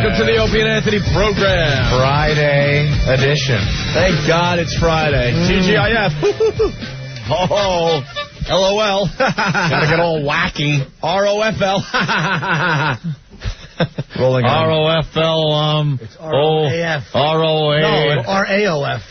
Welcome to the Opie and Anthony program. Friday edition. Thank God it's Friday. TGIF. Oh, LOL. Gotta get all wacky. ROFL. Rolling on. ROFL, It's ROAF. ROA. No, RAOF.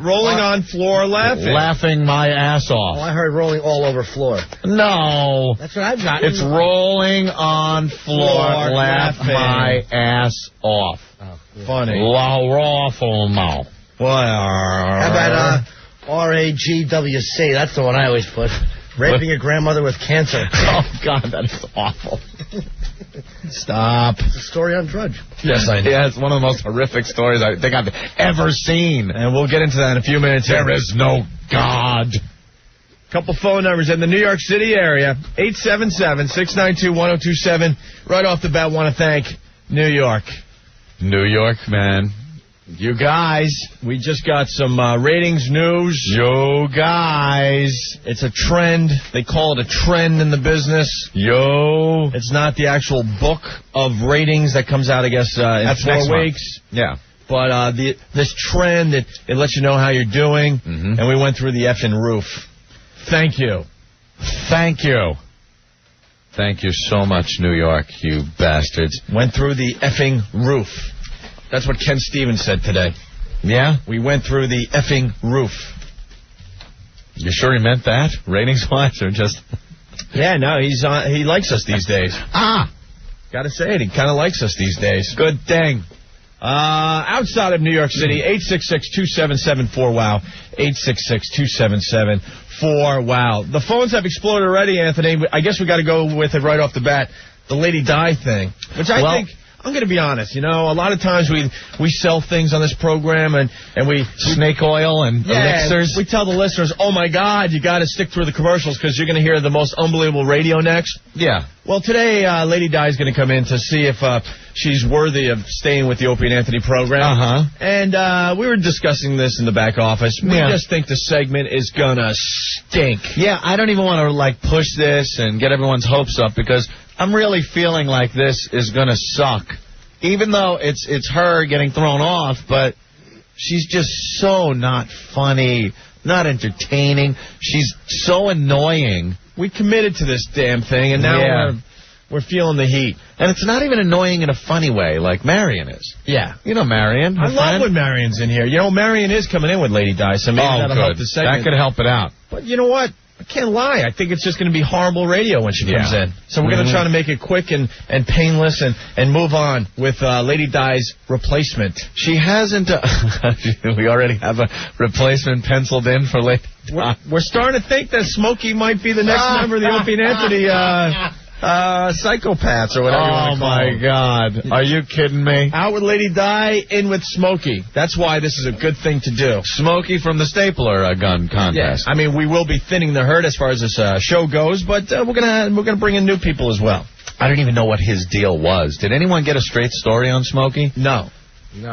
Rolling on floor laughing. Laughing my ass Oh, off. I heard rolling all over floor. No. That's what I've got. It's rolling on floor, laugh laughing. my ass off. Oh, good. Funny. Awful mouth. How about RAGWC? That's the one I always put. Raping a grandmother with cancer. Oh, God, that is awful. Stop. It's a story on Drudge. Yes, I know. Yeah, it's one of the most horrific stories I think I've ever seen. And we'll get into that in a few minutes. There is no God. Couple phone numbers in the New York City area. 877-692-1027. Right off the bat, want to thank New York. New York, man. You guys, we just got some ratings news. Yo, guys. It's a trend. They call it a trend in the business. Yo. It's not the actual book of ratings that comes out, I guess, in That's 4 next month. weeks. Yeah. But this trend, it lets you know how you're doing. Mm-hmm. And we went through the effing roof. Thank you. Thank you. Thank you so much, New York, you bastards. Went through the effing roof. That's what Ken Stevens said today. Yeah? We went through the effing roof. You sure he meant that? Ratings-wise or just... Yeah, no, he likes us these days. Gotta say it, he kind of likes us these days. Good thing. Outside of New York City, 866-277-4WOW. 866-277-4WOW. The phones have exploded already, Anthony. I guess we got to go with it right off the bat. The Lady Di thing, which I think... I'm going to be honest, a lot of times we sell things on this program and we... Snake oil and elixirs. We tell the listeners, oh, my God, you got to stick through the commercials because you're going to hear the most unbelievable radio next. Yeah. Well, today, Lady Di is going to come in to see if she's worthy of staying with the Opie and Anthony program. Uh-huh. And we were discussing this in the back office. We just think the segment is going to stink. Yeah, I don't even want to, push this and get everyone's hopes up because I'm really feeling like this is going to suck. Even though it's her getting thrown off, but she's just so not funny, not entertaining. She's so annoying. We committed to this damn thing, and now we're feeling the heat. And it's not even annoying in a funny way like Marion is. Yeah. You know Marion. I love when Marion's in here. Marion is coming in with Lady Di, so maybe that'll help the segment. That could help it out. But you know what? I can't lie. I think it's just going to be horrible radio when she comes in. So we're going to try to make it quick and painless and move on with Lady Di's replacement. She hasn't... we already have a replacement penciled in for Lady Di. We're starting to think that Smokey might be the next member of the Opie and Anthony psychopaths or whatever you want to call them. Oh, my God. Are you kidding me? Out with Lady Di, in with Smokey. That's why this is a good thing to do. Smokey from the Stapler gun contest. Yeah. I mean, we will be thinning the herd as far as this show goes, but we're gonna bring in new people as well. I don't even know what his deal was. Did anyone get a straight story on Smokey? No.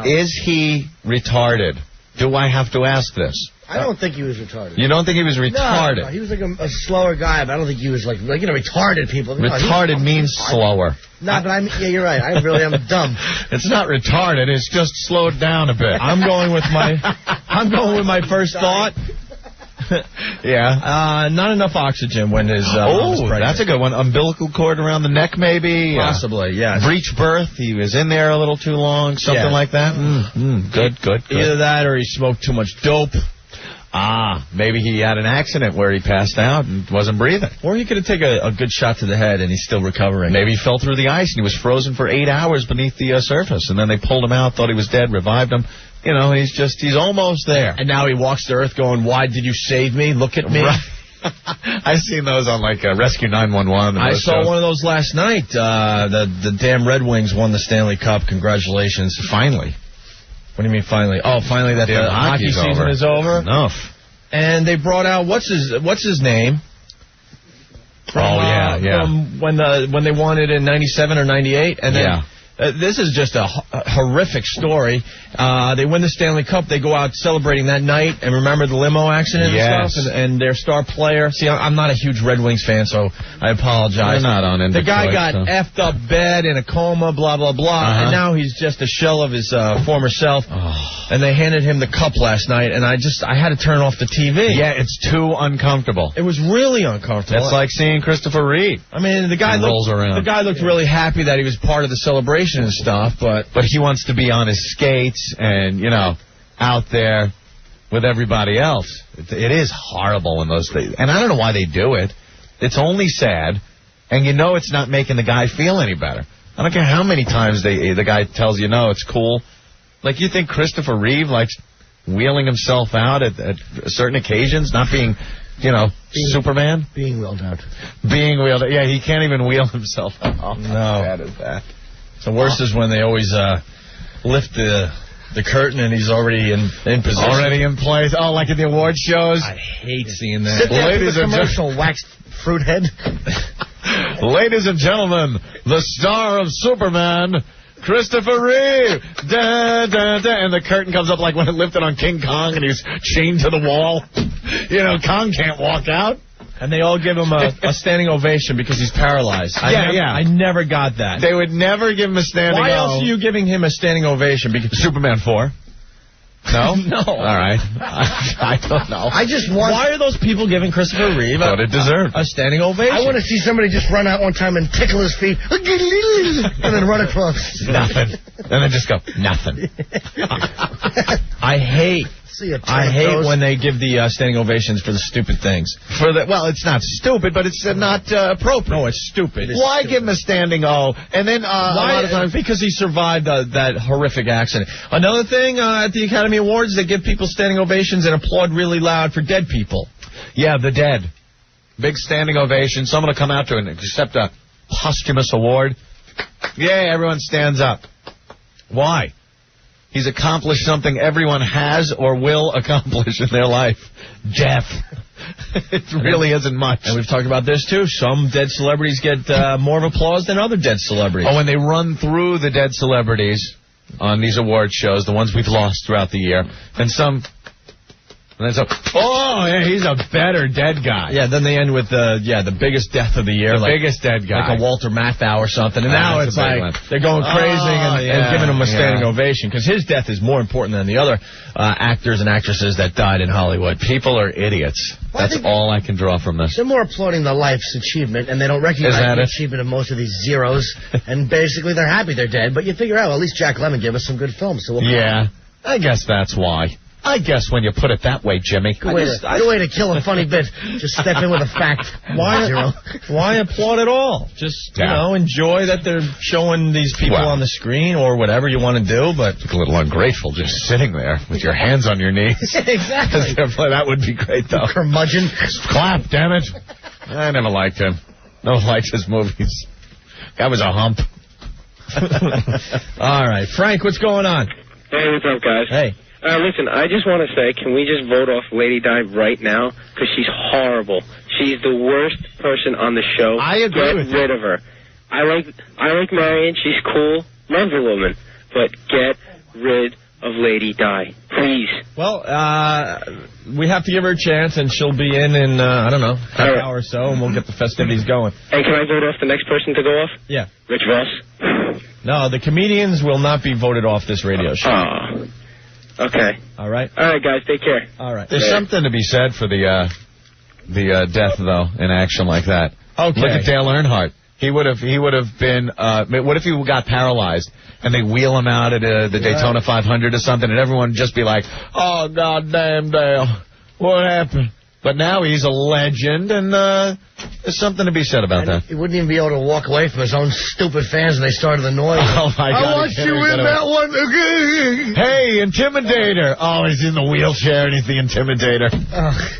Is he retarded? Do I have to ask this? I don't think he was retarded. You don't think he was retarded? No, he was like a slower guy, but I don't think he was like retarded people. No, retarded means slower. No, but you're right. I really am dumb. It's not retarded. It's just slowed down a bit. I'm going with my first thought. Yeah. Not enough oxygen when his mom was pregnant. That's a good one. Umbilical cord around the neck, maybe? Possibly, yes. Breech birth. He was in there a little too long, something like that. Good. Either that or he smoked too much dope. Maybe he had an accident where he passed out and wasn't breathing. Or he could have taken a good shot to the head and he's still recovering. Maybe he fell through the ice and he was frozen for 8 hours beneath the surface, and then they pulled him out, thought he was dead, revived him. He's almost there. And now he walks to Earth going, why did you save me? Look at me. Right. I've seen those on, Rescue 911. I saw one of those last night. The damn Red Wings won the Stanley Cup. Congratulations. Finally. What do you mean finally? Oh, finally that the hockey season is over? Enough. And they brought out, what's his name? From, yeah. From when they won it in 97 or 98. And then This is just a horrific story. They win the Stanley Cup. They go out celebrating that night. And remember the limo accident and stuff? And their star player. See, I'm not a huge Red Wings fan, so I apologize. You're not on in The guy got so. effed up bad in a coma, blah, blah, blah. And now he's just a shell of his former self. And they handed him the cup last night, and I had to turn off the TV. Yeah, it's too uncomfortable. It was really uncomfortable. It's like seeing Christopher Reeve. I mean, the guy looked really happy that he was part of the celebration and stuff, but he wants to be on his skates and, out there with everybody else. It is horrible in those things. And I don't know why they do it. It's only sad, and it's not making the guy feel any better. I don't care how many times the guy tells you, no, it's cool. Like, you think Christopher Reeve likes wheeling himself out at certain occasions, not being, Superman? Being wheeled out. Being wheeled out. Yeah, he can't even wheel himself out. Oh, no. How bad is that? The worst is when they always lift the curtain and he's already in position. Already in place. Oh, like at the award shows? I hate seeing that. Sit there ladies and commercial waxed fruit head. Ladies and gentlemen, the star of Superman, Christopher Reeve. Da, da, da. And the curtain comes up like when it lifted on King Kong and he's chained to the wall. Kong can't walk out. And they all give him a standing ovation because he's paralyzed. I never got that. They would never give him a standing ovation. Why else are you giving him a standing ovation? Because Superman 4. No? No. All right. I don't know. Why are those people giving Christopher Reeve a standing ovation? I want to see somebody just run out one time and tickle his feet and then run across. Nothing. And then just go, nothing. I hate when they give the standing ovations for the stupid things. Well, it's not stupid, but it's not appropriate. No, it's stupid. Why give him a standing O? And then a lot of times because he survived that horrific accident. Another thing at the Academy Awards, they give people standing ovations and applaud really loud for dead people. Yeah, the dead. Big standing ovation. Someone will come out to and accept a posthumous award. Yay, everyone stands up. Why? He's accomplished something everyone has or will accomplish in their life. Death. It really isn't much. And we've talked about this, too. Some dead celebrities get more of applause than other dead celebrities. Oh, when they run through the dead celebrities on these award shows, the ones we've lost throughout the year, and then he's a better dead guy. Yeah, then they end with the biggest death of the year. The biggest dead guy. Like a Walter Matthau or something. And now it's like they're going crazy and giving him a standing ovation. Because his death is more important than the other actors and actresses that died in Hollywood. People are idiots. That's all I can draw from this. They're more applauding the life's achievement, and they don't recognize the achievement of most of these zeros. And basically, they're happy they're dead. But you figure out, well, at least Jack Lemmon gave us some good films. So I guess that's why. I guess when you put it that way, Jimmy. Good way to kill a funny bit. Just step in with a fact. Why applaud at all? Just, enjoy that they're showing these people on the screen or whatever you want to do, but... It's a little ungrateful just sitting there with your hands on your knees. Exactly. That would be great, though. Curmudgeon. Clap, damn it. I never liked him. Never liked his movies. That was a hump. All right. Frank, what's going on? Hey, what's up, guys? Hey. Listen, I just want to say, can we just vote off Lady Di right now? Because she's horrible. She's the worst person on the show. I agree with you. Get rid of her. I like Marion. She's cool. Love the woman. But get rid of Lady Di. Please. Well, we have to give her a chance, and she'll be in I don't know, an hour or so, and we'll get the festivities going. And can I vote off the next person to go off? Yeah. Rich Voss? No, the comedians will not be voted off this radio show. Oh. Okay. All right. All right, guys. Take care. All right. There's something to be said for the death, though, in action like that. Okay. Look at Dale Earnhardt. He would have been. What if he got paralyzed and they wheel him out at the Daytona 500 or something, and everyone would just be like, "Oh, goddamn Dale, what happened?" But now he's a legend, and there's something to be said about that. He wouldn't even be able to walk away from his own stupid fans when they started the noise. Oh, my God. I want you in that one again. Hey, Intimidator. Oh, he's in the wheelchair, and he's the Intimidator.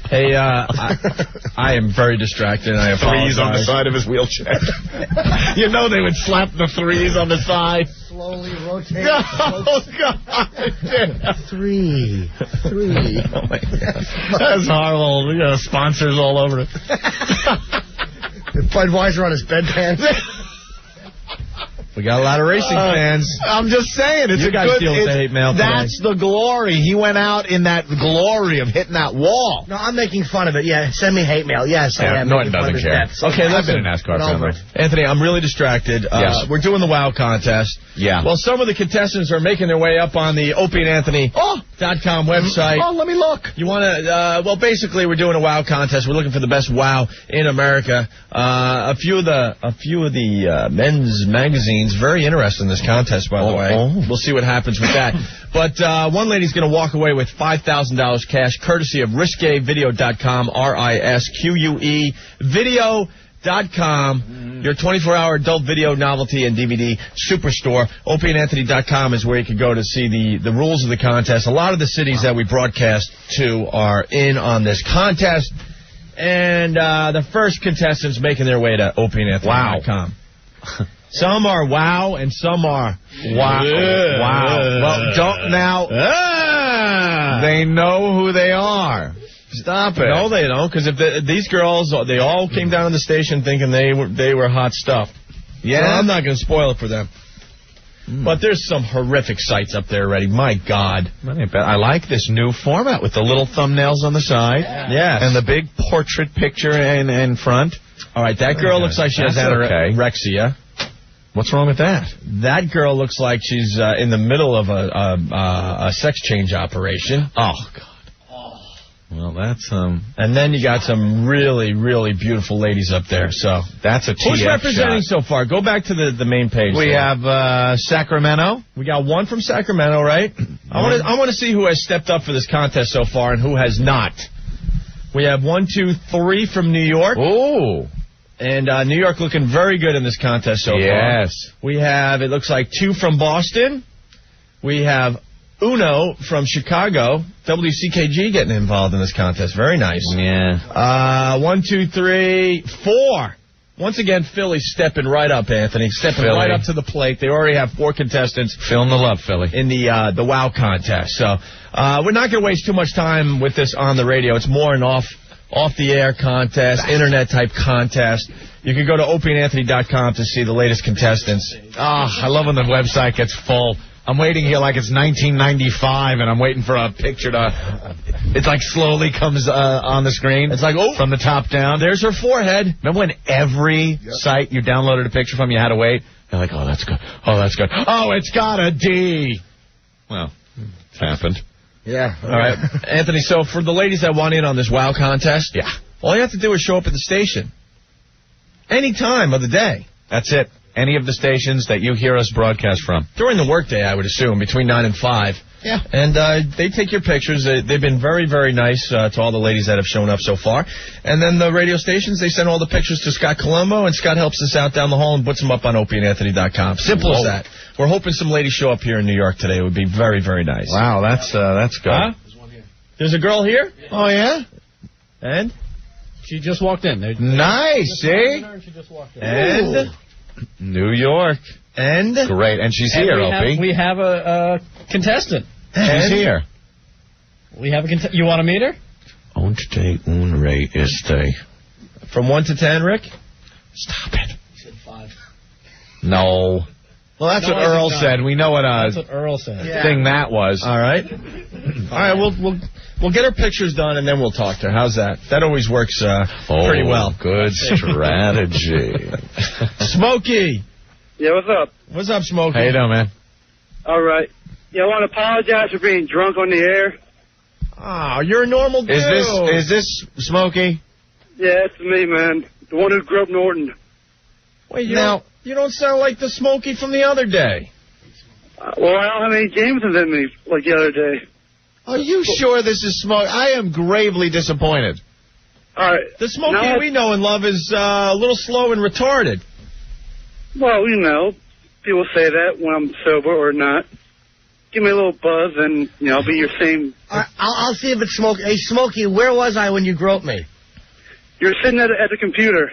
Hey, I am very distracted, and I apologize. 3s on the side of his wheelchair. You know they would slap the 3s on the side. Slowly rotate. Oh, God. 3. Oh, my God. That's horrible. Sponsors all over it. Budweiser on his bedpan. We got a lot of racing fans. I'm just saying, it's you guys deal with the hate mail today. That's the glory. He went out in that glory of hitting that wall. No, I'm making fun of it. Yeah, send me hate mail. Yes, I am. Norton doesn't care. Okay, I've been a NASCAR fan. Anthony, I'm really distracted. Yes. We're doing the WOW contest. Yeah. Well, some of the contestants are making their way up on the OpieandAnthony.com website. Oh, let me look. You want to, well, basically, we're doing a WOW contest. We're looking for the best WOW in America. A few of the men's magazines, very interested in this contest, by the way. We'll see what happens with that. But one lady's going to walk away with $5,000 cash, courtesy of RisqueVideo.com, RISQUE, video.com, your 24-hour adult video novelty and DVD superstore. OpieandAnthony.com is where you can go to see the rules of the contest. A lot of the cities that we broadcast to are in on this contest. And the first contestants making their way to OpieandAnthony.com. Wow. Some are wow and some are wow. Wow. Well, don't now. They know who they are. Stop it. No, they don't, because if these girls, they all came down to the station thinking they were hot stuff. Yeah. So I'm not going to spoil it for them. But there's some horrific sites up there already. My God. I like this new format with the little thumbnails on the side. Yes. And the big portrait picture in front. All right, that girl looks like she has anorexia. What's wrong with that? That girl looks like she's in the middle of a sex change operation. Oh, God. Well, that's and then you got some really, really beautiful ladies up there. So that's a TF Who's representing shot. so far? Go back to the main page. We have Sacramento. We got one from Sacramento, right? I want to see who has stepped up for this contest so far and who has not. We have 1, 2, 3 from New York. Oh. And New York looking very good in this contest so far. Yes. We have, it looks like 2 from Boston. We have Uno from Chicago. WCKG getting involved in this contest. Very nice. Yeah. 1, 2, 3, 4. Once again, Philly's stepping right up, Anthony. Stepping right up to the plate. They already have 4 contestants. Feeling the love, Philly. In the WOW contest. So we're not going to waste too much time with this on the radio. It's more an off-the-air contest, internet-type contest. You can go to OpieandAnthony.com to see the latest contestants. I love when the website gets full. I'm waiting here like it's 1995, and I'm waiting for a picture to... It's like slowly comes on the screen. It's like, from the top down. There's her forehead. Remember when every site you downloaded a picture from, you had to wait? They're like, oh, that's good. Oh, that's good. Oh, it's got a D. Well, it's happened. Yeah. All right. Anthony, so for the ladies that want in on this WOW contest, all you have to do is show up at the station. Any time of the day. That's it. Any of the stations that you hear us broadcast from. During the workday, I would assume, between 9 and 5. Yeah. And they take your pictures. They've been very, very nice to all the ladies that have shown up so far. And then the radio stations, they send all the pictures to Scott Colombo, and Scott helps us out down the hall and puts them up on OpieandAnthony.com. Simple as that. We're hoping some ladies show up here in New York today. It would be very, very nice. Wow, that's good. Huh? There's one here. There's a girl here? Oh, yeah? And? She just walked in. Nice, see? She just walked in. And? New York. And? Great. And she's here, Opie. We have a contestant. She's here. We have a contestant. You want to meet her? Onde un rey este. From 1 to 10, Rick? Stop it. He said 5. No. Well, that's what Earl said. We know what that's what Earl said. Thing that was. All right. All right, we'll get her pictures done, and then we'll talk to her. How's that? That always works pretty well. Good strategy. Smokey. Yeah, what's up? What's up, Smokey? How you doing, man? All right. Yeah, I want to apologize for being drunk on the air. Oh, you're a normal dude. Is this Smokey? Yeah, it's me, man. The one who grew up Norton. Wait, you don't sound like the Smokey from the other day. Well, I don't have any Jameson in me like the other day. Are you sure this is Smokey? I am gravely disappointed. All right. The Smokey we know and love is a little slow and retarded. Well, you know, people say that when I'm sober or not. Give me a little buzz, and I'll be your same. I'll see if it's Smokey. Hey, Smokey, where was I when you groped me? You're sitting at the computer.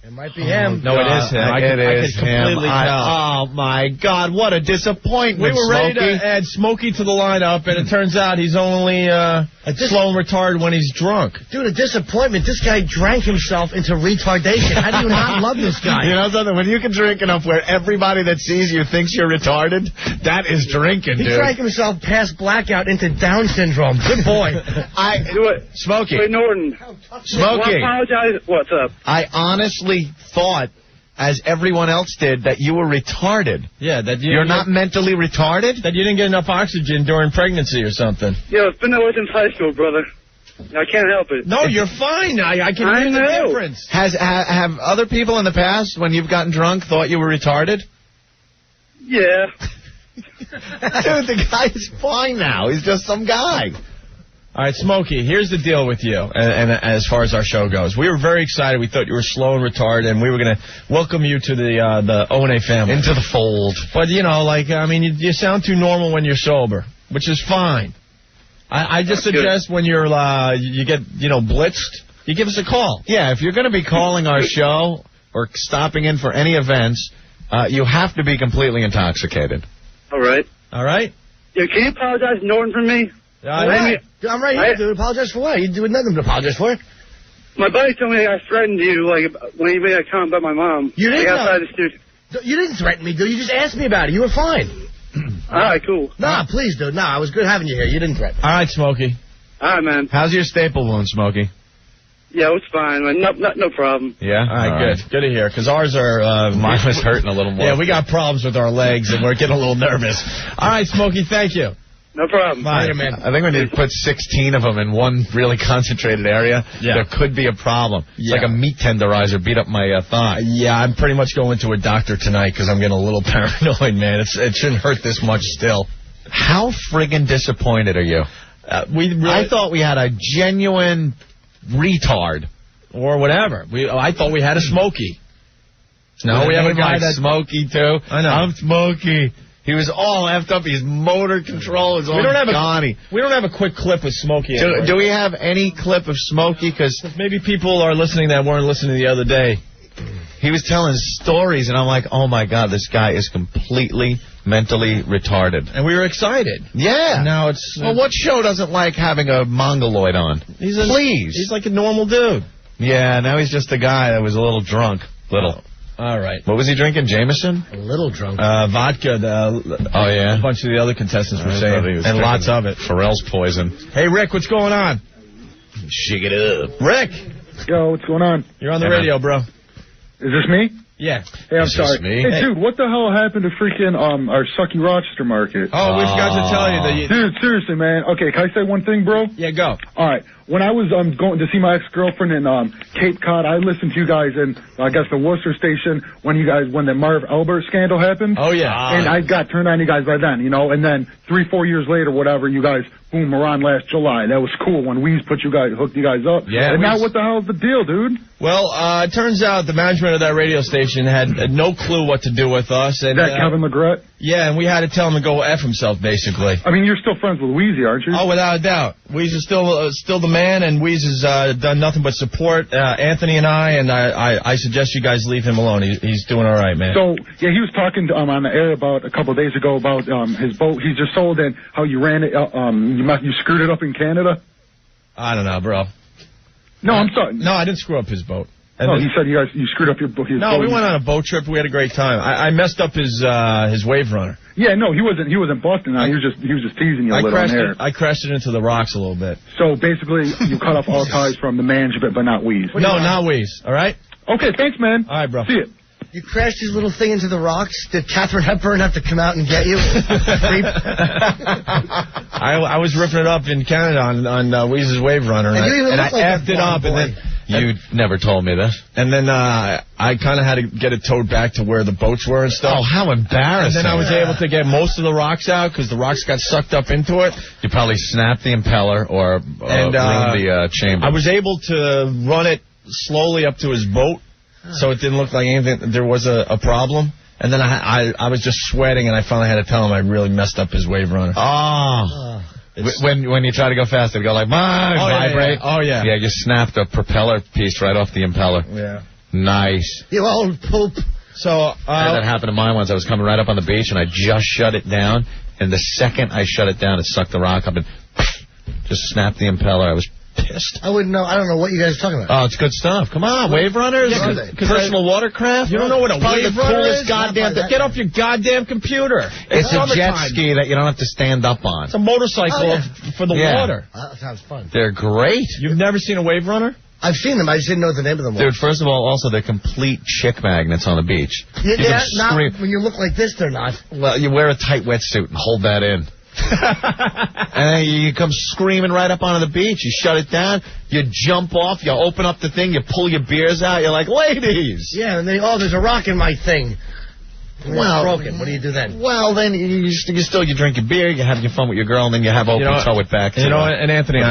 It might be him. No, it is him. I could completely tell. Oh, my God. What a disappointment, We were ready Smokey. to add Smokey to the lineup, and it turns out he's only slow and retarded when he's drunk. Dude, a disappointment. This guy drank himself into retardation. How do you not love this guy? You know something? When you can drink enough where everybody that sees you thinks you're retarded, that is drinking, He dude. drank himself past blackout into Down syndrome. Good boy. Do it. Smokey. Wait, Norton. Smokey. Well, I apologize. What's up? I honestly thought, as everyone else did, that you were retarded. Yeah, that You're not mentally retarded? That you didn't get enough oxygen during pregnancy or something. Yo, it's been that way since high school, brother. I can't help it. No, you're fine. I can hear the difference. Have other people in the past, when you've gotten drunk, thought you were retarded? Yeah. Dude, the guy is fine now. He's just some guy. All right, Smokey, here's the deal with you, and as far as our show goes. We were very excited. We thought you were slow and retarded, and we were going to welcome you to the O&A family. Into the fold. But, you sound too normal when you're sober, which is fine. I just suggest when you're you get, blitzed, you give us a call. Yeah, if you're going to be calling our show or stopping in for any events, you have to be completely intoxicated. All right. All right? Yeah, can you apologize, Norton, for me? I'm right here, dude. Apologize for what? You doing nothing to apologize for. My buddy told me I threatened you, when he made a comment about my mom. You didn't. Outside the studio. You didn't threaten me, dude. You just asked me about it. You were fine. All right, cool. Nah, please, dude. Nah, it was good having you here. You didn't threaten. All right, Smokey. All right, man. How's your staple wound, Smokey? Yeah, it's fine, man. No problem. Yeah? All right, good. Good to hear, because ours are... Mine was hurting a little more. Yeah, we got problems with our legs, and we're getting a little nervous. All right, Smokey, thank you. No problem. Bye. Man. I think we need to put 16 of them in one really concentrated area. Yeah. There could be a problem. It's like a meat tenderizer beat up my thigh. Yeah, I'm pretty much going to a doctor tonight because I'm getting a little paranoid, man. It shouldn't hurt this much still. How friggin' disappointed are you? I thought we had a genuine retard. Or whatever. I thought we had a Smokey. No, we have a guy that's Smokey, too. I know. I'm Smokey. He was all effed up. His motor control is all gone. We don't have a quick clip with Smokey. Do we have any clip of Smokey? Because maybe people are listening that weren't listening the other day. He was telling stories, and I'm like, oh, my God, this guy is completely mentally retarded. And we were excited. Yeah. Now it's... well, what show doesn't like having a mongoloid on? Please. He's like a normal dude. Yeah, now he's just a guy that was a little drunk. Little. All right. What was he drinking, Jameson? A little drunk. Vodka. Oh, yeah? A bunch of the other contestants were saying. And lots of it. Pharrell's poison. Hey, Rick, what's going on? Shake it up. Rick! Yo, what's going on? You're on the radio, bro. Is this me? Yeah. Hey, I'm sorry. Me? Hey, dude, what the hell happened to freaking our sucky Rochester market? Oh, we forgot to tell you that Dude, seriously, man. Okay, can I say one thing, bro? Yeah, go. All right. When I was going to see my ex-girlfriend in Cape Cod, I listened to you guys in, I guess, the Worcester station when the Marv Albert scandal happened. Oh, yeah. And I got turned on you guys by then, and then 3-4 years later, whatever, you guys, boom, were on last July. That was cool when Weeze hooked you guys up. Yeah. And now what the hell's the deal, dude? Well, it turns out the management of that radio station had no clue what to do with us. And, Is that Kevin McGrath? Yeah, and we had to tell him to go F himself, basically. I mean, you're still friends with Weezy, aren't you? Oh, without a doubt. Weeze is still the man, and Weeze has done nothing but support Anthony and I suggest you guys leave him alone. He's doing all right, man. So, yeah, he was talking on the air about a couple of days ago about his boat. He's just sold and how you ran it, you screwed it up in Canada. I don't know, bro. No, I'm sorry. No, I didn't screw up his boat. And he said you screwed up his boat. No, we went on a boat trip. We had a great time. I messed up his wave runner. Yeah, no, he wasn't busting. He was just teasing you a little on air. I crashed it into the rocks a little bit. So basically, you cut off all ties from the management, but not Weeze. No, not Weeze. All right. Okay, thanks, man. All right, bro. See it. You crashed his little thing into the rocks? Did Katharine Hepburn have to come out and get you? I was ripping it up in Canada on Weeze's wave runner, and I effed it up, and then... You never told me this. And then I kind of had to get it towed back to where the boats were and stuff. Oh, how embarrassing. And then I was able to get most of the rocks out because the rocks got sucked up into it. You probably snapped the impeller or ruined the chamber. I was able to run it slowly up to his boat so it didn't look like anything. There was a problem. And then I was just sweating, and I finally had to tell him I really messed up his wave runner. Oh. When you try to go fast, it'd go like, vibrate. Yeah. Oh, yeah. Yeah, you snapped a propeller piece right off the impeller. Yeah. Nice. You old poop. So that happened to mine once. I was coming right up on the beach, and I just shut it down. And the second I shut it down, it sucked the rock up and just snapped the impeller. I was pissed. I wouldn't know. I don't know what you guys are talking about. Oh, it's good stuff. Come on, wave runners, personal watercraft. You don't know what a probably wave the runner coolest is? goddamn thing. Get off your goddamn computer. It's a jet summertime. ski that you don't have to stand up on. It's a motorcycle for the water. That sounds fun. They're great. You've never seen a wave runner? I've seen them. I just didn't know what the name of them was. Dude, first of all, also they're complete chick magnets on the beach. Yeah, not when you look like this, they're not. Well, you wear a tight wetsuit and hold that in. And then you come screaming right up onto the beach. You shut it down. You jump off. You open up the thing. You pull your beers out. You're like, ladies. Yeah, and then, there's a rock in my thing. Well, broken. What do you do then? Well, then you drink your beer. You have your fun with your girl, and then you have Opie tow it back. And Anthony,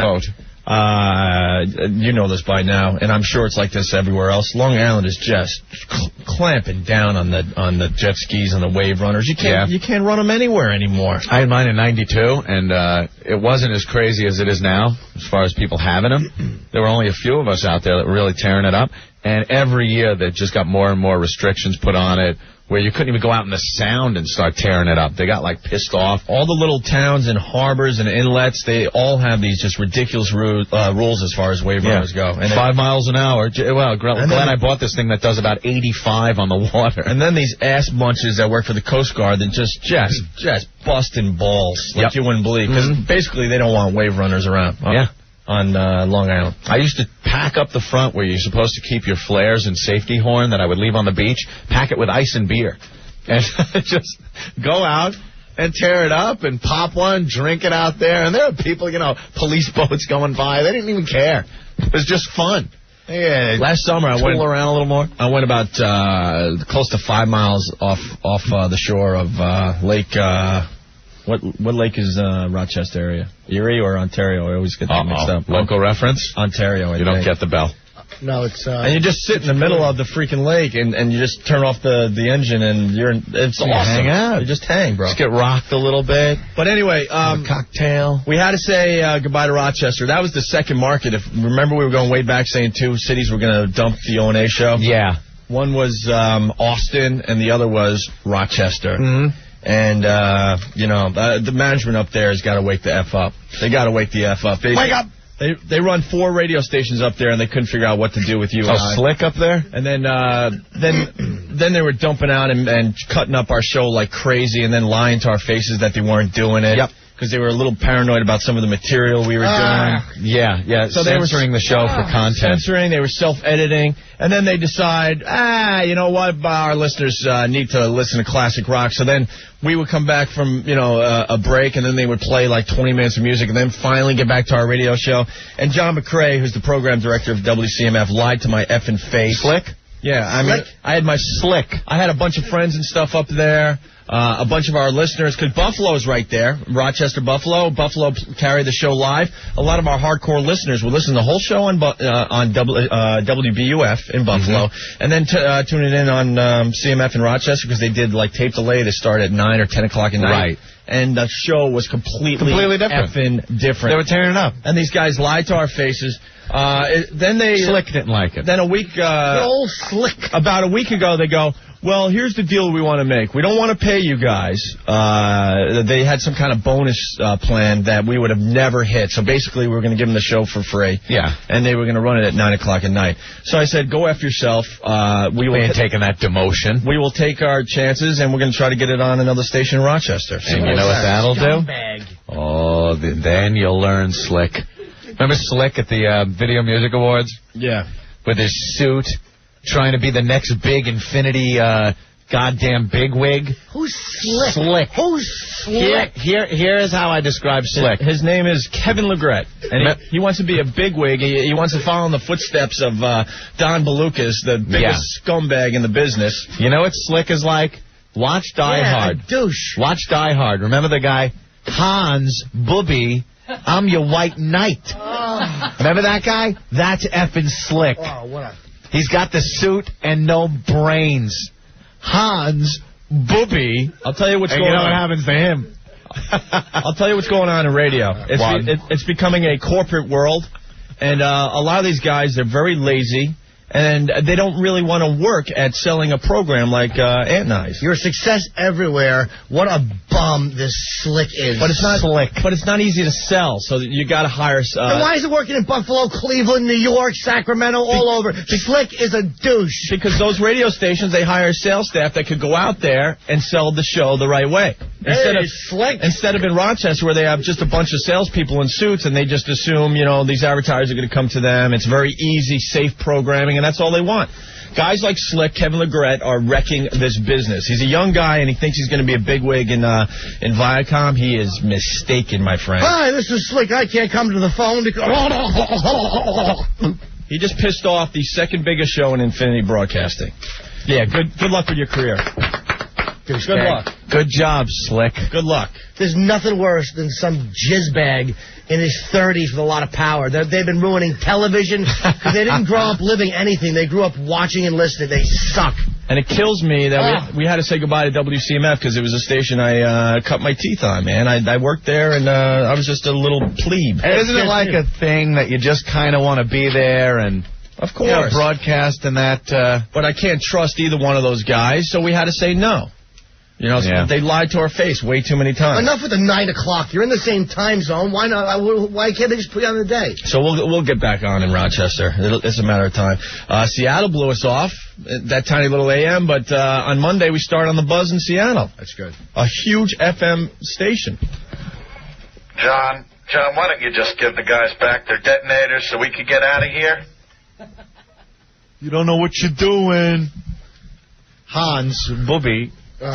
you know this by now, and I'm sure it's like this everywhere else. Long Island is just clamping down on the jet skis and the wave runners. You can't run them anywhere anymore. I had mine in '92, and it wasn't as crazy as it is now as far as people having them. There were only a few of us out there that were really tearing it up, and every year they just got more and more restrictions put on it, where you couldn't even go out in the Sound and start tearing it up. They got, pissed off. All the little towns and harbors and inlets, they all have these just ridiculous rules as far as wave runners go. And 5 miles an hour. Well, glad I bought this thing that does about 85 on the water. And then these ass bunches that work for the Coast Guard that just busting balls like you wouldn't believe. Because basically they don't want wave runners around. On Long Island. I used to pack up the front where you're supposed to keep your flares and safety horn that I would leave on the beach, pack it with ice and beer. And just go out and tear it up and pop one, drink it out there. And there are people, police boats going by. They didn't even care. It was just fun. Yeah, last summer I went around a little more. I went about close to 5 miles off the shore of Lake... What lake is Rochester area? Erie or Ontario? I always get that mixed up. Local reference? Ontario, I You don't get the bell. No, it's... and you just sit in the middle of the freaking lake, and you just turn off the engine, and it's awesome. Hang out. You just hang, bro. Just get rocked a little bit. But anyway... a cocktail. We had to say goodbye to Rochester. That was the second market. Remember we were going way back saying 2 cities were going to dump the O&A show? Yeah. One was Austin, and the other was Rochester. Mm-hmm. And, the management up there has got to wake the F up. They got to wake the F up. Wake up! They run 4 radio stations up there, and they couldn't figure out what to do with you and I. Slick up there? And then they were dumping out and cutting up our show like crazy, and then lying to our faces that they weren't doing it. Yep. Because they were a little paranoid about some of the material we were doing. Yeah. So they were censoring the show for content. They were self-editing. And then they decide, you know what, our listeners need to listen to classic rock. So then we would come back from, a break, and then they would play 20 minutes of music, and then finally get back to our radio show. And John McCrae, who's the program director of WCMF, lied to my effing face. Slick? Yeah, I mean, I had my slick. I had a bunch of friends and stuff up there. A bunch of our listeners, because Buffalo's right there, Rochester, Buffalo. Buffalo carried the show live. A lot of our hardcore listeners would listen to the whole show on WBUF in Buffalo, and then tune it in on CMF in Rochester, because they did tape delay. They start at 9 or 10 o'clock at night. Right. And the show was completely different. Effing different. They were tearing it up. And these guys lied to our faces. Then they... Slick didn't like it. Then a week... old Slick. About a week ago, they go... Well, here's the deal we want to make. We don't want to pay you guys. They had some kind of bonus plan that we would have never hit. So basically, we were going to give them the show for free. Yeah. And they were going to run it at 9 o'clock at night. So I said, go F yourself. We ain't taking that demotion. We will take our chances, and we're going to try to get it on another station in Rochester. And you know what that'll do? Oh, then you'll learn Slick. Remember Slick at the Video Music Awards? Yeah. With his suit, trying to be the next big Infinity goddamn bigwig. Who's Slick? Slick. Who's Slick? Here is how I describe Slick. His name is Kevin Legret, and he wants to be a bigwig. He wants to follow in the footsteps of Don Balukas, the biggest scumbag in the business. You know what Slick is like? Watch Die Hard. A douche. Watch Die Hard. Remember the guy? Hans Booby. I'm your white knight. Remember that guy? That's effing Slick. Oh, what a... He's got the suit and no brains. Hans Booby. I'll tell you what's going on. You know what happens to him? I'll tell you what's going on in radio. It's becoming a corporate world, and a lot of these guys, they're very lazy, and they don't really want to work at selling a program like Aunt Nice. You're a success everywhere. What a bum this Slick is. But it's not slick. But it's not easy to sell, so you got to hire. And why is it working in Buffalo, Cleveland, New York, Sacramento, all over? Slick is a douche. Because those radio stations, they hire sales staff that could go out there and sell the show the right way. Instead of in Rochester where they have just a bunch of salespeople in suits and they just assume, these advertisers are going to come to them. It's very easy, safe programming, and that's all they want. Guys like Slick, Kevin LeGarrette, are wrecking this business. He's a young guy, and he thinks he's going to be a bigwig in Viacom. He is mistaken, my friend. Hi, this is Slick. I can't come to the phone because... He just pissed off the second biggest show in Infinity Broadcasting. Yeah, good luck with your career. Good luck. Good job, Slick. Good luck. There's nothing worse than some jizzbag in his 30s with a lot of power. They've been ruining television because they didn't grow up living anything. They grew up watching and listening. They suck. And it kills me that we had to say goodbye to WCMF because it was a station I cut my teeth on, man. I worked there, and I was just a little plebe. And isn't it like a thing that you just kind of want to be there and... Of course. Broadcast and that... But I can't trust either one of those guys, so we had to say no. So they lied to our face way too many times. Enough with the 9 o'clock. You're in the same time zone. Why not? Why can't they just put you on the day? So we'll get back on in Rochester. It's a matter of time. Seattle blew us off, that tiny little AM, but on Monday we start on the Buzz in Seattle. That's good. A huge FM station. John, why don't you just give the guys back their detonators so we could get out of here? You don't know what you're doing. Hans, Booby. Tell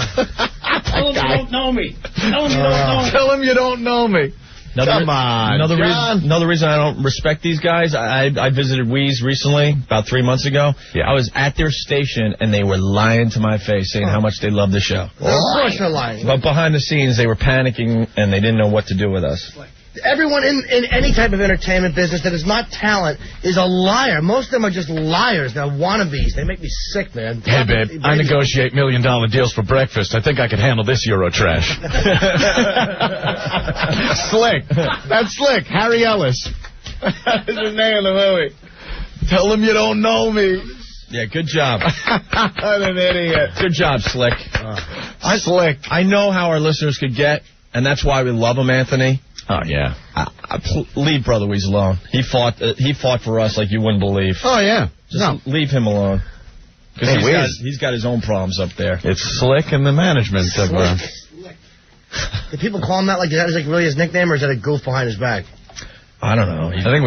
him you don't know me. Tell him you don't know me. Tell him you don't know me. Come on, Another reason I don't respect these guys, I visited Wheeze recently, about 3 months ago. Yeah. I was at their station, and they were lying to my face, saying how much they love the show. Well, of course they're lying. But behind the scenes, they were panicking, and they didn't know what to do with us. Everyone in any type of entertainment business that is not talent is a liar. Most of them are just liars. They're wannabes. They make me sick, man. Hey, babe, I negotiate $1 million deals for breakfast. I think I can handle this Eurotrash. Slick. That's Slick. Harry Ellis. That's his name in the movie. Tell him you don't know me. Yeah, good job. What an idiot. Good job, Slick. Slick. I know how our listeners could get, and that's why we love him, Anthony. Oh, yeah. Leave Brother Weeze alone. He fought for us like you wouldn't believe. Oh, yeah. Just leave him alone. Because he's got his own problems up there. It's Slick and the management. Do people call him that? Like, is that like really his nickname, or is that a goof behind his back? I don't know. I think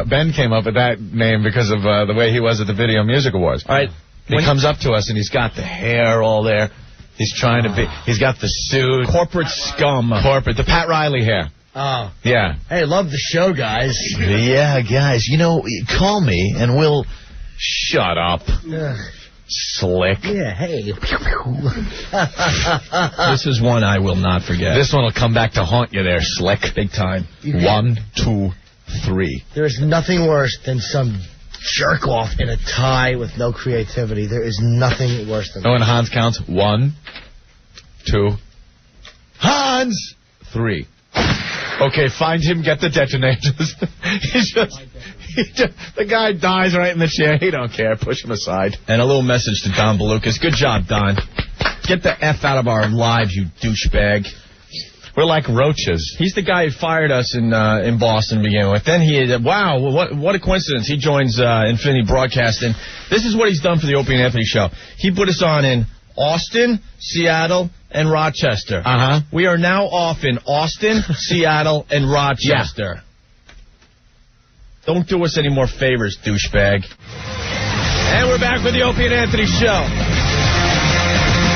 Ben came up with that name because of the way he was at the Video Music Awards. All right. He comes up to us, and he's got the hair all there. He's trying to be... He's got the suit. Corporate scum. The Pat Riley hair. Oh. Yeah. Hey, love the show, guys. Yeah, guys. Call me, and we'll... Shut up. Slick. Yeah, hey. This is one I will not forget. This one will come back to haunt you there, Slick. Big time. 1, 2, 3. There's nothing worse than some jerk-off in a tie with no creativity. There is nothing worse than that. When Hans counts, 1, 2, Hans! 3. Okay, find him, get the detonators. The guy dies right in the chair. He don't care. Push him aside. And a little message to Don Balukas. Good job, Don. Get the F out of our lives, you douchebag. We're like roaches. He's the guy who fired us in Boston to begin with. Then what a coincidence. He joins Infinity Broadcasting. This is what he's done for the Opie and Anthony show. He put us on in Austin, Seattle, and Rochester. Uh-huh. We are now off in Austin, Seattle, and Rochester. Yeah. Don't do us any more favors, douchebag. And we're back with the Opie and Anthony show.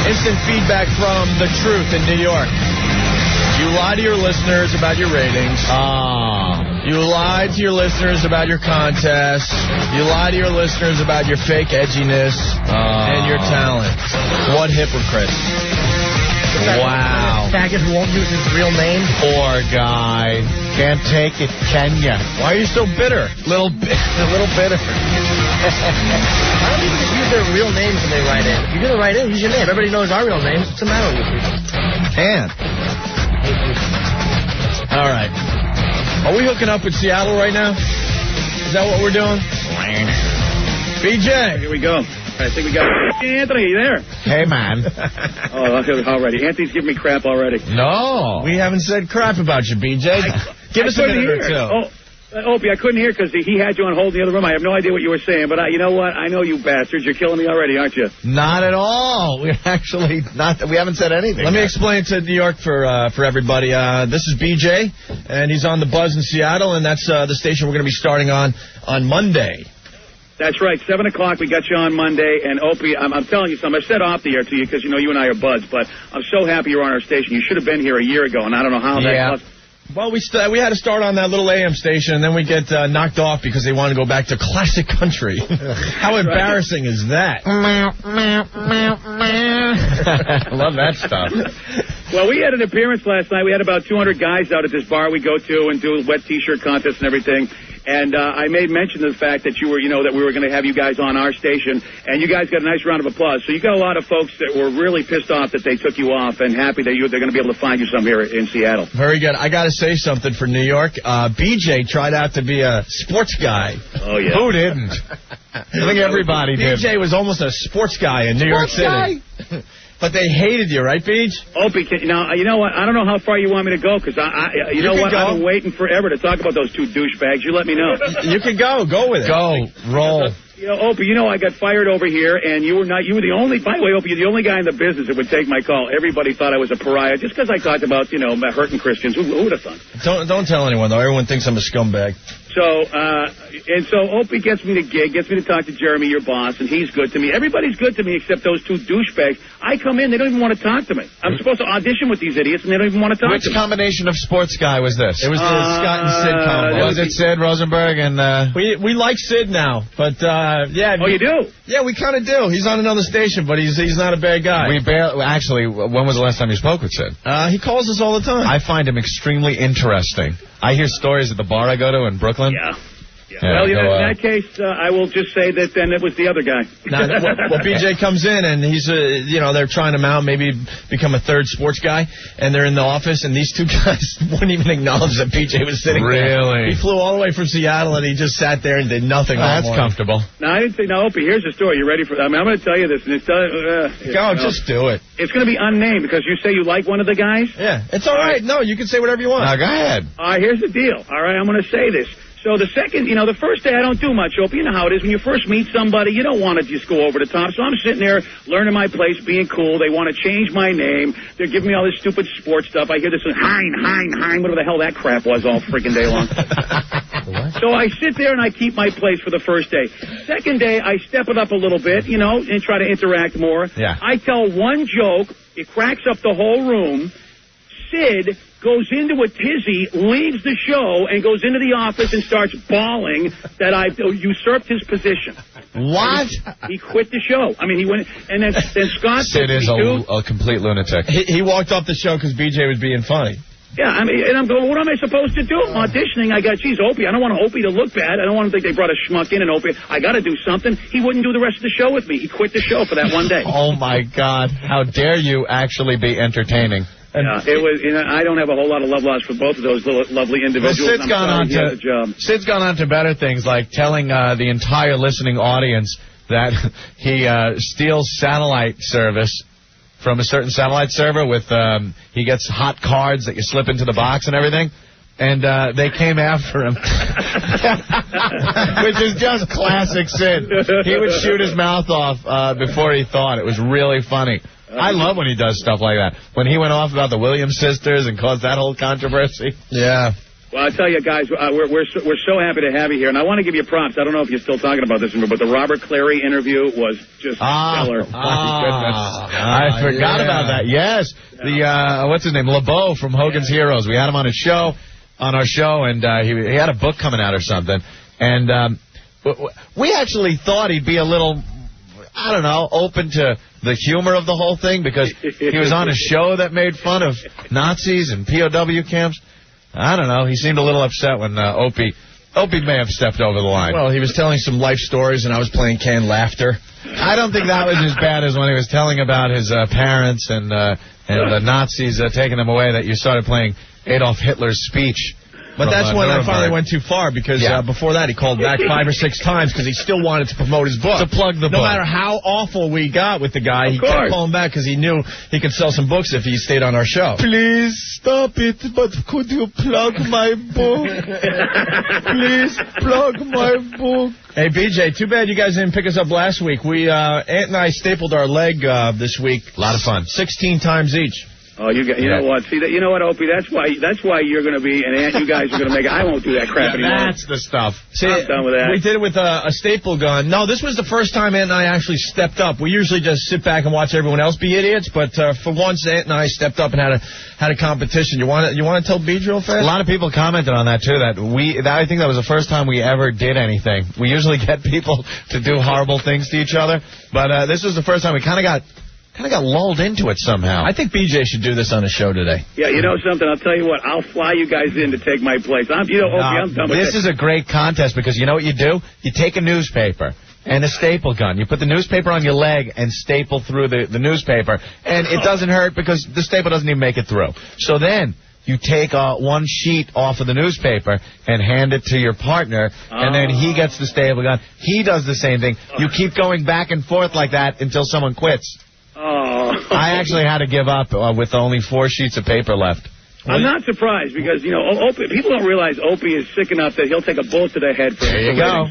Instant feedback from The Truth in New York. You lie to your listeners about your ratings. You lie to your listeners about your contests. You lie to your listeners about your fake edginess and your talent. What hypocrites. Wow. Faggot who won't use his real name. Poor guy. Can't take it, can ya? Why are you so bitter? A little bitter. Why don't people just use their real names when they write in? If you're going to write in, use your name. Everybody knows our real names. What's the matter with you people? Can't. All right. Are we hooking up with Seattle right now? Is that what we're doing? BJ. Here we go. I think we got Anthony. You there? Hey, man. Already. Anthony's giving me crap already. No. We haven't said crap about you, BJ. Give us a minute or two. Opie, I couldn't hear because he had you on hold in the other room. I have no idea what you were saying, but you know what? I know you bastards. You're killing me already, aren't you? Not at all. We're actually not. We haven't said anything. Let me explain to New York for everybody. This is BJ, and he's on the Buzz in Seattle, and that's the station we're going to be starting on Monday. That's right, 7 o'clock. We got you on Monday, and Opie, I'm telling you something. I said off the air to you because you know you and I are buds, but I'm so happy you're on our station. You should have been here a year ago, and I don't know how that. Well, we had to start on that little AM station, and then we get knocked off because they want to go back to classic country. How embarrassing is that? I love that stuff. Well, we had an appearance last night. We had about 200 guys out at this bar we go to and do wet T-shirt contests and everything. And I made mention of the fact that you were, that we were going to have you guys on our station, and you guys got a nice round of applause. So you got a lot of folks that were really pissed off that they took you off, and happy that they're going to be able to find you some here in Seattle. Very good. I got to say something for New York. BJ tried out to be a sports guy. Oh yeah. Who didn't? I think everybody did. BJ was almost a sports guy in New York City. But they hated you, right, Beach? Opie, now, you know what? I don't know how far you want me to go, because you know what? I've been waiting forever to talk about those two douchebags. You let me know. You can go. Go with it. Go. Roll. Opie, I got fired over here, and you were the only, by the way, Opie, you're the only guy in the business that would take my call. Everybody thought I was a pariah just because I talked about, hurting Christians. Who would have thought? Don't tell anyone, though. Everyone thinks I'm a scumbag. So Opie gets me the gig, gets me to talk to Jeremy, your boss, and he's good to me. Everybody's good to me except those two douchebags. I come in, they don't even want to talk to me. I'm supposed to audition with these idiots, and they don't even want to talk to me. Which combination of sports guy was this? It was the Scott and Sid combo. Was it Sid Rosenberg and... We like Sid now, but yeah. Oh, you do? Yeah, we kind of do. He's on another station, but he's not a bad guy. Actually, when was the last time you spoke with Sid? He calls us all the time. I find him extremely interesting. I hear stories at the bar I go to in Brooklyn. Yeah. Well, in that case, I will just say that then it was the other guy. Well, BJ comes in, and he's, they're trying him out, maybe become a third sports guy, and they're in the office, and these two guys wouldn't even acknowledge that BJ was sitting there. Really? He flew all the way from Seattle, and he just sat there and did nothing. That's comfortable. Now, I didn't say, Opie, here's the story. You ready for that? I'm going to tell you this. And just do it. It's going to be unnamed because you say you like one of the guys? Yeah, it's all right. No, you can say whatever you want. Now, go ahead. Here's the deal. All right, I'm going to say this. So the second, the first day I don't do much, Opie. You know how it is. When you first meet somebody, you don't want to just go over the top. So I'm sitting there learning my place, being cool. They want to change my name. They're giving me all this stupid sports stuff. I hear this Hein, whatever the hell that crap was all freaking day long. So I sit there and I keep my place for the first day. Second day, I step it up a little bit, and try to interact more. Yeah. I tell one joke. It cracks up the whole room. Sid goes into a tizzy, leaves the show, and goes into the office and starts bawling that I've usurped his position. What? He quit the show. I mean, he went, and then Scott... Sid is a complete lunatic. He walked off the show because BJ was being funny. Yeah, I mean, and I'm going, what am I supposed to do? Auditioning, I got, Opie, I don't want Opie to look bad. I don't want to think they brought a schmuck in and Opie. I got to do something. He wouldn't do the rest of the show with me. He quit the show for that one day. Oh, my God. How dare you actually be entertaining? It was. I don't have a whole lot of love lost for both of those lovely individuals. Well, Sid's gone on to better things, like telling the entire listening audience that he steals satellite service from a certain satellite server with he gets hot cards that you slip into the box and everything. And they came after him, which is just classic Sid. He would shoot his mouth off before he thought. It was really funny. I love when he does stuff like that. When he went off about the Williams sisters and caused that whole controversy. Yeah. Well, I tell you, guys, we're so happy to have you here, and I want to give you props. I don't know if you're still talking about this, but the Robert Clary interview was just stellar. I forgot about that. Yes, the what's his name, LeBeau from Hogan's Heroes. We had him on our show, and he had a book coming out or something, and we actually thought he'd be a little, I don't know, open to the humor of the whole thing because he was on a show that made fun of Nazis and POW camps. I don't know. He seemed a little upset when Opie may have stepped over the line. Well, he was telling some life stories, and I was playing canned laughter. I don't think that was as bad as when he was telling about his parents and the Nazis taking them away, that you started playing Adolf Hitler's speech. But that's when I finally went too far, because before that he called back 5 or 6 times because he still wanted to promote his book. To plug the book. No matter how awful we got with the guy, he kept calling back because he knew he could sell some books if he stayed on our show. Please stop it, but could you plug my book? Please plug my book. Hey, BJ, too bad you guys didn't pick us up last week. Aunt and I stapled our leg this week. A lot of fun. 16 times each. Oh, you know what? See that? You know what, Opie? That's why you're going to be, and Aunt, you guys are going to make it. I won't do that crap anymore. That's the stuff. See, I'm done with that. We did it with a staple gun. No, this was the first time Aunt and I actually stepped up. We usually just sit back and watch everyone else be idiots, but for once, Aunt and I stepped up and had a competition. You want to tell BJ real fast? A lot of people commented on that too. I think that was the first time we ever did anything. We usually get people to do horrible things to each other, but this was the first time we kind of got lulled into it somehow. I think BJ should do this on a show today. Yeah, you know something? I'll tell you what. I'll fly you guys in to take my place. Opie, I'm done with this. This is a great contest because you know what you do? You take a newspaper and a staple gun. You put the newspaper on your leg and staple through the newspaper, and it doesn't hurt because the staple doesn't even make it through. So then you take one sheet off of the newspaper and hand it to your partner, and then he gets the staple gun. He does the same thing. You keep going back and forth like that until someone quits. Oh. I actually had to give up with only 4 sheets of paper left. I'm not surprised because, Opie, people don't realize Opie is sick enough that he'll take a bullet to the head for There you go.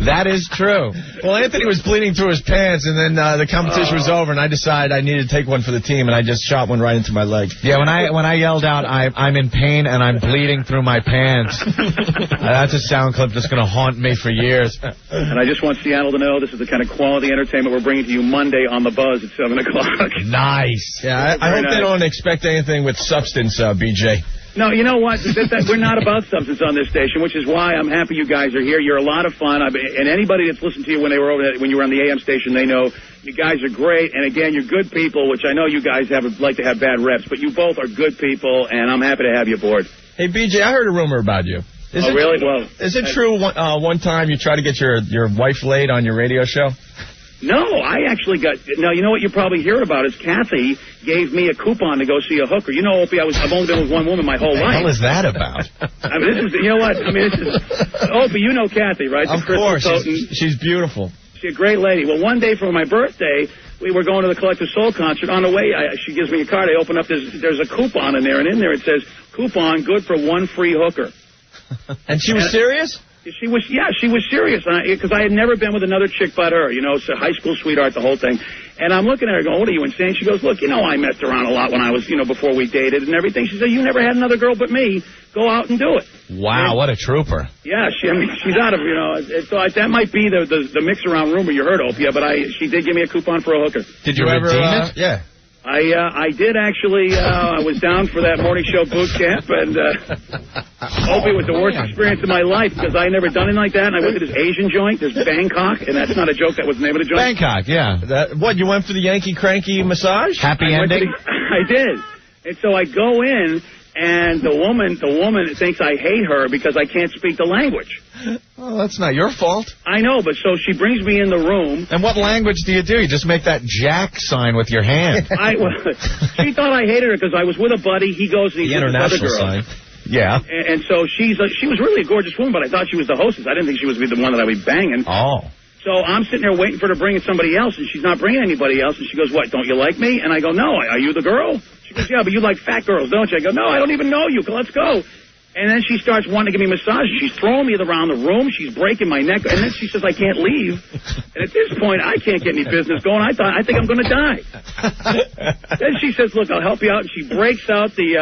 That is true. Well, Anthony was bleeding through his pants, and then the competition was over, and I decided I needed to take one for the team, and I just shot one right into my leg. Yeah, when I yelled out, I'm in pain and I'm bleeding through my pants. That's a sound clip that's going to haunt me for years. And I just want Seattle to know this is the kind of quality entertainment we're bringing to you Monday on The Buzz at 7 o'clock. Nice. Yeah, I hope they don't expect anything with substance, BJ. No, you know what? We're not about substance on this station, which is why I'm happy you guys are here. You're a lot of fun. And anybody that's listened to you when you were on the AM station, they know you guys are great. And again, you're good people, which I know you guys like to have bad reps, but you both are good people, and I'm happy to have you aboard. Hey, BJ, I heard a rumor about you. Really? Well, is it true one time you tried to get your wife laid on your radio show? No, I actually got... Now, you know what you probably hear about is Kathy gave me a coupon to go see a hooker. You know, Opie, I've only been with one woman my whole life. What the hell is that about? I mean, this is... You know what? I mean, this is... Opie, you know Kathy, right? Of course. She's beautiful. She's a great lady. Well, one day for my birthday, we were going to the Collective Soul concert. On the way, she gives me a card. I open up, there's a coupon in there, and in there it says, coupon good for one free hooker. And she was serious? She was serious, because I had never been with another chick but her, so high school sweetheart, the whole thing. And I'm looking at her going, what are you, insane? She goes, look, I messed around a lot when I was, before we dated and everything. She said, you never had another girl but me. Go out and do it. Wow, what a trooper. Yeah, she's out of, so that might be the mix-around rumor you heard, Opie, but she did give me a coupon for a hooker. Did you ever redeem it? Yeah. I did actually. I was down for that morning show boot camp, and Opie was the worst experience of my life because I had never done it like that. And I went to this Asian joint, this Bangkok, and that's not a joke. That was the name of the joint. Bangkok, yeah. What, you went for the Yankee Cranky massage? Happy ending? I did. And so I go in, and the woman thinks I hate her because I can't speak the language. Oh, that's not your fault. I know, but so she brings me in the room. And what language do? You just make that jack sign with your hand. She thought I hated her because I was with a buddy. He goes and he's with another girl. Sign. Yeah. And so she was really a gorgeous woman, but I thought she was the hostess. I didn't think she was the one that I'd be banging. Oh. So I'm sitting there waiting for her to bring in somebody else, and she's not bringing anybody else. And she goes, what, don't you like me? And I go, no, are you the girl? She goes, yeah, but you like fat girls, don't you? I go, no, I don't even know you. Let's go. And then she starts wanting to give me massages. She's throwing me around the room. She's breaking my neck. And then she says, I can't leave. And at this point, I can't get any business going. I think I'm going to die. Then she says, look, I'll help you out. And she breaks out the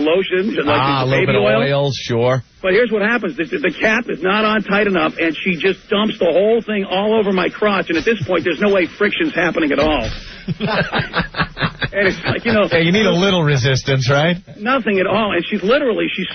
lotions and a little bit of oil, sure. But here's what happens. The cap is not on tight enough, and she just dumps the whole thing all over my crotch. And at this point, there's no way friction's happening at all. And it's like, Hey, you need a little resistance, right? Nothing at all. And she's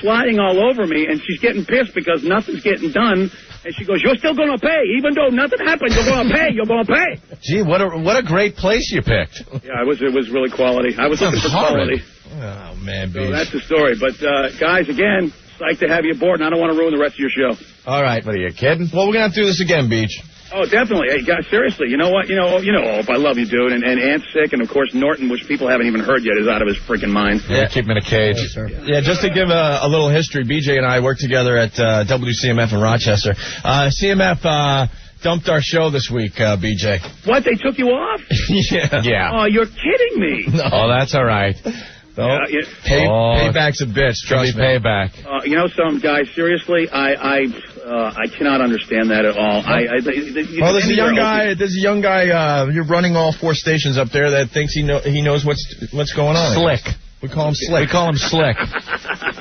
sliding all over me, and she's getting pissed because nothing's getting done. And she goes, you're still going to pay. Even though nothing happened, you're going to pay. You're going to pay. Gee, what a great place you picked. Yeah, it was really quality. I was looking for quality. Oh, man, so that's the story. But, guys, again, psyched to have you aboard, and I don't want to ruin the rest of your show. All right. What are you, kidding? Well, we're going to have to do this again, Beach. Oh, definitely. Hey, guys, seriously, you know what? You know, Ope, I love you, dude. And Ant's sick, and of course Norton, which people haven't even heard yet, is out of his freaking mind. Yeah, keep him in a cage. Yeah, just to give a little history, BJ and I worked together at WCMF in Rochester. CMF dumped our show this week, BJ. What? They took you off? Yeah. Oh, you're kidding me. No. Oh, that's all right. Payback's a bitch. Trust me. Payback. You know, some guys. Seriously, I cannot understand that at all. There's a young guy. You're running all 4 stations up there that thinks he knows what's going on. Slick. We call him Slick. We call him Slick.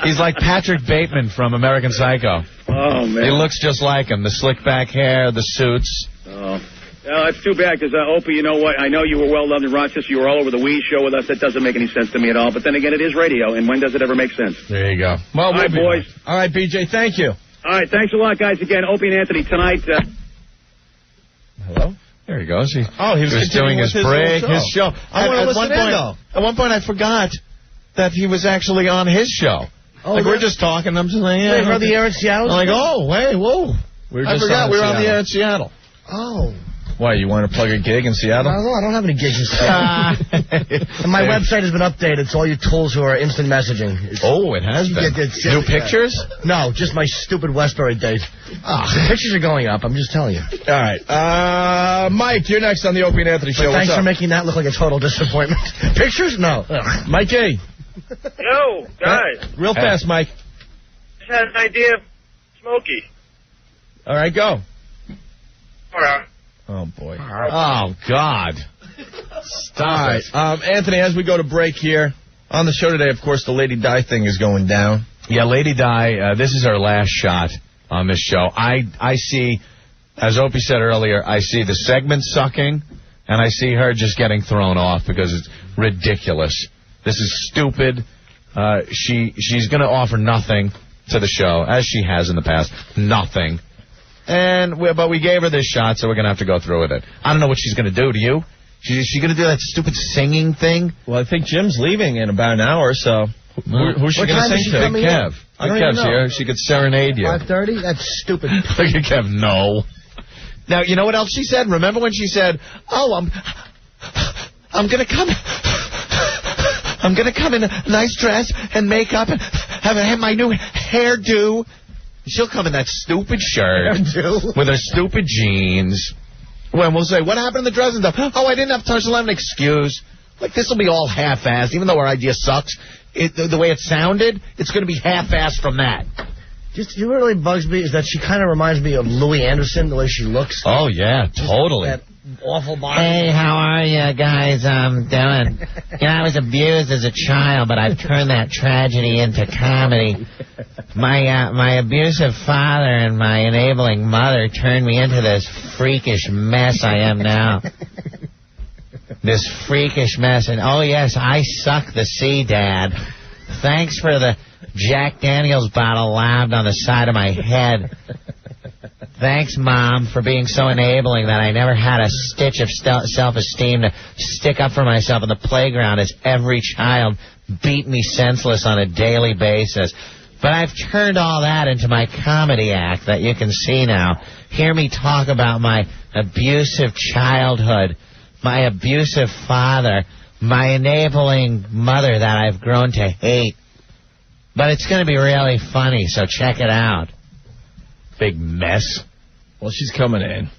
He's like Patrick Bateman from American Psycho. Oh man. He looks just like him. The slick back hair, the suits. Oh. No, it's too bad, because, Opie, you know what? I know you were well-loved in Rochester. You were all over the Wii show with us. That doesn't make any sense to me at all. But then again, it is radio, and when does it ever make sense? There you go. Well, all right, boys. All right, BJ, thank you. All right, thanks a lot, guys. Again, Opie and Anthony tonight. Hello? There he goes. He was doing his break, his show. I want to listen in, though. At one point, I forgot that he was actually on his show. Oh, we're just talking. I'm just like, yeah. They were on the air in Seattle? I'm like, oh, hey, whoa. I forgot we were on the air in Seattle. Oh. Why, you want to plug a gig in Seattle? I don't have any gigs in Seattle. And my website has been updated, so all you tools who are instant messaging. It has been. New pictures? No, just my stupid Westbury date. The pictures are going up, I'm just telling you. All right. Mike, you're next on the Opie and Anthony show. Thanks for making that look like a total disappointment. Pictures? No. Mikey. Yo, guys. Real fast, Mike. Just had an idea. Smokey. All right, go. All right. Oh, boy. Oh, God. Stop it. Anthony, as we go to break here, on the show today, of course, the Lady Di thing is going down. Yeah, Lady Di, this is her last shot on this show. I see, as Opie said earlier, I see the segment sucking, and I see her just getting thrown off because it's ridiculous. This is stupid. She's going to offer nothing to the show, as she has in the past. Nothing. But we gave her this shot, so we're going to have to go through with it. I don't know what she's going to do. Do you? Is she going to do that stupid singing thing? Well, I think Jim's leaving in about an hour, so who's she going to sing to? Big Kev. Big Kev's here. She could serenade you. 5:30? That's stupid. Big Kev, no. Now, you know what else she said? Remember when she said, I'm going to come... I'm going to come in a nice dress and makeup and have my new hairdo. She'll come in that stupid shirt with her stupid jeans. When we'll say, what happened in the dress and stuff? Oh, I didn't have time to let an excuse. Like, this will be all half-assed. Even though our idea sucks, the way it sounded, it's going to be half-assed from that. Just, you know what really bugs me is that she kind of reminds me of Louis Anderson, the way she looks. Oh, yeah, totally. That awful body. Hey, how are you guys doing? You know, I was abused as a child, but I've turned that tragedy into comedy. My abusive father and my enabling mother turned me into this freakish mess I am now. This freakish mess. And, oh, yes, I suck the sea, Dad. Thanks for the Jack Daniels bottle lobbed on the side of my head. Thanks, Mom, for being so enabling that I never had a stitch of self-esteem to stick up for myself in the playground as every child beat me senseless on a daily basis. But I've turned all that into my comedy act that you can see now. Hear me talk about my abusive childhood, my abusive father, my enabling mother that I've grown to hate. But it's going to be really funny, so check it out. Big mess. Well, she's coming in.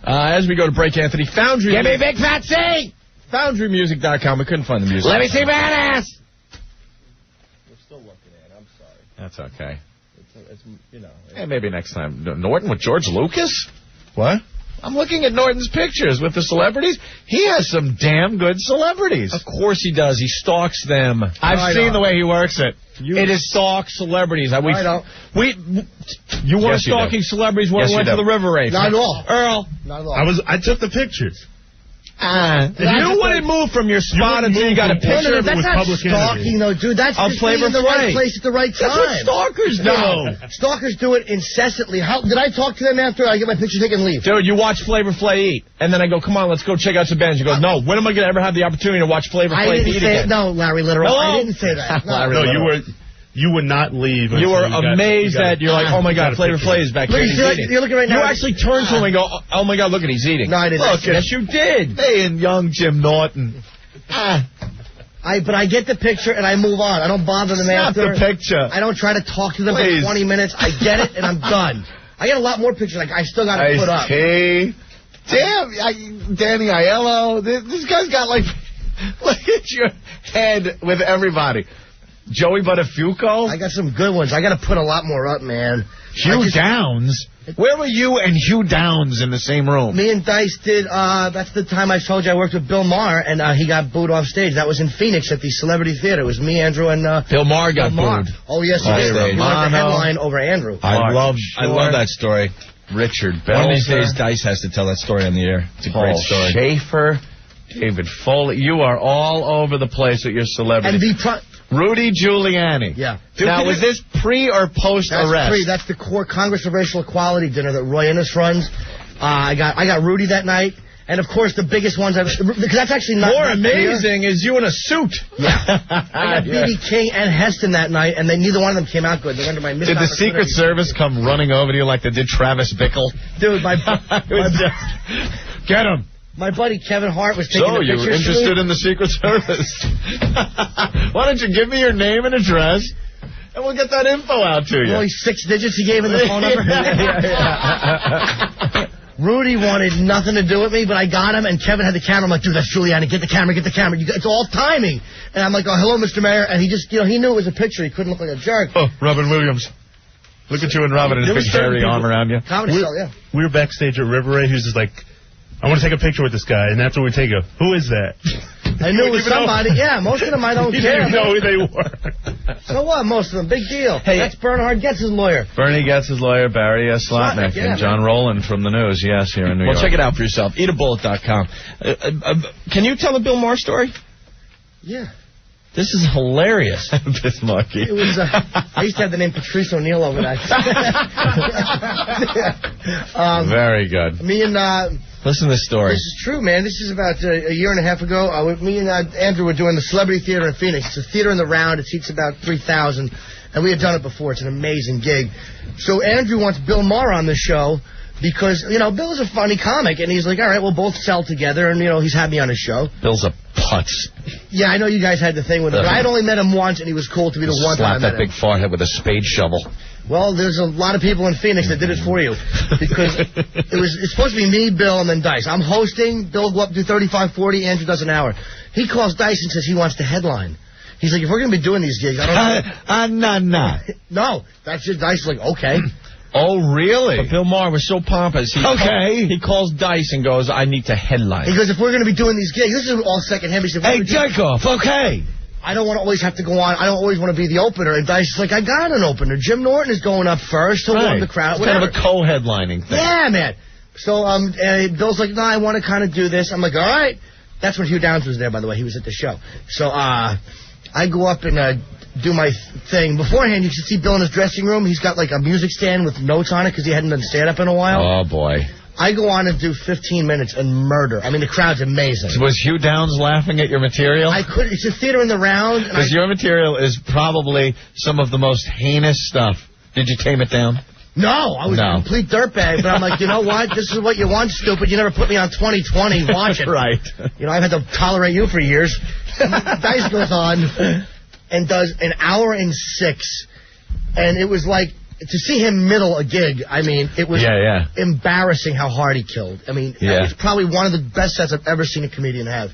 As we go to break, Anthony, Foundry... Give me big fat C! FoundryMusic.com. We couldn't find the music. Let me see badass! We're still looking at it. I'm sorry. That's okay. It's you know... Hey, maybe next time. Norton with George Lucas? What? I'm looking at Norton's pictures with the celebrities. He has some damn good celebrities. Of course he does. He stalks them. I've seen the way he works it. It is stalk celebrities. You weren't Yes, you stalking do. celebrities when Yes, we went you to do. the river race. Not at all. Earl. Not at all. I took the pictures. You wouldn't move from your spot until you got a picture. That's not stalking, though, dude. That's I'll just being in the right place at the right time. That's what stalkers do. No. Stalkers do it incessantly. How did I talk to them after I get my picture taken and leave? Dude, you watch Flavor Flay eat, and then I go, come on, let's go check out some bands. You go, no, when am I going to ever have the opportunity to watch Flavor Flay eat again? No, Larry Literal. Hello? I didn't say that. No, you were... you would not leave. You were amazed that you're like, oh my God, Flavor Flav is back here. You're looking right now. You actually turned to him and go, oh my God, look at he's eating. No, I didn't. Look, yes, you did. Hey, and young Jim Norton. But I get the picture and I move on. I don't bother them after. Not the picture. I don't try to talk to them for 20 minutes. I get it and I'm done. I get a lot more pictures. Like I still got to put up. Damn, Danny Aiello. This guy's got like, look at your head with everybody. Joey Buttafuoco. I got some good ones. I got to put a lot more up, man. Hugh Downs. Where were you and Hugh Downs in the same room? Me and Dice did, that's the time I told you I worked with Bill Maher, and he got booed off stage. That was in Phoenix at the Celebrity Theater. It was me, Andrew, and... Bill Maher got booed. Oh, yes, he did. He won the headline over Andrew. I love that story. Richard Belzer. One of these days, Dice has to tell that story on the air. It's a great story. Schaefer, David Foley. You are all over the place with your celebrity. And Rudy Giuliani. Yeah. Now, was this pre or post arrest? Pre. That's the Congress of Racial Equality dinner that Roy Innes runs. I got Rudy that night. And, of course, the biggest ones because that's actually not... More amazing is you in a suit. Yeah. I got B.B. King and Heston that night, and neither one of them came out good. They went to my missed opportunity. Did the Secret Service come running over to you like they did Travis Bickle? Dude, Get him. My buddy Kevin Hart was taking the picture. So, you're interested in the Secret Service? Why don't you give me your name and address, and we'll get that info out to you. Only 6 digits he gave in the phone number? Rudy wanted nothing to do with me, but I got him, and Kevin had the camera. I'm like, dude, that's Giuliani. Get the camera. It's all timing. And I'm like, oh, hello, Mr. Mayor. And he just, he knew it was a picture. He couldn't look like a jerk. Oh, Robin Williams. Look at you and Robin and his big hairy arm around you. Comedy show, yeah. We were backstage at River Ray. He was just like, I want to take a picture with this guy. And after we take a, who is that? I knew it was somebody. Yeah, most of them I don't care. You didn't know who they were. So what? Most of them. Big deal. Hey, that's Bernhard Goetz's lawyer. Bernie Goetz's lawyer, Barry Slotnick, and John Rowland from the news. Yes, here in New York. Well, check it out for yourself. Eatabullet.com. Can you tell a Bill Maher story? Yeah. This is hilarious. Bismarcky. It was. I used to have the name Patrice O'Neill over that. Very good. Me and. Listen to this story. This is true, man. This is about a year and a half ago. Me and Andrew were doing the Celebrity Theater in Phoenix. It's a theater in the round. It seats about 3,000. And we had done it before. It's an amazing gig. So Andrew wants Bill Maher on the show because, Bill's a funny comic. And he's like, all right, we'll both sell together. And, he's had me on his show. Bill's a putz. Yeah, I know you guys had the thing with him. But I had only met him once, and he was cool to be the one time I met that big forehead with a spade shovel. Well, there's a lot of people in Phoenix that did it for you. Because it's supposed to be me, Bill, and then Dice. I'm hosting. Bill will go up to 35, 40. Andrew does an hour. He calls Dice and says he wants to headline. He's like, if we're going to be doing these gigs, I don't know. No, that's it. Dice is like, okay. Oh, really? But Bill Maher was so pompous. He calls Dice and goes, I need to headline. He goes, if we're going to be doing these gigs, this is all secondhand. He said, hey, jerk-off, okay. I don't want to always have to go on. I don't always want to be the opener. And Dice is like, I got an opener. Jim Norton is going up first. He'll warm the crowd. It's kind of a co-headlining thing. Yeah, man. So Bill's like, no, I want to kind of do this. I'm like, all right. That's when Hugh Downs was there, by the way. He was at the show. So I go up and do my thing. Beforehand, you should see Bill in his dressing room. He's got like a music stand with notes on it because he hadn't done stand-up in a while. Oh, boy. I go on and do 15 minutes and murder. I mean, the crowd's amazing. Was Hugh Downs laughing at your material? It's a theater in the round. Because your material is probably some of the most heinous stuff. Did you tame it down? No, I was a complete dirtbag, but I'm like, you know what? This is what you want, stupid. You never put me on 2020. Watch it. Right. I've had to tolerate you for years. Dice goes on and does an hour and 6. And it was like, to see him middle a gig, I mean, it was embarrassing how hard he killed. I mean, it's probably one of the best sets I've ever seen a comedian have.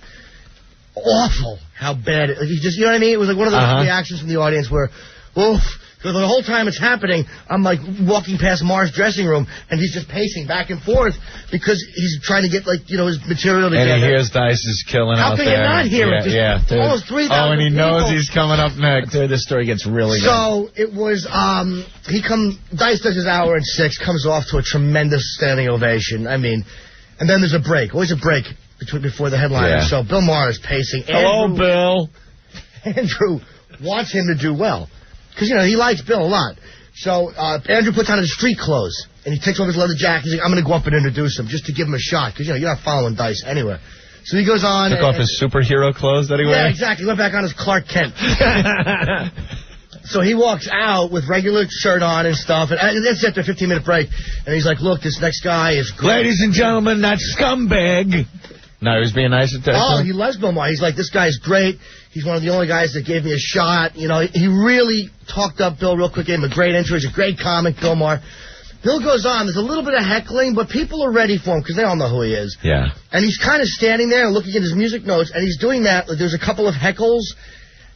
Awful how bad it was. You know what I mean? It was like one of those reactions from the audience where, oof. Because the whole time it's happening, I'm like walking past Maher's dressing room, and he's just pacing back and forth because he's trying to get his material together. And he hears Dice is killing out there. How can you not hear it? Almost 3,000 Oh, and he people. knows he's coming up next. Dude, this story gets really good. So it was, Dice does his hour and 6, comes off to a tremendous standing ovation. I mean, and then there's a break. Always a break before the headliner. So Bill Maher is pacing. Hello, Bill. Andrew wants him to do well. Because, he likes Bill a lot. So Andrew puts on his street clothes, and he takes off his leather jacket. He's like, I'm going to go up and introduce him just to give him a shot. Because, you're not following Dice anyway. So he goes on. Took off his superhero clothes that he wears? Yeah, exactly. He went back on his Clark Kent. So he walks out with regular shirt on and stuff, and that's after a 15-minute break. And he's like, look, this next guy is great. Ladies and gentlemen, that scumbag. No, he was being nice to Oh, he loves Bill Maher. He's like, this guy's great. He's one of the only guys that gave me a shot. You know, he really talked up Bill real quick, gave him a great intro. He's a great comic, Bill Maher. Bill goes on. There's a little bit of heckling, but people are ready for him because they all know who he is. Yeah. And he's kind of standing there looking at his music notes, and he's doing that. There's a couple of heckles,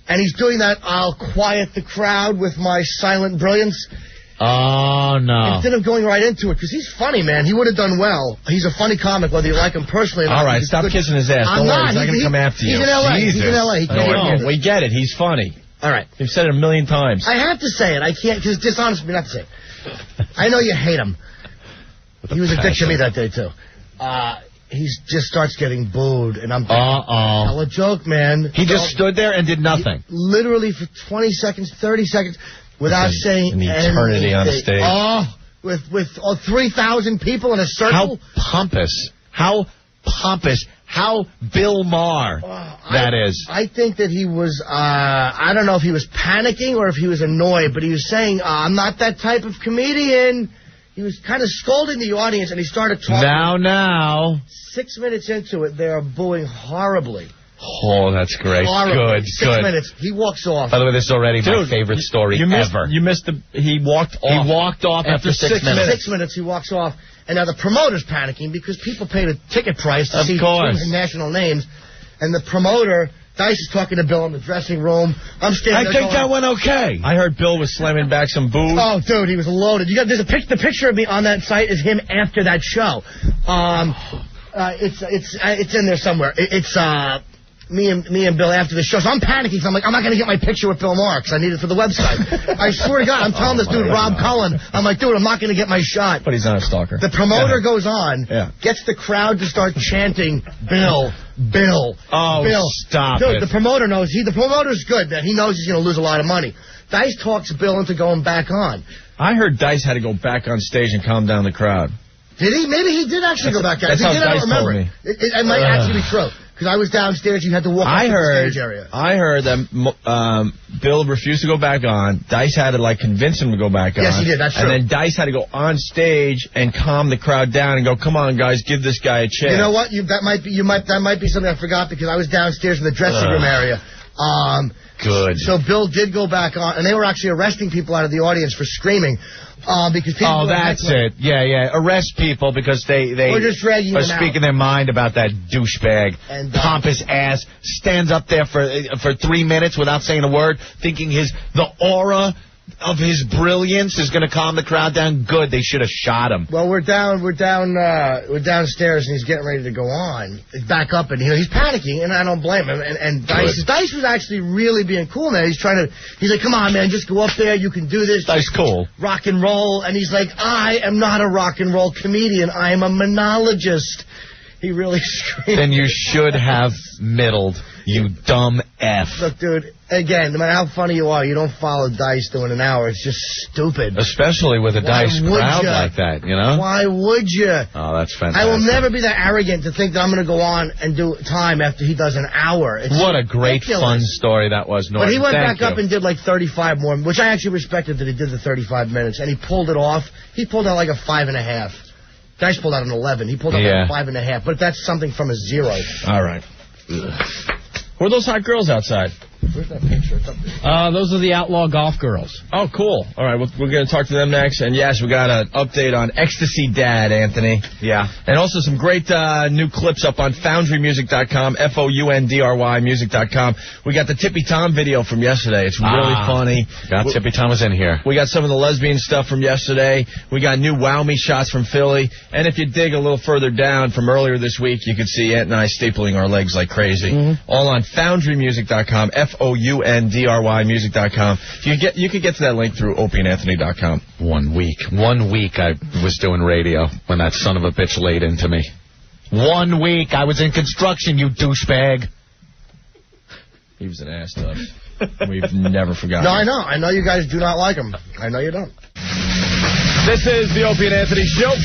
and he's doing that, I'll quiet the crowd with my silent brilliance. Oh, no. Instead of going right into it, because he's funny, man. He would have done well. He's a funny comic, whether you like him personally or not. All right, stop kissing his ass. Don't worry, he's not going to come after you. He's in L.A. Jesus. He's in L.A. No, we get it. He's funny. All right. You've said it a million times. I have to say it. I can't, because it's dishonest of me not to say it. I know you hate him. He was a dick to me that day, too. He just starts getting booed, and I'm thinking, tell a joke, man. He just stood there and did nothing. Literally for 20 seconds, 30 seconds, without saying an eternity anything. on the stage. Oh, with 3,000 people in a circle. How pompous, how Bill Maher that is. I think that he was, I don't know if he was panicking or if he was annoyed, but he was saying, I'm not that type of comedian. He was kind of scolding the audience, and he started talking. Now. 6 minutes into it, they are booing horribly. Oh, that's great. Horribly. Good, 6 minutes. He walks off. By the way, this is already my favorite story ever. You missed he walked off. He walked off after 6 minutes. 6 minutes, he walks off. And now the promoter's panicking because people paid a ticket price to see national names. And the promoter, Dice, is talking to Bill in the dressing room. I'm standing there think that went okay. I heard Bill was slamming back some booze. Oh, dude, he was loaded. There's the picture of me on that site is him after that show. It's in there somewhere. It's me and Bill after the show. So I'm panicking. So I'm like, I'm not going to get my picture with Bill Maher because I need it for the website. I swear to God, I'm telling this dude, Rob Cullen, I'm like, dude, I'm not going to get my shot. But he's not a stalker. The promoter goes on, gets the crowd to start chanting, Bill. Oh, Bill. Stop dude, it. the promoter knows. The promoter's good, man. He knows he's going to lose a lot of money. Dice talks Bill into going back on. I heard Dice had to go back on stage and calm down the crowd. Did he? Maybe he did actually go back on. That's If how he did, I Dice don't remember. told me. It might actually be true. Because I was downstairs, you had to walk up to the stage area. I heard that Bill refused to go back on. Dice had to convince him to go back on. Yes, he did. That's true. And then Dice had to go on stage and calm the crowd down and go, "Come on, guys, give this guy a chance." You know what? That might be something I forgot because I was downstairs in the dressing room area. Good. So Bill did go back on, and they were actually arresting people out of the audience for screaming. Because people that's it. Yeah. Arrest people because they just dragging are them speaking out. their mind about that douchebag. And, pompous ass stands up there for 3 minutes without saying a word, thinking the aura of his brilliance is going to calm the crowd down. Good. They should have shot him. Well, we're downstairs, and he's getting ready to go on. He's back up, and he's panicking, and I don't blame him. And Dice was actually really being cool, man. He's like, come on, man, just go up there. You can do this. Dice cool. Rock and roll. And he's like, I am not a rock and roll comedian. I am a monologist. He really screamed. Then you should have middled, you dumb F. Look, dude, again, no matter how funny you are, you don't follow Dice doing an hour. It's just stupid. Especially with a Dice crowd like that, you know? Why would you? Oh, that's fantastic. I will never be that arrogant to think that I'm going to go on and do time after he does an hour. What a great, fun story that was, Norton. But he went back up and did 35 more, which I actually respected that he did the 35 minutes, and he pulled it off. He pulled out a 5.5. Dice pulled out an 11. He pulled out a 5.5, but that's something from a 0. All right. Who are those hot girls outside? Where's that picture? It's up there. Those are the Outlaw Golf Girls. Oh, cool. All right, we're going to talk to them next. And, yes, we got an update on Ecstasy Dad, Anthony. Yeah. And also some great new clips up on FoundryMusic.com, FOUNDRY music.com. We got the Tippy Tom video from yesterday. It's really funny. Tippy Tom was in here. We got some of the lesbian stuff from yesterday. We got new Wow Me shots from Philly. And if you dig a little further down from earlier this week, you could see Ant and I stapling our legs like crazy. Mm-hmm. All on FoundryMusic.com, FOUNDRY music.com. You could get to that link through OpieandAnthony.com. 1 week I was doing radio when that son of a bitch laid into me. 1 week I was in construction, you douchebag. He was an ass to us. We've never forgotten. No, I know. I know you guys do not like him. I know you don't. This is the Opie and Anthony Show.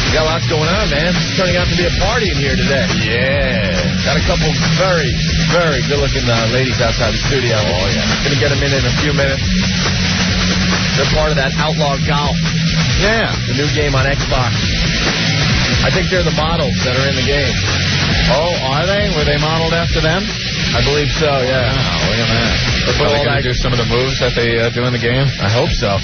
We got lots going on, man. It's turning out to be a party in here today. Yeah. Got a couple very, very good-looking ladies outside the studio. Oh, yeah. Gonna get them in a few minutes. They're part of that Outlaw Golf. Yeah. The new game on Xbox. I think they're the models that are in the game. Oh, are they? Were they modeled after them? I believe so, yeah. Oh, look at that. Are they going to do some of the moves that they do in the game? I hope so.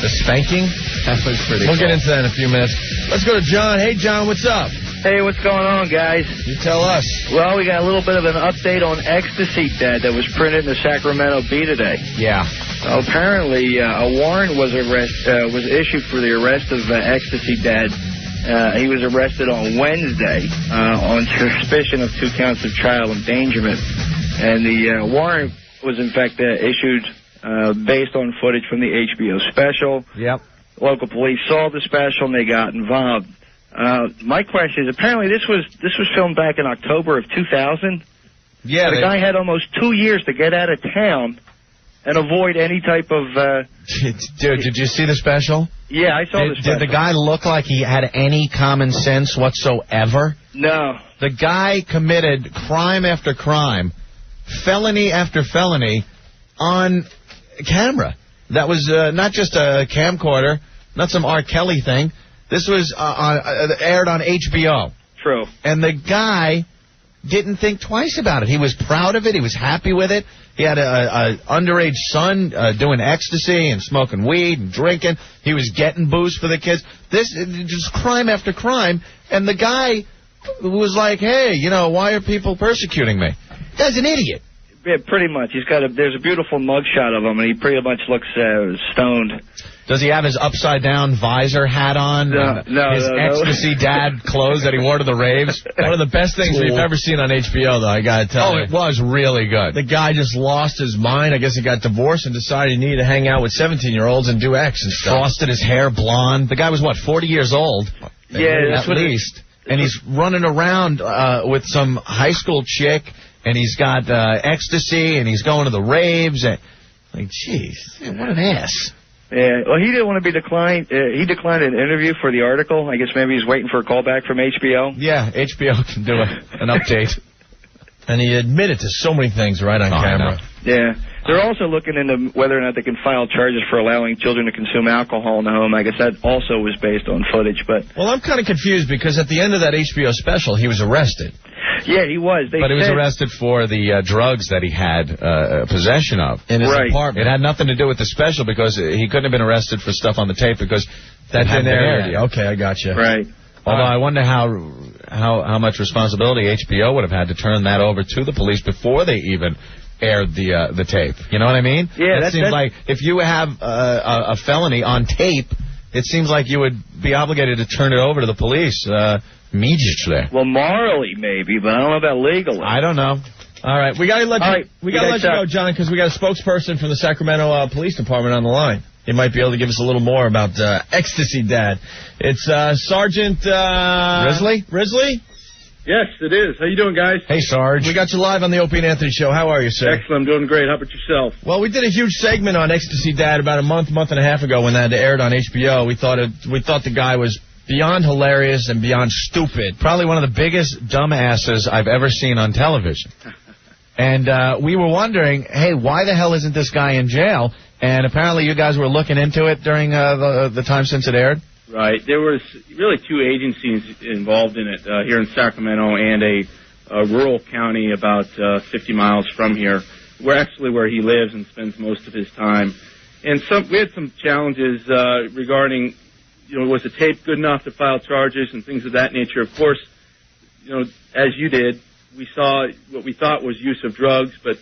The spanking? That was pretty We'll get into that in a few minutes. Let's go to John. Hey, John, what's up? Hey, what's going on, guys? You tell us. Well, we got a little bit of an update on Ecstasy Dad that was printed in the Sacramento Bee today. Yeah. Apparently, a warrant was issued for the arrest of Ecstasy Dad. He was arrested on Wednesday on suspicion of 2 counts of child endangerment. And the warrant was, in fact, issued based on footage from the HBO special. Yep. Local police saw the special and they got involved. My question is, apparently this was filmed back in October of 2000. Yeah. The guy had almost 2 years to get out of town and avoid any type of... Dude, did you see the special? Yeah, I saw the special. Did the guy look like he had any common sense whatsoever? No. The guy committed crime after crime, felony after felony on camera. That was not just a camcorder, not some R. Kelly thing. This was aired on HBO. True. And the guy didn't think twice about it. He was proud of it. He was happy with it. He had a underage son doing ecstasy and smoking weed and drinking. He was getting booze for the kids. This just crime after crime. And the guy was like, hey, you know, why are people persecuting me? The guy's an idiot. Yeah, pretty much. There's a beautiful mugshot of him, and he pretty much looks stoned. Does he have his upside-down visor hat on? No, his Ecstasy Dad clothes that he wore to the raves? One of the best things we've ever seen on HBO, though, I got to tell you. Oh, it was really good. The guy just lost his mind. I guess he got divorced and decided he needed to hang out with 17-year-olds and do X and stuff. Frosted his hair blonde. The guy was, 40 years old? Yeah, at least. And he's running around with some high school chick, and he's got ecstasy, and he's going to the raves. And, jeez, what an ass. Yeah, well, he didn't want to be declined. He declined an interview for the article. I guess maybe he's waiting for a call back from HBO. Yeah, HBO can do an update. And he admitted to so many things right on camera. Yeah. They're also looking into whether or not they can file charges for allowing children to consume alcohol in the home. I guess that also was based on footage. But well, I'm kind of confused because at the end of that HBO special, he was arrested. Yeah, he was. But he was arrested for the drugs that he had possession of in his apartment. It had nothing to do with the special because he couldn't have been arrested for stuff on the tape because that didn't air. Okay, I got you. Right. Although I wonder how much responsibility HBO would have had to turn that over to the police before they even aired the tape. You know what I mean? Yeah, it seems like if you have a felony on tape, it seems like you would be obligated to turn it over to the police immediately. Well, morally maybe, but I don't know about legally. I don't know. All right, we got to let you go, John, because we got a spokesperson from the Sacramento Police Department on the line. He might be able to give us a little more about Ecstasy Dad. It's Sergeant Risley? Yes, it is. How you doing, guys? Hey, Sarge. We got you live on the Opie and Anthony Show. How are you, sir? Excellent. I'm doing great. How about yourself? Well, we did a huge segment on Ecstasy Dad about a month and a half ago when that aired on HBO. We thought the guy was beyond hilarious and beyond stupid. Probably one of the biggest dumbasses I've ever seen on television. And we were wondering, hey, why the hell isn't this guy in jail? And apparently you guys were looking into it during the time since it aired? Right. There was really 2 agencies involved in it here in Sacramento and a rural county about 50 miles from here, where he lives and spends most of his time. And we had some challenges regarding, was the tape good enough to file charges and things of that nature. Of course, as you did, we saw what we thought was use of drugs, but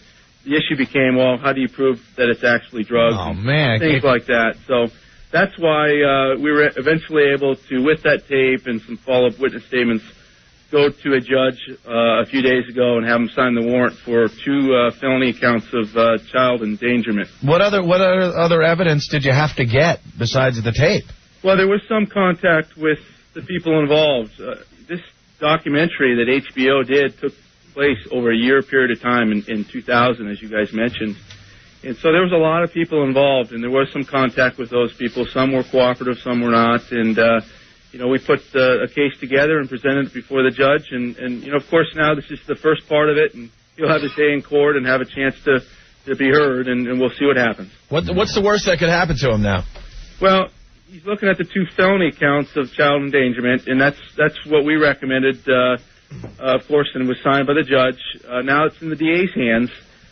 the issue became, well, how do you prove that it's actually drugs? Oh, man. Things like that. So that's why we were eventually able to, with that tape and some follow-up witness statements, go to a judge a few days ago and have him sign the warrant for 2 felony counts of child endangerment. What other evidence did you have to get besides the tape? Well, there was some contact with the people involved. This documentary that HBO did took place over a year period of time in 2000, as you guys mentioned. And so there was a lot of people involved, and there was some contact with those people. Some were cooperative, some were not. And we put a case together and presented it before the judge, and of course now this is the first part of it, and he'll have his day in court and have a chance to be heard, and we'll see what happens. What's the worst that could happen to him now? Well, he's looking at the 2 felony counts of child endangerment, and that's what we recommended, of course, and it was signed by the judge. Now it's in the DA's hands.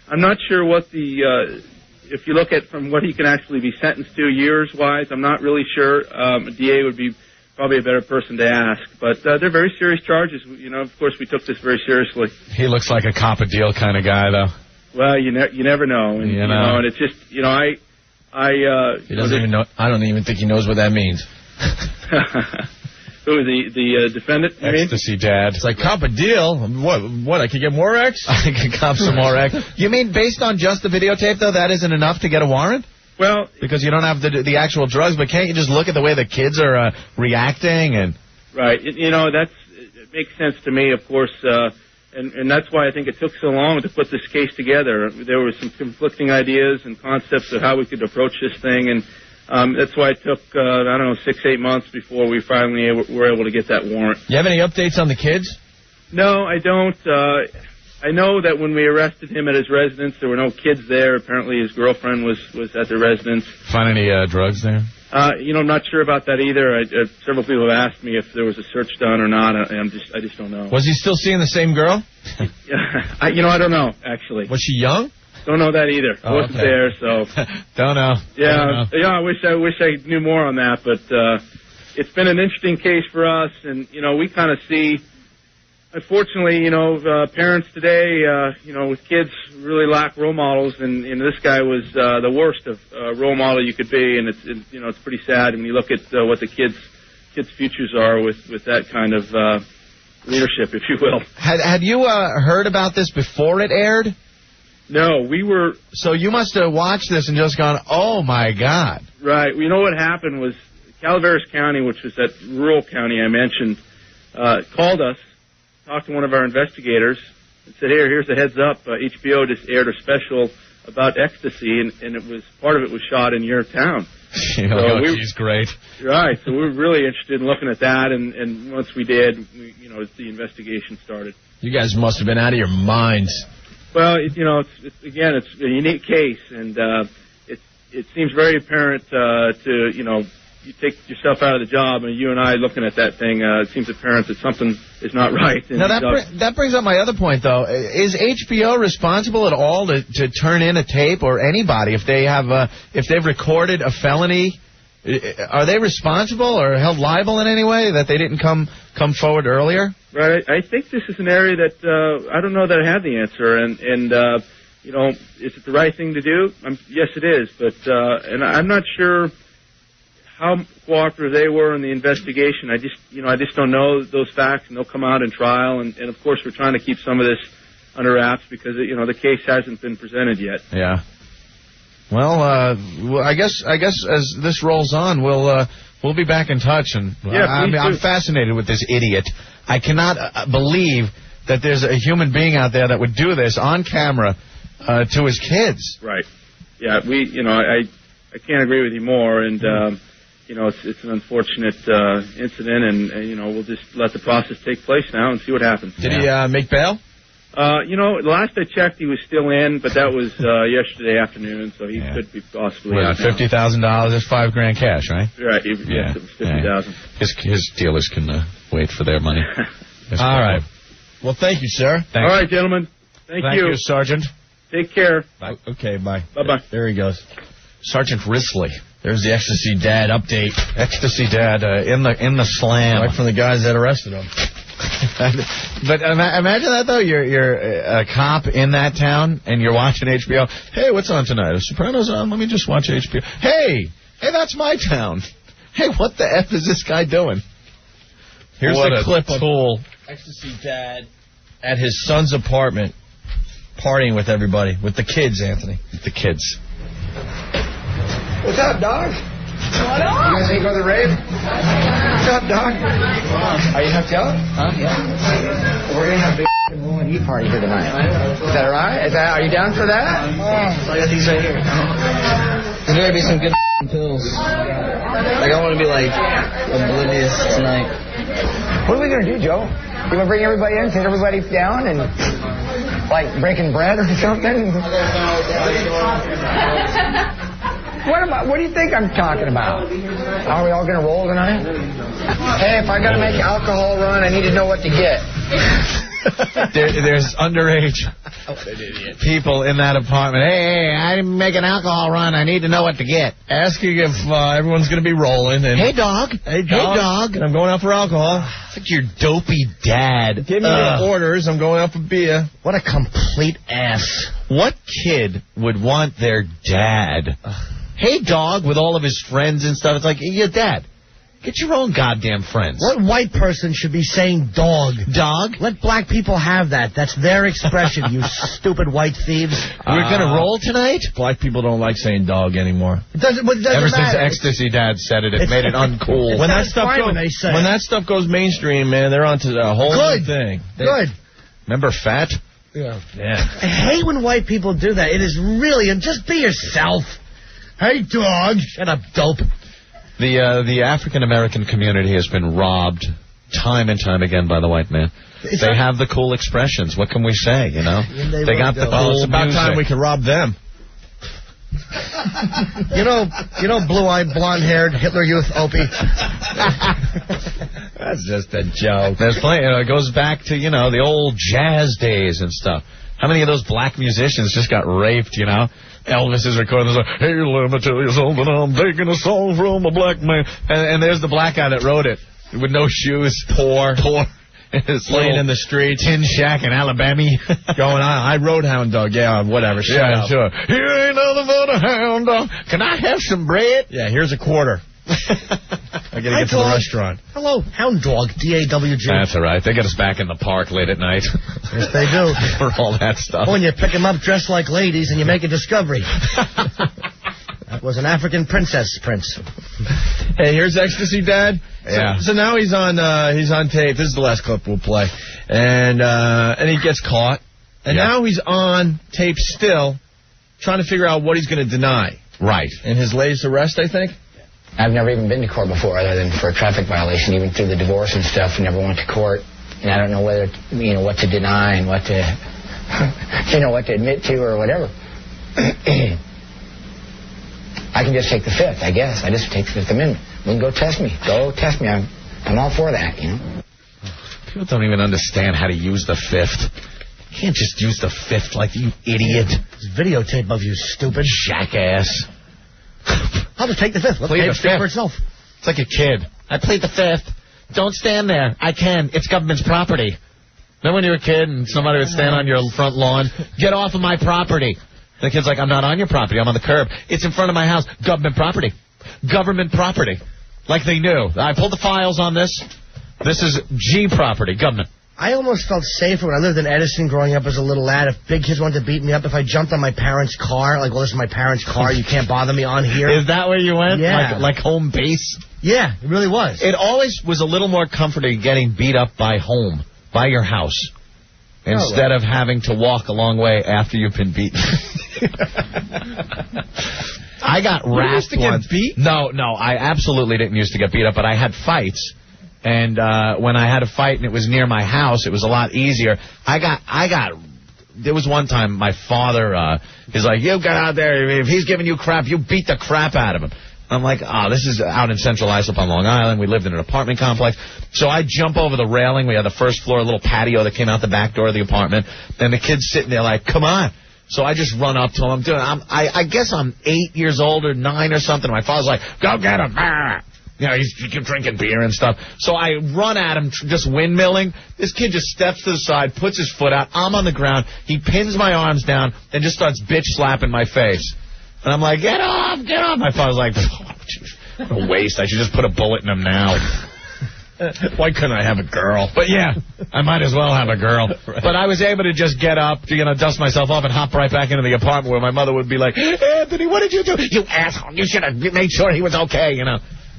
I'm not sure what if you look at from what he can actually be sentenced to years-wise, I'm not really sure. A DA would be probably a better person to ask, but they're very serious charges. Of course, we took this very seriously. He looks like a cop a deal kind of guy, though. Well, you never know, and and it's just he doesn't even know. I don't even think he knows what that means. Who, the defendant? Ecstasy Dad. It's like cop a deal. What? I could get more X? I could cop some more X. You mean based on just the videotape, though, that isn't enough to get a warrant? Well, because you don't have the actual drugs, but can't you just look at the way the kids are reacting and? Right. It makes sense to me, of course, and that's why I think it took so long to put this case together. There were some conflicting ideas and concepts of how we could approach this thing, and that's why it took 6-8 months before we finally were able to get that warrant. You have any updates on the kids? No, I don't. I know that when we arrested him at his residence, there were no kids there. Apparently, his girlfriend was at the residence. Find any drugs there? I'm not sure about that either. Several people have asked me if there was a search done or not. I just don't know. Was he still seeing the same girl? I don't know, actually. Was she young? Don't know that either. I wasn't there, so. Don't know. Yeah, I wish I knew more on that, but it's been an interesting case for us, and we kind of see. Unfortunately, parents today, with kids really lack role models, and this guy was the worst of role model you could be, and it's pretty sad when you look at what the kids' futures are with that kind of leadership, if you will. Had you heard about this before it aired? No, we were. So you must have watched this and just gone, "Oh my God!" Right. Well, what happened was Calaveras County, which was that rural county I mentioned, called us. Talked to one of our investigators and said, here's a heads up. HBO just aired a special about Ecstasy, and it was part of it was shot in your town. He's great. Right. So we were really interested in looking at that, and once we did, the investigation started. You guys must have been out of your minds. Well, it's a unique case, and it seems very apparent you take yourself out of the job, and you and I looking at that thing, it seems apparent that something is not right. Now, that brings up my other point, though. Is HBO responsible at all to turn in a tape, or anybody, if they've recorded a felony? Are they responsible or held liable in any way that they didn't come forward earlier? Right. I think this is an area that I don't know that I have the answer, and is it the right thing to do? Yes, it is, but and I'm not sure how cooperative they were in the investigation. I just don't know those facts, and they'll come out in trial. And of course, we're trying to keep some of this under wraps because the case hasn't been presented yet. Yeah. Well, I guess as this rolls on, we'll be back in touch. And I'm fascinated with this idiot. I cannot believe that there's a human being out there that would do this on camera to his kids. Right. Yeah. I can't agree with you more. And it's an unfortunate incident, and we'll just let the process take place now and see what happens. Did he make bail? Last I checked, he was still in, but that was yesterday afternoon, so he could be possibly. Yeah, $50,000 is $5,000 cash, right? Right. Yeah. $50,000. His dealers can wait for their money. All right. Well, thank you, sir. All right, gentlemen. Thank you. Thank you, Sergeant. Take care. Bye. Okay. Bye. Bye. There he goes. Sergeant Risley. There's the Ecstasy Dad update. Ecstasy Dad in the slam. Right from the guys that arrested him. But imagine that, though. You're a cop in that town, and you're watching HBO. Hey, what's on tonight? Sopranos on? Let me just watch HBO. Hey, that's my town. Hey, what the F is this guy doing? Here's what the clip tool. Of Ecstasy Dad at his son's apartment, partying with everybody, with the kids, Anthony. With the kids. What's up, dog? What up? You guys ain't going to the rave? What's up, dog? Are you hooked up? Yeah. We're going to have a big Roll&E party here tonight. Is that all right? Are you down for that? So I got these right here. There's gonna be some good pills. Like, I want to be, like, oblivious tonight. What are we going to do, Joe? You want to bring everybody in, sit everybody down, and, like, breaking bread or something? What do you think I'm talking about? Are we all going to roll tonight? Hey, if I got to make an alcohol run, I need to know what to get. There's underage people in that apartment. Hey, I'm making an alcohol run. I need to know what to get. Asking if everyone's going to be rolling. And hey, dog. Hey, dog. And I'm going out for alcohol. It's like your dopey dad. Give me your orders. I'm going out for beer. What a complete ass. What kid would want their dad? Hey, dog, with all of his friends and stuff. It's like, your dad. Get your own goddamn friends. What white person should be saying dog? Dog? Let black people have that. That's their expression, you stupid white thieves. We're going to roll tonight? Black people don't like saying dog anymore. It doesn't Ever matter. since Ecstasy Dad said it, it made it uncool. When that stuff goes mainstream, man, they're onto a whole new thing. Good. Remember Fat? Yeah. I hate when white people do that. It is really, just be yourself. Hey, dog. Shut up, dope. The African-American community has been robbed time and time again by the white man. They have the cool expressions. What can we say, you know? They got the cool it's about music. time we could rob them. You know, blue-eyed, blonde-haired Hitler Youth Opie. That's just a joke. There's plenty. It goes back to, the old jazz days and stuff. How many of those black musicians just got raped, Elvis is recording this, hey, let me tell you something, I'm taking a song from a black man. And there's the black guy that wrote it, with no shoes, poor. Playing in the street. Tin shack in Alabama. Going on, I rode hound dog, yeah, whatever, shut up. Sure. Here ain't nothing but a hound dog. Can I have some bread? Yeah, here's a quarter. I gotta get to the restaurant. Hello, hound dog, D-A-W-G. That's all right. They get us back in the park late at night. Yes, they do. For all that stuff. When you pick them up dressed like ladies and you make a discovery. That was an African prince. Hey, here's Ecstasy Dad. Yeah. So now he's on tape. This is the last clip we'll play. And he gets caught. And now he's on tape still, trying to figure out what he's going to deny. Right. In his latest arrest, I think. I've never even been to court before other than for a traffic violation, even through the divorce and stuff. Never went to court. And I don't know whether, what to deny and what to, what to admit to or whatever. I can just take the Fifth, I guess. I just take the Fifth Amendment. Well, go test me. Go test me. I'm all for that, People don't even understand how to use the Fifth. You can't just use the Fifth like you idiot. It's videotape of you, stupid jackass. I'll just take the Fifth. Let the tape speak for itself. It's like a kid. I plead the Fifth. Don't stand there. I can. It's government's property. Remember when you were a kid and somebody would stand on your front lawn? Get off of my property. The kid's like, I'm not on your property. I'm on the curb. It's in front of my house. Government property. Government property. Like they knew. I pulled the files on this. This is G property. Government. I almost felt safer when I lived in Edison growing up as a little lad. If big kids wanted to beat me up, if I jumped on my parents' car, like, well, this is my parents' car, you can't bother me on here. Is that where you went? Yeah. Like home base? Yeah, it really was. It always was a little more comforting getting beat up by home, by your house, instead of having to walk a long way after you've been beaten. I got rasped once. Beat? No, I absolutely didn't used to get beat up, but I had fights. And when I had a fight and it was near my house, it was a lot easier. There was one time my father, he's like, you get out there. If he's giving you crap, you beat the crap out of him. I'm like, this is out in Central Islip on Long Island. We lived in an apartment complex. So I jump over the railing. We had the first floor, a little patio that came out the back door of the apartment. And the kid's sitting there like, come on. So I just run up to him. I guess I'm 8 years old or 9 or something. My father's like, go get him. He's drinking beer and stuff. So I run at him, just windmilling. This kid just steps to the side, puts his foot out. I'm on the ground. He pins my arms down and just starts bitch slapping my face. And I'm like, get off. My father's like, what a waste. I should just put a bullet in him now. Why couldn't I have a girl? But yeah, I might as well have a girl. Right. But I was able to just get up, dust myself off and hop right back into the apartment where my mother would be like, Anthony, what did you do? You asshole. You should have made sure he was okay,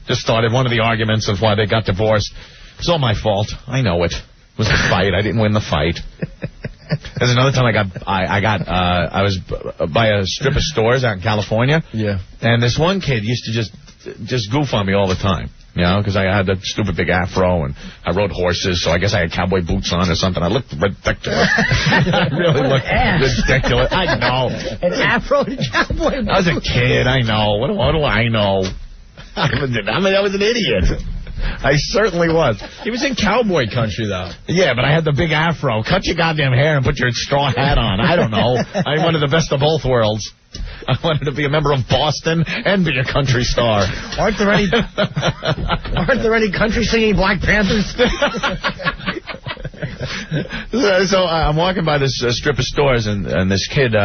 Just started one of the arguments of why they got divorced. It was all my fault. I know it. It was the fight. I didn't win the fight. There's another time I was by a strip of stores out in California. Yeah. And this one kid used to just goof on me all the time. You know, because I had that stupid big afro and I rode horses, so I guess I had cowboy boots on or something. I looked ridiculous. I really looked ridiculous. I know. An afro and cowboy boots. I was a kid. I know. What do I know? I was an idiot. I certainly was. He was in cowboy country, though. Yeah, but I had the big afro. Cut your goddamn hair and put your straw hat on. I don't know. I wanted the best of both worlds. I wanted to be a member of Boston and be a country star. Aren't there any country singing Black Panthers? So I'm walking by this strip of stores, and this kid,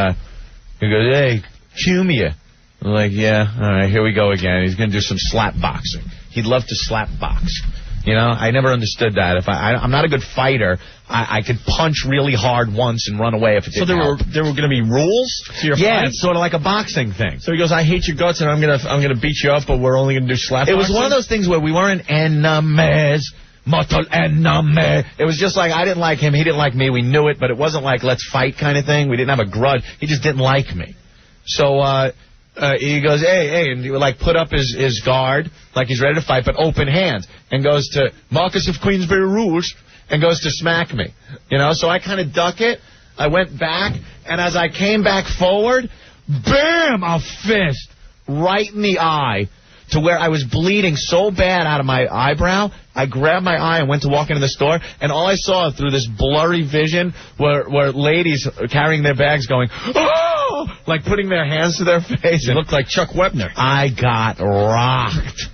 he goes, "Hey, cue me." I'm like, "Yeah, all right, here we go again." He's going to do some slap boxing. He'd love to slap box. You know, I never understood that. If I'm not a good fighter, I could punch really hard once and run away if it didn't help. there were going to be rules to your fight? Yeah, it's sort of like a boxing thing. So he goes, "I hate your guts, and I'm gonna beat you up, but we're only gonna do slap." It was one of those things where we weren't enemies. Mortal enemy. It was just like I didn't like him, he didn't like me. We knew it, but it wasn't like let's fight kind of thing. We didn't have a grudge. He just didn't like me. So he goes, hey, and he would like put up his guard like he's ready to fight, but open hands, and goes to Marcus of Queensberry rules, and goes to smack me. You know, so I kind of duck it. I went back, and as I came back forward, bam, a fist right in the eye, to where I was bleeding so bad out of my eyebrow. I grabbed my eye and went to walk into the store, and all I saw through this blurry vision were ladies carrying their bags going, "Oh!" like putting their hands to their face. You looked like Chuck Webner. I got rocked.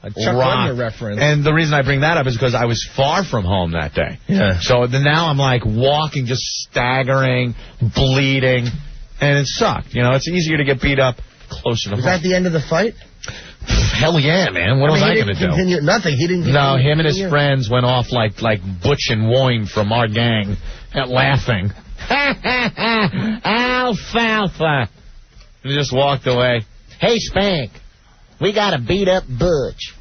A Chuck Webner reference. And the reason I bring that up is because I was far from home that day. Yeah. So now I'm like walking, just staggering, bleeding, and it sucked. You know, it's easier to get beat up closer to home. Was that the end of the fight? Hell yeah, man. What was I going to do? Nothing. He didn't. No, him and his friends went off like Butch and Wayne from our gang, laughing. Alfalfa. And just walked away. Hey, Spank, we got to beat up Butch.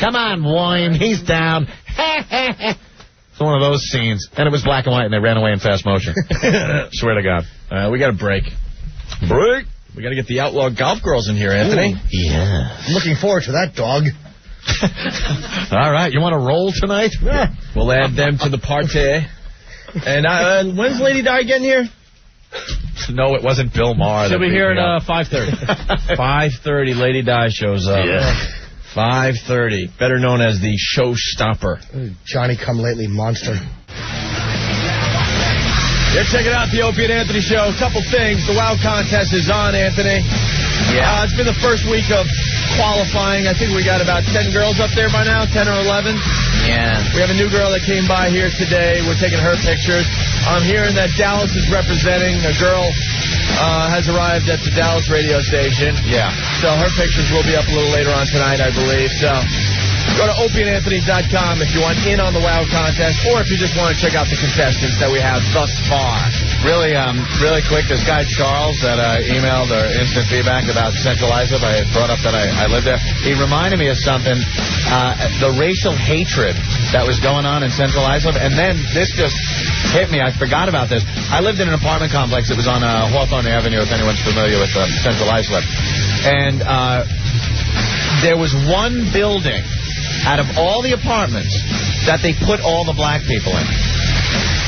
Come on, Wayne. He's down. It's one of those scenes. And it was black and white, and they ran away in fast motion. Swear to God. We got a break. Break. We got to get the Outlaw Golf Girls in here, Anthony. Ooh, yeah. I'm looking forward to that, dog. All right, you want to roll tonight? Yeah. We'll add them to the party. And when's Lady Di getting here? No, it wasn't Bill Maher. She'll be here at 5:30. 5:30, Lady Di shows up. Yeah. 5:30, better known as the showstopper. Johnny Come Lately monster. You're checking out the Opie and Anthony show. A couple things. The WOW contest is on, Anthony. Yeah. It's been the first week of qualifying. I think we got about 10 girls up there by now, 10 or 11. Yeah. We have a new girl that came by here today. We're taking her pictures. I'm hearing that Dallas is representing. A girl has arrived at the Dallas radio station. Yeah. So her pictures will be up a little later on tonight, I believe. So go to opieandanthony.com if you want in on the WOW contest, or if you just want to check out the contestants that we have thus far. Really quick, this guy Charles that emailed or instant feedback about Central Islip, I brought up that I lived there. He reminded me of something, the racial hatred that was going on in Central Islip, and then this just hit me. I forgot about this. I lived in an apartment complex that was on Hawthorne Avenue, if anyone's familiar with Central Islip. And there was one building out of all the apartments that they put all the black people in.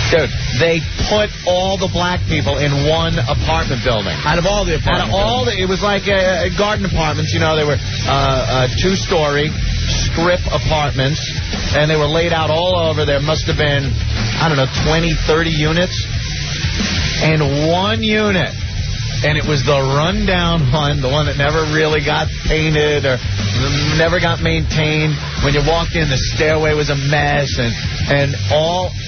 Dude, they put all the black people in one apartment building. Out of all the apartments? It was like garden apartments, you know, they were 2-story strip apartments, and they were laid out all over. There must have been, 20, 30 units. And one unit, and it was the rundown one, the one that never really got painted or never got maintained. When you walked in, the stairway was a mess, and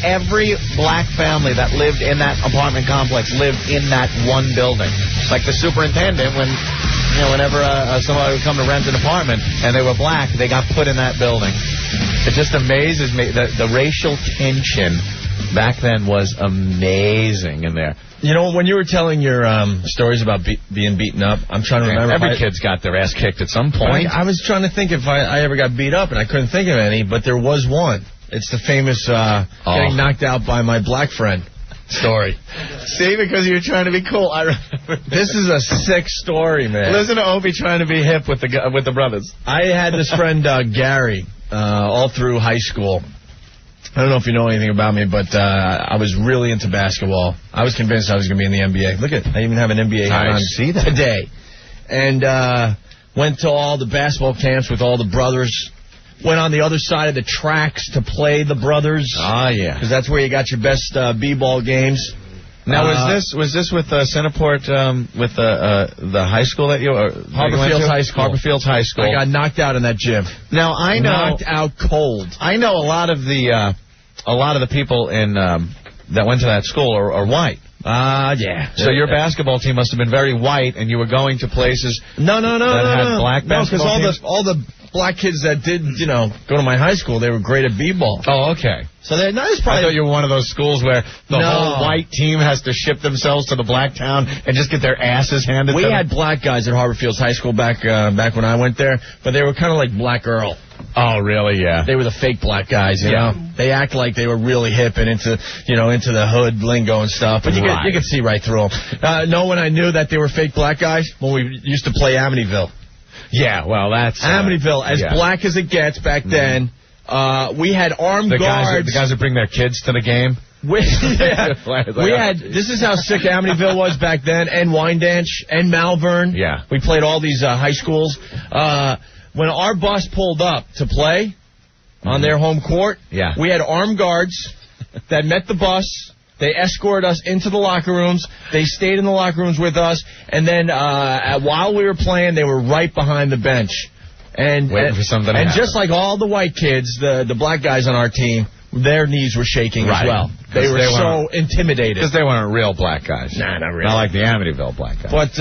every black family that lived in that apartment complex lived in that one building. Like the superintendent, whenever somebody would come to rent an apartment and they were black, they got put in that building. It just amazes me. The racial tension back then was amazing in there. You know, when you were telling your stories about being beaten up, I'm trying to remember. Every kid's got their ass kicked at some point. I was trying to think if I ever got beat up, and I couldn't think of any, but there was one. It's the famous getting knocked out by my black friend. story. See, because you were trying to be cool. I remember. This is a sick story, man. Listen to Opie trying to be hip with the brothers. I had this friend, Gary, all through high school. I don't know if you know anything about me, but I was really into basketball. I was convinced I was going to be in the NBA. Look I even have an NBA hat on today. And went to all the basketball camps with all the brothers. Went on the other side of the tracks to play the brothers. Ah, yeah. Because that's where you got your best b-ball games. Now, was this with Centerport, with the high school that you Harborfield's High School. Harborfield's High School. I got knocked out in that gym. Now, I know. Knocked out cold. I know a lot of the people in that went to that school are white. Yeah. So your basketball team must have been very white, and you were going to places that had black basketball teams? all the black kids that did, go to my high school, they were great at b-ball. Oh, okay. So I thought you were one of those schools where the whole white team has to ship themselves to the black town and just get their asses handed to them. We had black guys at Harborfield's High School back when I went there, but they were kind of like Black Earl. Oh, really? Yeah. They were the fake black guys, you know. They act like they were really hip and into the hood lingo and stuff, but you could see right through them. Know when I knew that they were fake black guys? When we used to play Amityville. Yeah, well, that's... Amityville, as black as it gets back then. We had armed guards. The guys that bring their kids to the game? This is how sick Amityville was back then, and Wyandanch, and Malvern. Yeah. We played all these high schools. When our bus pulled up to play on their home court, we had armed guards that met the bus. They escorted us into the locker rooms. They stayed in the locker rooms with us. And then while we were playing, they were right behind the bench. And waiting for something to happen. just like all the white kids, the black guys on our team, their knees were shaking as well. They were so intimidated. Because they weren't real black guys. Nah, not really. Not like the Amityville black guys. But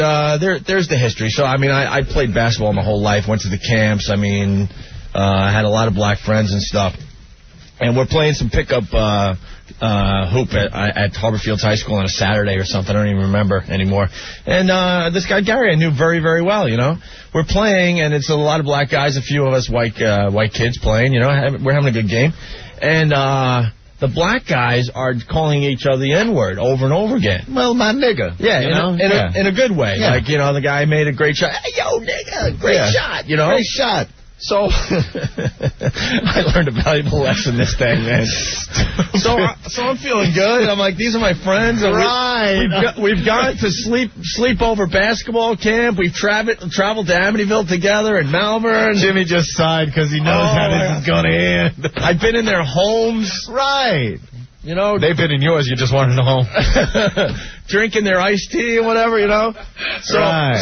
there's the history. So, I mean, I played basketball my whole life, went to the camps. I mean, I had a lot of black friends and stuff. And we're playing some pickup hoop at Harborfield's High School on a Saturday or something. I don't even remember anymore. And this guy, Gary, I knew very, very well, We're playing, and it's a lot of black guys, a few of us white kids playing, We're having a good game. And the black guys are calling each other the N-word over and over again. Well, my nigga. Yeah, in a good way. Yeah. Like, the guy made a great shot. Hey, yo, nigga, great shot, Great shot. So, I learned a valuable lesson this day, man. So I'm feeling good. I'm like, these are my friends. Right. We've gone to sleepover basketball camp. We've traveled to Amityville together and Malvern. Jimmy just sighed because he knows how this is going to end. I've been in their homes. Right. They've been in yours. You just wanted to home. Drinking their iced tea and whatever, So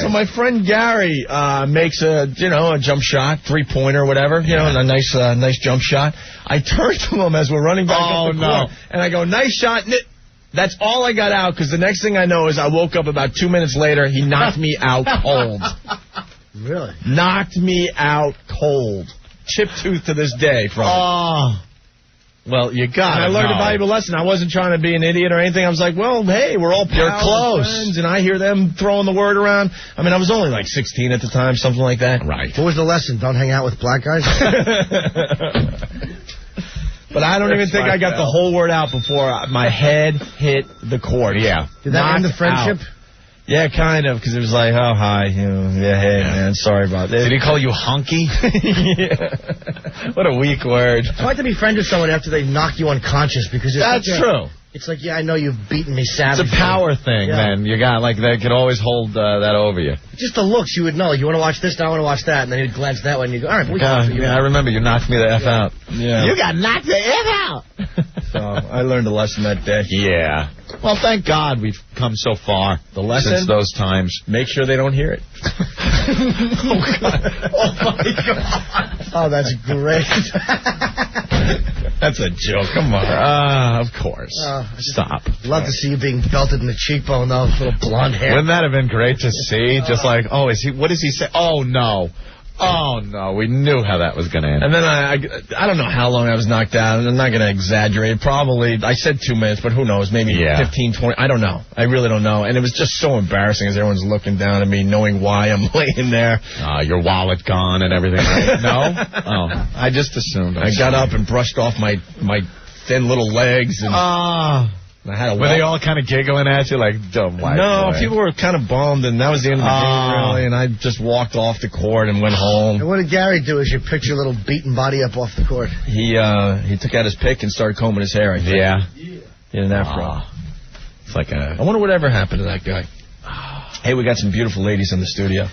my friend Gary makes a jump shot, 3-pointer or whatever, a nice jump shot. I turn to him as we're running back up the court, and I go, nice shot. That's all I got out, because the next thing I know is I woke up about 2 minutes later. He knocked me out cold. Really? Knocked me out cold. Chipped tooth to this day from it. Well, you got it. I learned a valuable lesson. I wasn't trying to be an idiot or anything. I was like, well, hey, we're all pals. You're close. And friends, and I hear them throwing the word around. I mean, I was only like 16 at the time, something like that. Right. What was the lesson? Don't hang out with black guys? But I don't even think I got the whole word out before my head hit the court. Yeah. Did that end the friendship? Yeah, kind of, because it was like, oh, hi, hey, man, sorry about that. Did he call you hunky? Yeah. What a weak word. It's hard to be friends with someone after they knock you unconscious, because that's true. It's like, I know you've beaten me savagely. It's a power thing, man. You got, they could always hold that over you. Just the looks, you would know. You want to watch this, now I want to watch that, and then you'd glance that way, and you'd go, all right, I remember you knocked me the F out. Yeah. You got knocked the F out! So, I learned a lesson that day. Yeah. Well, thank God we've come so far. The lesson? Since those times. Make sure they don't hear it. Oh, God. Oh, my God. Oh, that's great. That's a joke. Come on. Of course. Stop. Love to see you being belted in the cheekbone, though. Little blonde hair. Wouldn't that have been great to see? Just like, what does he say? Oh, no. Oh, no, we knew how that was going to end. And then I don't know how long I was knocked out, and I'm not going to exaggerate. Probably, I said 2 minutes, but who knows, maybe 15, 20. I don't know. I really don't know. And it was just so embarrassing as everyone's looking down at me, knowing why I'm laying there. Your wallet gone and everything. Right? No? Oh, I just assumed. I got up and brushed off my thin little legs. And I had Were they all kind of giggling at you like dumb white No, boy? people were kind of bummed, and that was the end of the game, really, and I just walked off the court and went home. And what did Gary do as you picked your little beaten body up off the court? He took out his pick and started combing his hair, I think. Yeah. In an afro. It's like a... I wonder whatever happened to that guy. Hey, we got some beautiful ladies in the studio.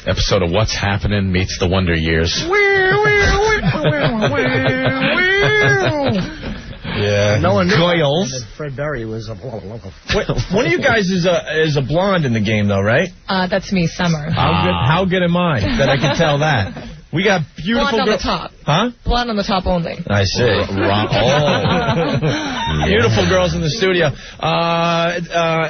Episode of What's Happening meets the Wonder Years. Yeah. No one knew Goyles. that Fred Berry was a... One of you guys is a blonde in the game, though, right? That's me, Summer. How good am I that I can tell that? We got beautiful Blonde on the top. Huh? Blonde on the top only. I see. Beautiful girls in the studio.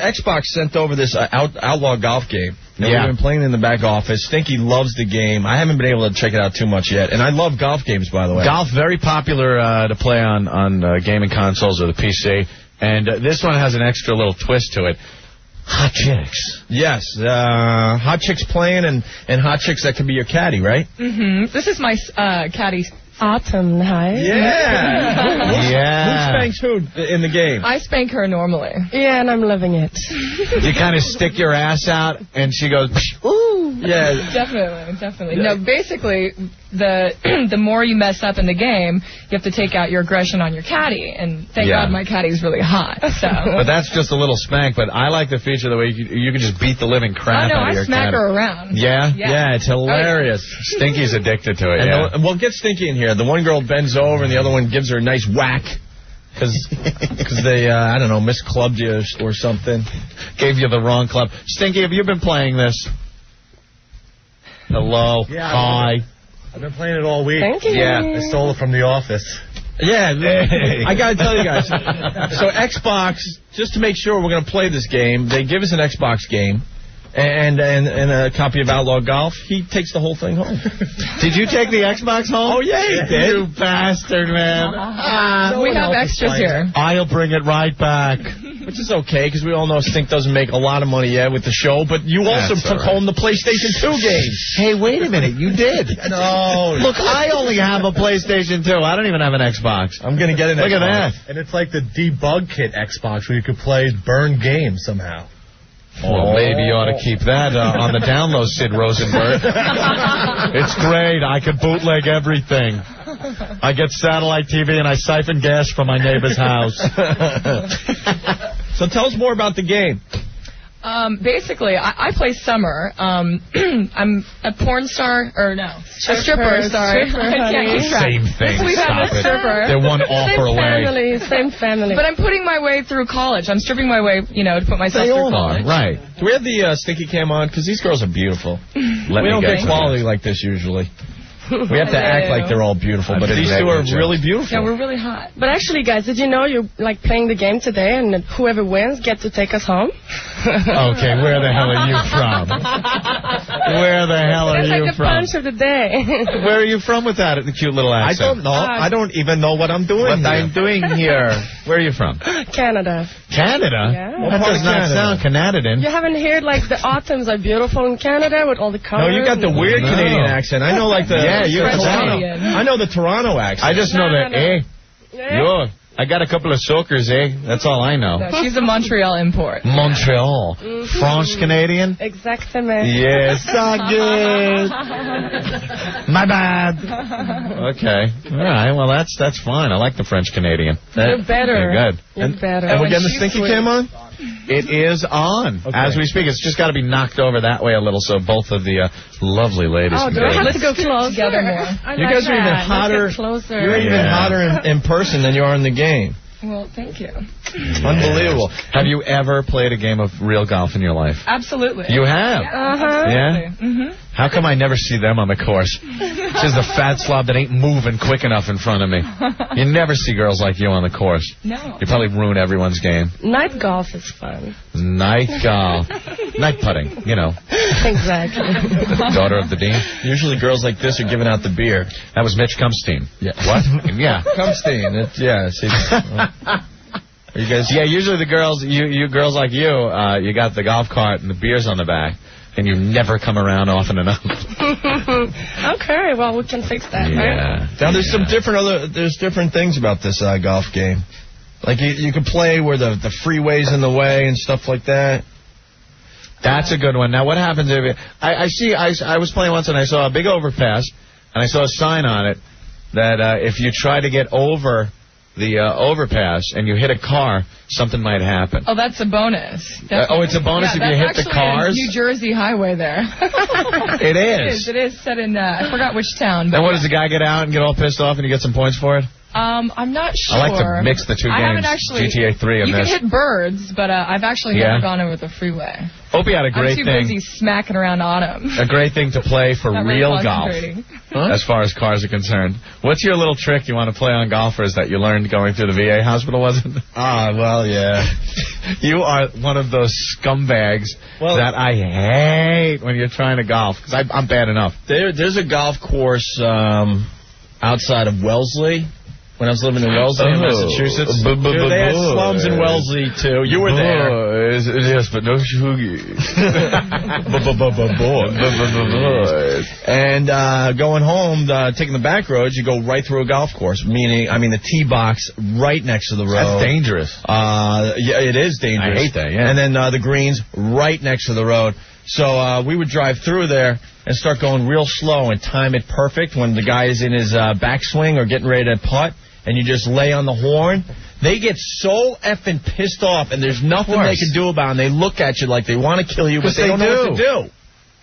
Xbox sent over this Outlaw Golf game. We've been playing in the back office. Stinky loves the game. I haven't been able to check it out too much yet. And I love golf games, by the way. Golf, very popular to play on gaming consoles or the PC. And this one has an extra little twist to it. Hot chicks. Yes. Hot chicks playing and hot chicks that could be your caddy, right? Mm-hmm. This is my caddy. Autumn, hi. Yeah. Who spanks who in the game? I spank her normally. Yeah, and I'm loving it. You kind of stick your ass out, and she goes, ooh. Yeah. Definitely. No, basically, the more you mess up in the game, you have to take out your aggression on your caddy. And thank God my caddy's really hot. So. But that's just a little spank. But I like the feature the way you can just beat the living crap out of your caddy. I smack her around. Yeah? Yeah, it's hilarious. Stinky's addicted to it, Well, get Stinky in here. The one girl bends over and the other one gives her a nice whack. Because they, I don't know, misclubbed you or something. Gave you the wrong club. Stinky, have you been playing this? Hello. Yeah, Hi. I've been playing it all week. Thank you. Yeah. I stole it from the office. Yeah, I got to tell you guys. So Xbox, just to make sure we're going to play this game, they give us an Xbox game. And a copy of Outlaw Golf. He takes the whole thing home. Did you take the Xbox home? Oh, yeah, he did. You bastard, man. We have extras here. I'll bring it right back. Which is okay, because we all know Stink doesn't make a lot of money yet with the show, but you also took home the PlayStation 2 game. Hey, wait a minute. You did. No. Look, I only have a PlayStation 2. I don't even have an Xbox. I'm going to get an Xbox. Look at that. And it's like the debug kit Xbox where you could play burned games somehow. Well, maybe you ought to keep that on the download, Sid Rosenberg. It's great. I can bootleg everything. I get satellite TV and I siphon gas from my neighbor's house. So tell us more about the game. Basically, I play Summer. I'm a porn star, or no, a stripper. Sorry, I can't keep track. Same thing. We have a stripper. They're one offer away. Same family. But I'm putting my way through college. I'm stripping my way, to put myself through college. Right. Do we have the Stinky Cam on? Because these girls are beautiful. We don't get quality like this usually. We have to act like they're all beautiful, but these two are really beautiful. Yeah, we're really hot. But actually, guys, did you know you're like playing the game today, and whoever wins gets to take us home? Okay, where the hell are you from? Where the hell are That's you like the from? punch of the day. Where are you from with that cute little I accent? don't know. I don't even know what I'm doing What here. I'm doing here. Where are you from? Canada. Canada? Yeah. That does not sound Canadian. You haven't heard like the autumns are beautiful in Canada with all the colors. No, you got the weird Canadian accent. I know like the you're Toronto. I know the Toronto accent. I just know that, yo, I got a couple of soakers, That's all I know. No, she's a Montreal import. Montreal. French Canadian? Exactement. Yes, so good. My bad. Okay. All right. Well, that's fine. I like the French Canadian. You're better. You're good. You're better. And we're getting the Stinky Cam on? It is on as we speak. It's just got to be knocked over that way a little so both of the lovely ladies Oh, can do get I have it. to go closer? Together more. You guys are even hotter. You're even hotter in person than you are in the game. Well, thank you. Unbelievable. Have you ever played a game of real golf in your life? Absolutely. You have? Yeah. Yeah? How come I never see them on the course? She's a fat slob that ain't moving quick enough in front of me. You never see girls like you on the course. No. You probably ruin everyone's game. Night golf is fun. Night golf. Night putting, Exactly. Daughter of the dean. Usually girls like this are giving out the beer. That was Mitch Cumstein. Yeah. What? Yeah. Cumstein. See, are you guys? Yeah, usually the girls, you girls like you got the golf cart and the beer's on the back. And you never come around often enough. Okay, well, we can fix that, right? Now, there's some different things about this golf game. Like you could play where the freeway's in the way and stuff like that. That's a good one. Now, what happens if I was playing once and I saw a big overpass and I saw a sign on it that if you try to get over the overpass and you hit a car, something might happen. Oh, that's a bonus. It's a bonus if you hit the cars? New Jersey highway there. It is. It is set in, I forgot which town. But and what, does the guy get out and get all pissed off and you get some points for it? I'm not sure. I like to mix the two games. I haven't actually. GTA 3 and you this. can hit birds, but I've actually never gone over the freeway. Opie had a great I'm too thing. busy smacking around autumn. A great thing to play for real golf, as far as cars are concerned. What's your little trick you want to play on golfers that you learned going through the VA hospital, was it? Well, yeah. You are one of those scumbags that I hate when you're trying to golf, because I'm bad enough. There's a golf course outside of Wellesley. When I was living in Wellesley, Massachusetts. They had slums in Wellesley, too. You were there. Yes, but no shoogies. And going home, taking the back roads, you go right through a golf course, meaning, the tee box right next to the road. That's dangerous. Yeah, it is dangerous. I hate that, yeah. And then the greens right next to the road. So we would drive through there and start going real slow and time it perfect when the guy is in his backswing or getting ready to putt. And you just lay on the horn, they get so effing pissed off, and there's nothing they can do about it. And they look at you like they want to kill you, but they don't know what to do.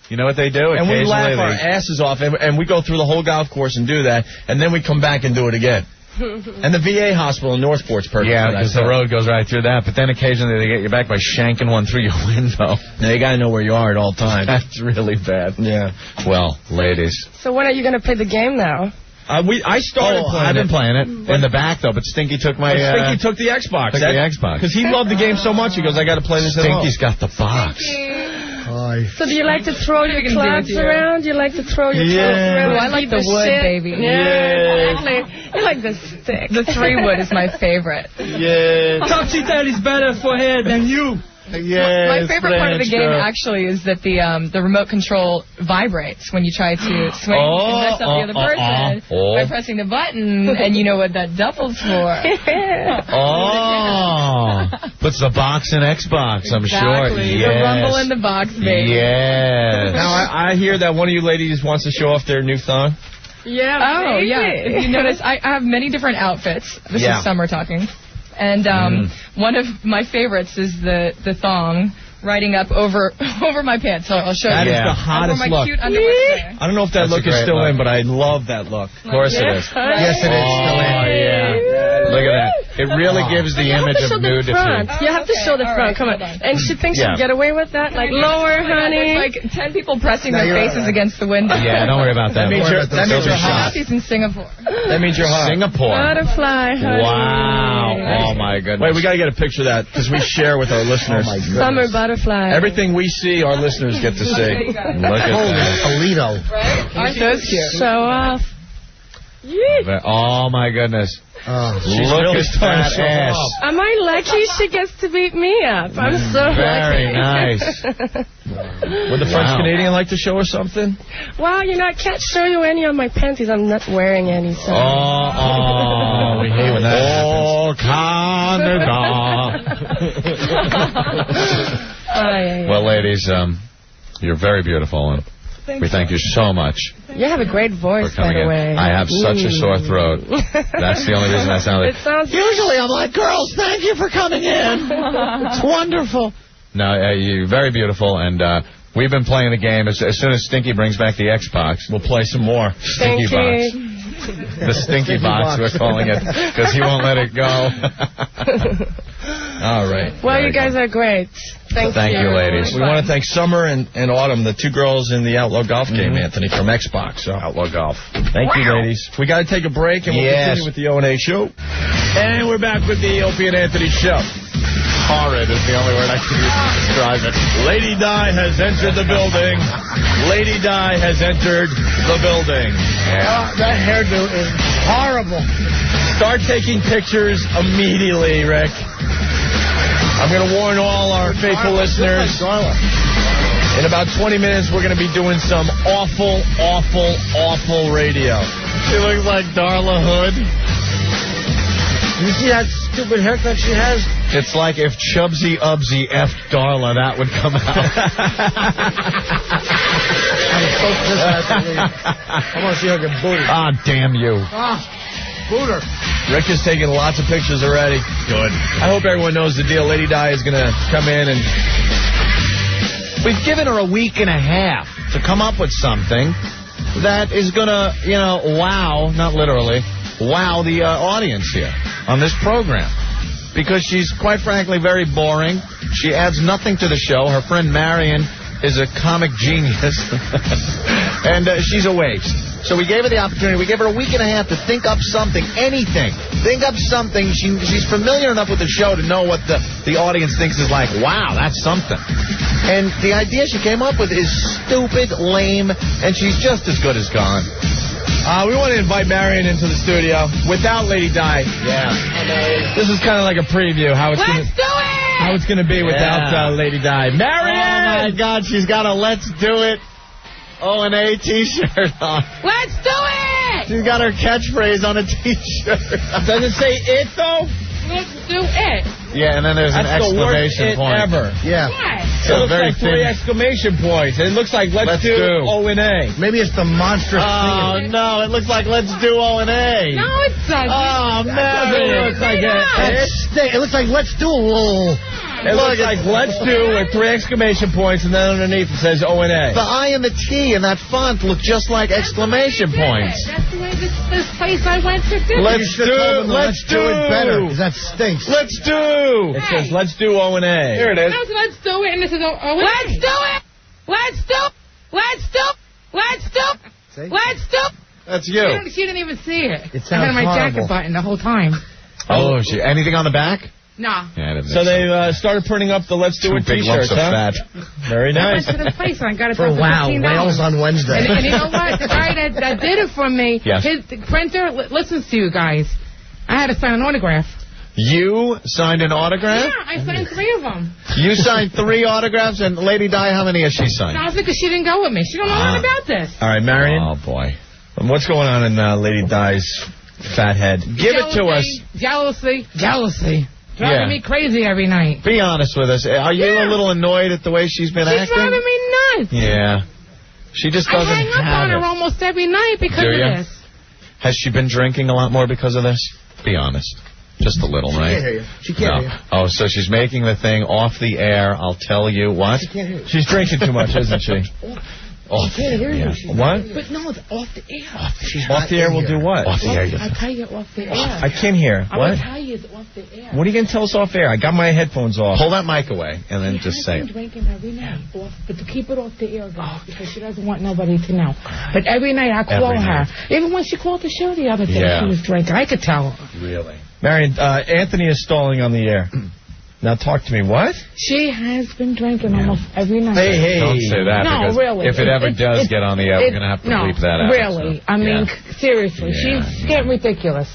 You know what they do? And we laugh our asses off, and we go through the whole golf course and do that, and then we come back and do it again. And the VA hospital in Northport's perfect. Yeah, because the road goes right through that. But then occasionally they get you back by shanking one through your window. Now you got to know where you are at all times. That's really bad. Yeah. Well, ladies. So when are you going to play the game now? I started playing it. I've been playing it in the back, though, but Stinky took my... Stinky took the Xbox. Took the Xbox. Because he loved the game so much, he goes, I got to play this at home. Stinky's got the box. So do you like to throw your clubs around? Do you like to throw your clubs around? Oh, I like the wood, baby. Yeah, exactly. You like the stick. The 3-wood is my favorite. Yeah. Toxitel is better for hair than you. Yes, my favorite part of the game actually is that the remote control vibrates when you try to swing and mess up the other person by pressing the button, and you know what that doubles for. Puts the box in Xbox, I'm sure. Exactly. Yes. The rumble in the box, baby. Yes. Now, I hear that one of you ladies wants to show off their new thong. Yeah. Oh, yeah. If you notice, I have many different outfits. This is summer talking. And one of my favorites is the thong riding up over my pants. So I'll show you. That is the hottest over my look. Cute underwear. I don't know if that look is still in, but I love that look. Of course it is. Yes, it is still in. Oh, yeah. Look at that. It really gives the image of nudity. You have to show the front. Come on. And she thinks she'll get away with that? Like, lower, honey. Like 10 people pressing their faces against the window. Yeah, don't worry about that. That means you're hot. She's in Singapore. That means you're hot. Singapore. Butterfly, honey. Wow. Oh, my goodness. Wait, we got to get a picture of that because we share with our listeners. Summer butterfly. Everything we see, our listeners get to see. Look at that. Alito. Right? Aren't those cute? Show off. Oh, my goodness. She's Look really at that ass. Am I lucky she gets to beat me up? I'm so Very lucky. nice. Would the French Canadian like to show us something? Well, I can't show you any of my panties. I'm not wearing any. So. We hate when that happens. Well, ladies, you're very beautiful, and we thank you so much. You have a great voice, for coming by the way. in. I have such a sore throat. That's the only reason I sound like... Usually I'm like, girls, thank you for coming in. It's wonderful. No, you're very beautiful, and we've been playing the game. As soon as Stinky brings back the Xbox, we'll play some more. Stinky Box. The Stinky Box, we're calling it, because he won't let it go. All right. Well, you guys are great. Thank you, ladies. We want to thank Summer and Autumn, the two girls in the Outlaw Golf game, Anthony, from Xbox. So. Outlaw Golf. Thank you, ladies. We got to take a break, and we'll continue with the O&A show. And we're back with the Opie and Anthony show. Horrid is the only word I can use to describe it. Lady Di has entered the building. Lady Di has entered the building. Yeah. That hairdo is horrible. Start taking pictures immediately, Rick. I'm going to warn all our faithful listeners. In about 20 minutes, we're going to be doing some awful, awful, awful radio. She looks like Darla Hood. You see that stupid haircut she has? It's like if Chubsy Ubsy effed Darla, that would come out. I want to see her get booted. Ah, damn you. Booter. Rick is taking lots of pictures already. Good. I hope everyone knows the deal. Lady Di is going to come in and... We've given her a week and a half to come up with something that is going to, wow, not literally, wow the audience here on this program. Because she's, quite frankly, very boring. She adds nothing to the show. Her friend Marion is a comic genius. And she's a waste. So we gave her the opportunity. We gave her a week and a half to think up something, anything. Think up something. She's familiar enough with the show to know what the audience thinks is like, wow, that's something. And the idea she came up with is stupid, lame, and she's just as good as gone. We want to invite Marion into the studio without Lady Di. Yeah. This is kind of like a preview how it's going to... Let's do it! How it's going to be without Lady Di. Marion! Oh, my God, she's got a Let's Do It O&A T-shirt on. Let's do it! She's got her catchphrase on a T-shirt. Does it say it, though? Let's do it. Yeah, and then there's an exclamation point. That's the worst it ever. Yeah. It looks very like 3 exclamation points. It looks like let's do O&A. Maybe it's the monstrous thing. Oh, no, it looks like Let's Do O&A. No, it doesn't. Oh, man. It looks like It looks like let's do a roll. It looks like let's do with 3 exclamation points, and then underneath it says O&A. The I and the T in that font look just like exclamation points. That's the way this place I went to do. Let's do it better, because that stinks. Let's do. It says let's do O&A. Here it is. No, let's do it, and this is O&A. Let's do it. Let's do. Let's do. Let's do. Let's do. That's you. She didn't even see it. It sounds I had my horrible. jacket button the whole time. Oh, anything on the back? Nah. Yeah, so they started printing up the Let's Do It big T-shirts, lumps of fat. Very nice. I went to the place and I got it for $15. Wales on Wednesday. And you know what? The guy that did it for me, his printer listens to you guys. I had to sign an autograph. You signed an autograph? Yeah, I signed 3 of them. You signed 3 autographs, and Lady Di, how many has she signed? No, because she didn't go with me. She don't know nothing about this. All right, Marion. Oh, boy. What's going on in Lady Di's fat head? Give it to us. Jealousy. Driving me crazy every night. Be honest with us. Are you a little annoyed at the way she's been acting? She's driving me nuts. Yeah. She just doesn't I hang up on her almost every night because of this. Has she been drinking a lot more because of this? Be honest. Just a little, right? She can't hear you. She can't hear you. Oh, so she's making the thing off the air. I'll tell you what. She can't hear you. She's drinking too much, isn't she? She can't hear you. What? But no, it's off the air. Off the air will do what? Off the air. I'll tell you off the air. I can't hear. I will tell you it's off the air. What are you going to tell us off air? I got my headphones off. Pull that mic away and then just say it. She's drinking every night, but to keep it off the air, guys, because she doesn't want nobody to know. But every night I call her. Even when she called the show the other day, she was drinking. I could tell her. Really? Marion, Anthony is stalling on the air. Now talk to me. What? She has been drinking almost every night. Hey. Don't say that. No, because really. If it ever does get on the air, we're going to have to bleep that out. Really. So. I mean, seriously. She's getting ridiculous.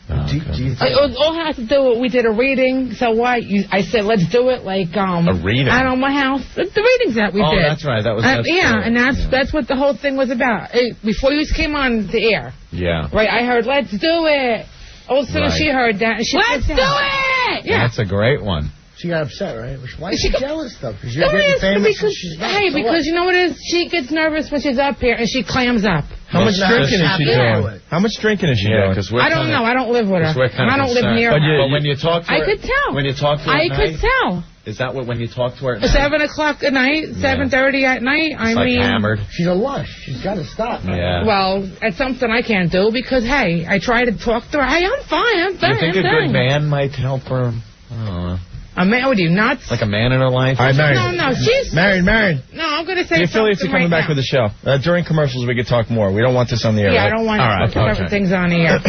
It all has to do with, we did a reading, so what? I said, let's do it like, a reading? I don't know, my house. The readings that we did. Oh, that's right. That's yeah, and that's what the whole thing was about. Before you came on the air. Yeah. Right, I heard, let's do it. All of a sudden she heard that, and she let's do it! Yeah. That's a great one. She got upset, right? Why is she jealous, though? Because you're getting famous and she's not. Hey, because you know what it is? She gets nervous when she's up here, and she clams up. How much drinking is she doing? How much drinking is she doing? I don't know. I don't live with her. I don't live near her. But when you talk to her... I could tell. When you talk to her I could tell. Is that what when you talk to her at night? 7 o'clock at night, 7:30 at night. I mean, hammered. She's a lush. She's got to stop. Yeah. Well, it's something I can't do because hey, I try to talk to her. Hey, I'm fine. I'm fine. Do you think a good man might help her? I don't know. A man? What are you, nuts? Like a man in her life? All right, Marion. No, she's... Marion. No, I'm going to say the affiliates are coming back with the show. During commercials, we could talk more. We don't want this on the air. Yeah, right? I don't want things on the air.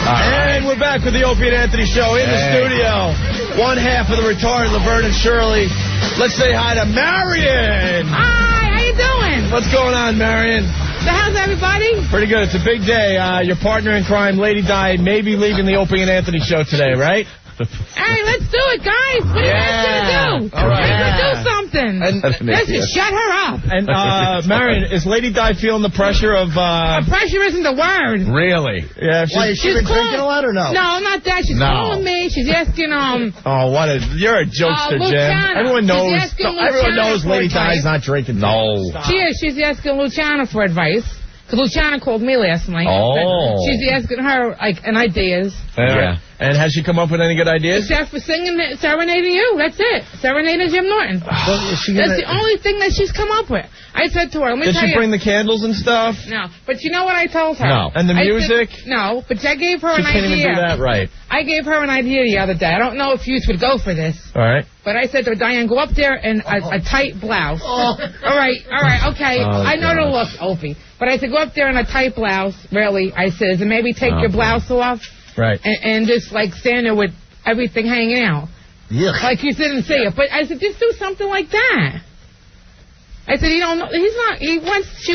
And we're back with the Opie and Anthony show in the studio. One half of the retarded Laverne and Shirley. Let's say hi to Marion. Hi, how you doing? What's going on, Marion? So how's everybody? Pretty good. It's a big day. Your partner in crime, Lady Di, may be leaving the Opie and Anthony show today, right? Hey, let's do it, guys. What are you guys going to do? All right. Let's do something. listen. Shut her up. And, Marion, is Lady Di feeling the pressure of, pressure isn't the word. Really? Yeah. Why, has she been drinking a lot or no? No, not that. She's calling me. She's asking, Oh, you're a jokester, Jim. Everyone knows Lady Di's not drinking. No. She is. She's asking Luciana for advice. Because Luciana called me last night. Oh. She's asking her, ideas. Yeah. And has she come up with any good ideas? Except for serenading you. That's it. Serenading Jim Norton. That's the only thing that she's come up with. I said to her, let me tell you. Did she bring the candles and stuff? No. But you know what I told her? No. And the music? No. But I gave her an idea. She can't even do that right. I gave her an idea the other day. I don't know if you would go for this. All right. But I said to her, Diane, go up there in a tight blouse. All right, okay. I know the look, Opie. But I said, go up there in a tight blouse, really, I said, and maybe take your blouse off. Right. And just, stand there with everything hanging out. Yeah. Like you didn't see it. But I said, just do something like that. I said, she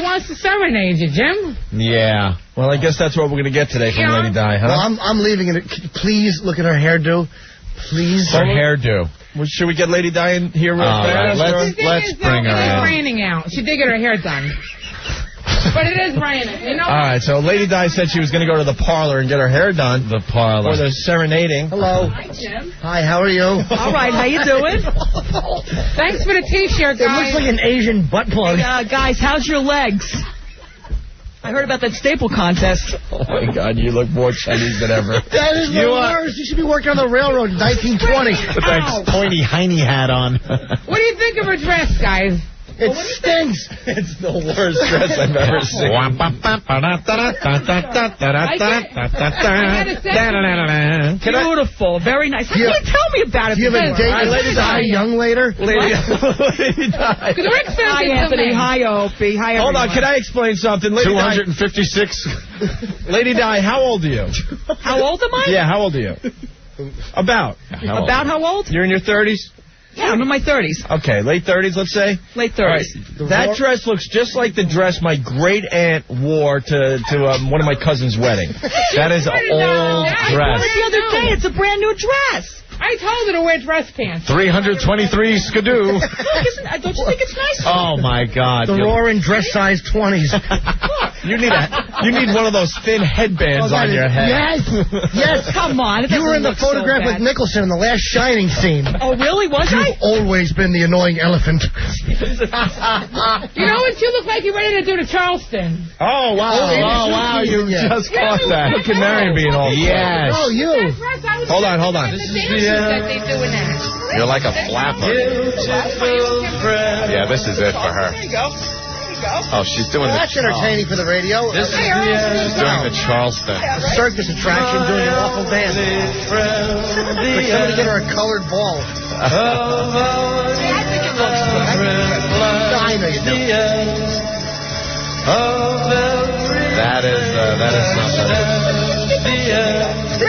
wants to serenade you, Jim. Yeah. Well, I guess that's what we're going to get today from Lady Di, huh? Well, I'm leaving it. Please look at her hairdo. Please. Her hairdo. Well, should we get Lady Di in here real fast? Let's bring her in. It's raining out. She did get her hair done. But it is raining, you know. All right, so Lady Di said she was going to go to the parlor and get her hair done. The parlor. For the serenading. Hello. Hi, Jim. Hi, how are you? All right, how you doing? Thanks for the T-shirt, guys. It looks like an Asian butt plug. Hey, guys, how's your legs? I heard about that staple contest. Oh, my God, you look more Chinese than ever. That is the worst. You should be working on the railroad in 1920. With that pointy hiney hat on. What do you think of her dress, guys? It stinks. It's the worst dress I've ever seen. Beautiful. Very nice. How can you tell me about it? Do you have a date with Lady Di young later? Lady Di. Hi, Anthony. Hi, Opie. Hi, everyone. Hold on. Can I explain something? Lady 256. Lady Di, how old are you? How old am I? Yeah, how old are you? About. About how old? You're in your 30s? Yeah, I'm in my 30s. Okay, late 30s, let's say? Late 30s. Right. That dress looks just like the dress my great-aunt wore to one of my cousin's wedding. That is an old dress. I wore it the other day. It's a brand-new dress. I told her to wear dress pants. 323 skidoo. Look, don't you think it's nice? Oh, my God. The roaring dress size 20s. You need one of those thin headbands on your head. Yes. Come on. You were in the photograph with Nicholson in the last Shining scene. Oh, really? Was I? You've always been the annoying elephant. You know what? You look like you're ready to do the Charleston. Oh, wow. You just caught that. Look at Marion being all... Yes. Oh, you. Hold on. This is the that they do in that. You're like a flapper. Yeah, this is it for her. There you go. Oh, she's doing that's entertaining for the radio. She's doing the Charleston. Circus attraction doing an awful dance. Somebody get her a colored ball. I think it looks good. I know you do. That is something.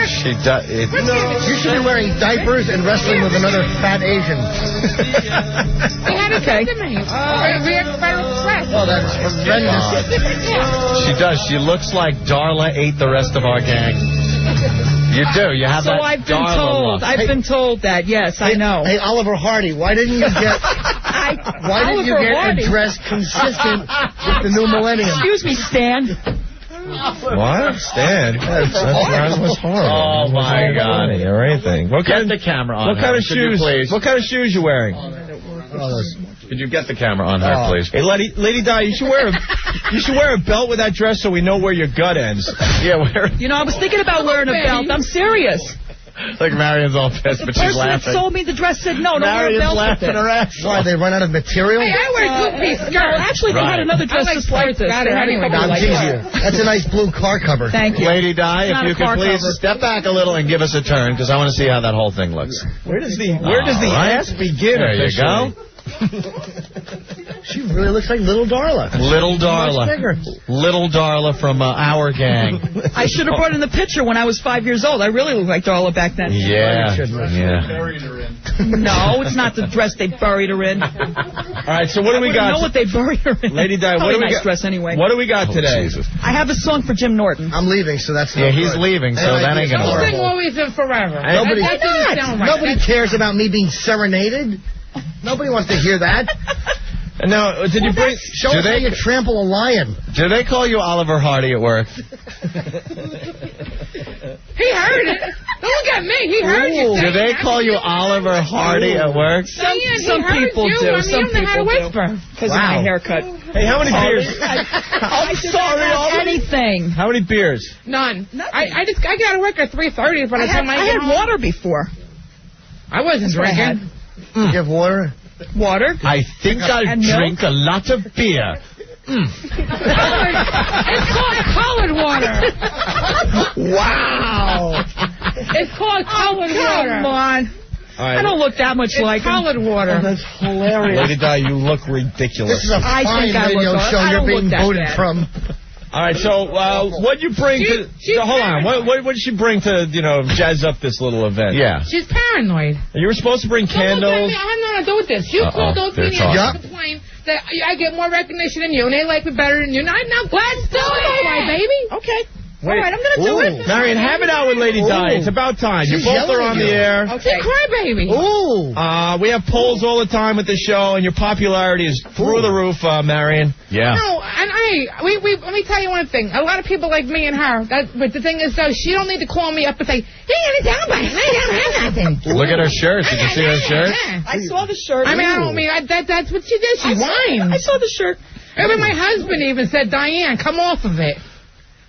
She does. You should be wearing diapers and wrestling with another fat Asian. They had it to me. Oh, that's horrendous. She does. She looks like Darla ate the rest of our gang. You do. You have that I've been Darla told. look. I've been told that. Yes, I know. Hey, Oliver Hardy, why didn't you get a dress consistent with the new millennium? Excuse me, Stan. What? Stan? That was horrible. Oh, my God. Or anything. Get the camera on her. What kind of shoes? What kind of shoes you wearing? Could you get the camera on her, please? Hey, Lady Di, you should wear a belt with that dress so we know where your gut ends. Yeah, where? You know, I was thinking about wearing a belt. I'm serious. Like Marion's all pissed, but she's laughing. The person that sold me the dress said no, Marion's wear a belt laughing her ass. Why, they run out of material? Hey, I wear two-piece skirts. No, actually, they had another dress just like this. Anyway. That's a nice blue car cover. Thank you. Lady Di, if you could please step back a little and give us a turn, because I want to see how that whole thing looks. Where does the ass begin? There you go. She really looks like Little Darla. Little Darla. Little Darla from our gang. I should have brought in the picture when I was 5 years old. I really looked like Darla back then. Yeah. Buried her in. No, it's not the dress they buried her in. All right, so what do we got? I know what they buried her in. Lady Di, what do we got? Dress anyway. What do we got today? Jesus. I have a song for Jim Norton. I'm leaving, so that's not he's leaving, so that ain't going to work. Always and forever. Nobody cares about me being serenaded. Nobody wants to hear that. And now, did you bring... Show us how you trample a lion. Do they call you Oliver Hardy at work? He heard it. Don't look at me. He heard you. Do they call you Oliver Hardy at work? Some people do. Some people how to whisper. Because of my haircut. Hey, how many beers? I'm sorry, anything. How many beers? None. I get out of work at 3:30. By the time I had water before. I wasn't drinking. You have water? Water. I think I'll drink a lot of beer. It's called colored water. Wow. It's called colored water. Come on. Right. I don't look that much like colored water. Oh, that's hilarious. Lady Di, you look ridiculous. This is a fine radio show you're being voted from. All right, so what'd you bring to... hold on. What did she bring to, jazz up this little event? Yeah. She's paranoid. You were supposed to bring candles. I have nothing to do with this. You called Opie and complain that I get more recognition than you, and they like me better than you. Now, let's do it, my baby. Okay. Wait. All right, I'm going to do it. Marion, have it out with Lady Di. It's about time. You both are on the air. Okay. Cry, baby. Ooh. We have polls all the time at the show, and your popularity is through the roof, Marion. Yeah. No, and let me tell you one thing. A lot of people like me and her. But the thing is, though, she don't need to call me up and say, "Hey, I don't have nothing." Look at her shirt. Did you see her shirt? I saw the shirt. I mean, I don't mean that's what she did. She whined. I saw the shirt. Even my husband even said, "Diane, come off of it."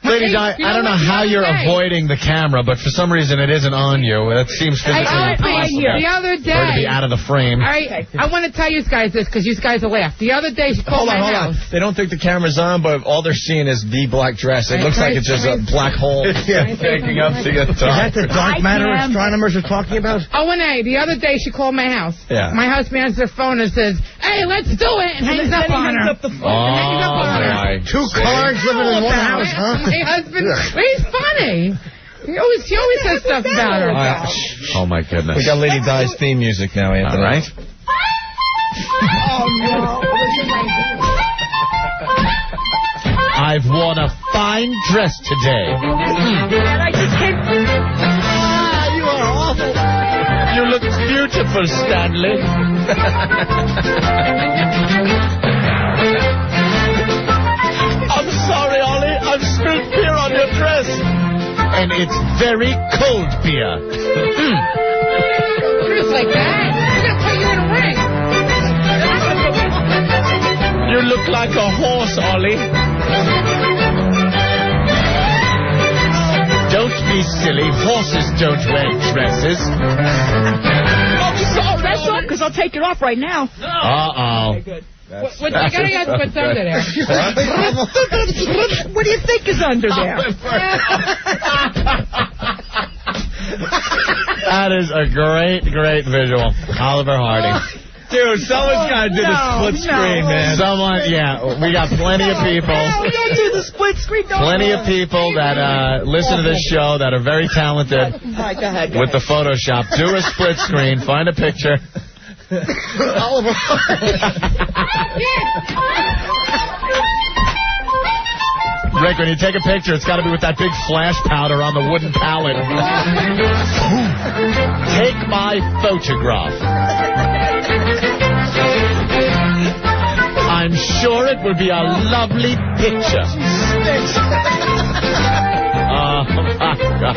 Lady Di, I don't know how you're avoiding the camera, but for some reason it isn't on you. That seems physically impossible. The other day, or to be out of the frame. I want to tell you guys this because you guys will laugh. The other day, she called my house. They don't think the camera's on, but all they're seeing is the black dress. It looks like it's just a black hole taking up to get Is that the dark matter astronomers are talking about? O&A, the other day she called my house. Yeah. My husband answers the phone and says, "Hey, let's do it," and hangs up on her. Two cards living in one house, huh? My husband, he's funny. She always says stuff about her. Oh, my goodness. We got Lady Di's theme music now, Anthony. All right. Oh, no. I've worn a fine dress today. And I just can't... You are awful. You look beautiful, Stanley. I'm sorry, Ollie. I've spilled beer on your dress. And it's very cold beer. Just like that? I'm going to put you in a ring. You look like a horse, Ollie. Don't be silly. Horses don't wear dresses. Oh, that's all, because I'll take it off right now. Uh-oh. Okay, good. What do you got what's under there? What do you think is under there? That is a great, great visual. Oliver Hardy. Dude, someone's got to do the split screen, man. Someone, we got plenty of people. No, don't do the split screen. Plenty of people that listen to this show that are very talented with the Photoshop. Do a split screen. Find a picture. Oliver. Rick, when you take a picture, it's got to be with that big flash powder on the wooden pallet. Take my photograph. I'm sure it will be a lovely picture. Oh, my God.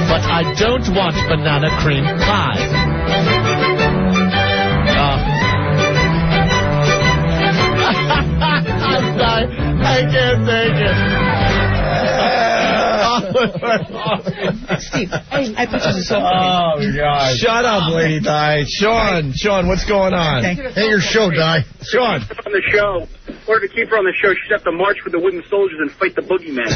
But I don't want banana cream pie. I'm sorry. I can't take it. Steve, I put you in something. Oh, God. Shut up, Lady Di. Sean, what's going on? Hey, your show, Di. Sean. On the show. In order to keep her on the show, she'd have to march with the wooden soldiers and fight the boogeyman.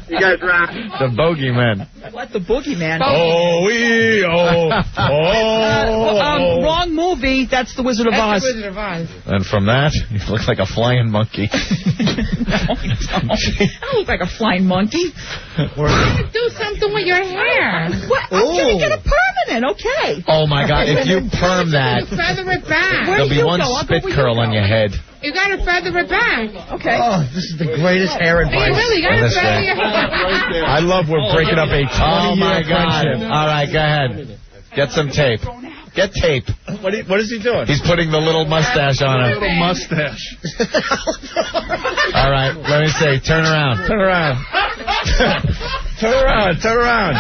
You guys rock. The bogeyman. What, the boogeyman? Wrong movie. That's The Wizard of Oz. The Wizard of Oz. And from that, you look like a flying monkey. I don't look like a flying monkey. Do something with your hair. What? I'm going to get a permanent, okay. Oh, my God. If you perm that, Feather it back. there'll be one spit curl on your head. You got to feather it back. Okay. Oh, this is the greatest hair advice. You really got to feather your hair. I love we're breaking up a 20-year Oh, my God. friendship. All right, go ahead. Get some tape. Get tape. What is he doing? He's putting the little mustache on him. Little mustache. All right, let me see. Turn around. Turn around. Turn around. Turn around.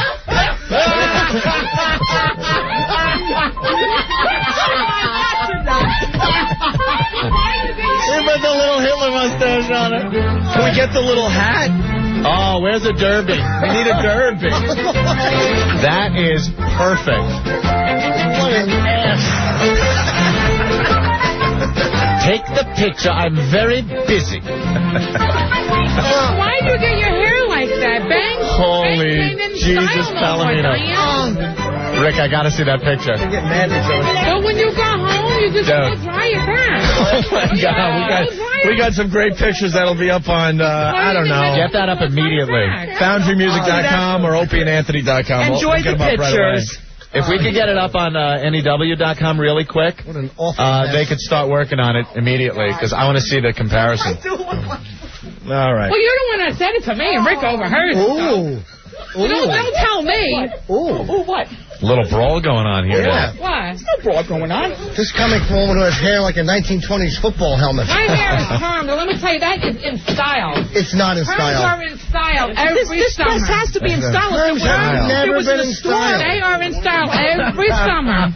He put the little Hitler mustache on it. Can we get the little hat? Oh, where's a derby? We need a derby. That is perfect. What an ass. Take the picture. I'm very busy. Why do you get your hair like that? Bang. Holy bang, bang, Jesus Palomino. Rick, I got to see that picture. But when you go home, you just go dry your hair. Oh, my God. We got some great pictures that'll be up on, I don't know. Get that up immediately. FoundryMusic.com or OpieandAnthony.com. Enjoy the pictures. If we could get it up on NEW.com really quick, What an awful they could start working on it immediately, because I want to see the comparison. All right. Well, you're the one that said it to me, and Rick overheard it. Ooh. Don't tell me. Ooh. What? Little brawl going on here. Yeah. Why? There's no brawl going on. This coming from a woman who has hair like a 1920s football helmet. My hair is permed, and let me tell you, that is in style. It's not in Perms style. are in style every This summer. dress has to be in style. Perms have never been in style. They are in style every summer.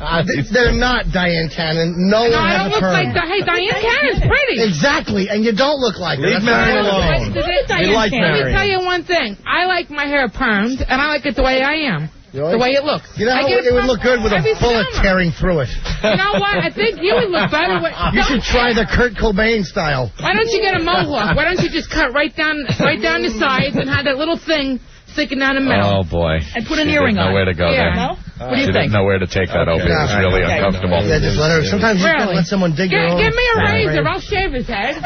They're not Diane Cannon. No No, one I has don't a look perm. like that. Hey, Diane Cannon's pretty. Exactly, and you don't look like her. Leave That's Marion the problem. alone. We like Let me Marion. tell you one thing. I like my hair permed, and I like it the way I am. The way it looks. You know I how get it would look good with a every bullet summer. tearing through it. You know what? I think you would look better with... You should try the Kurt Cobain style. Why don't you get a mohawk? Why don't you just cut right down the sides and have that little thing sticking down the middle? Oh, boy. And put an She earring didn't know on. where to go there. No? What do you She think? didn't know where to take that, Opie. It was really uncomfortable. Yeah, just let her. Sometimes you gotta let someone dig your own. Give me a razor. I'll shave his head.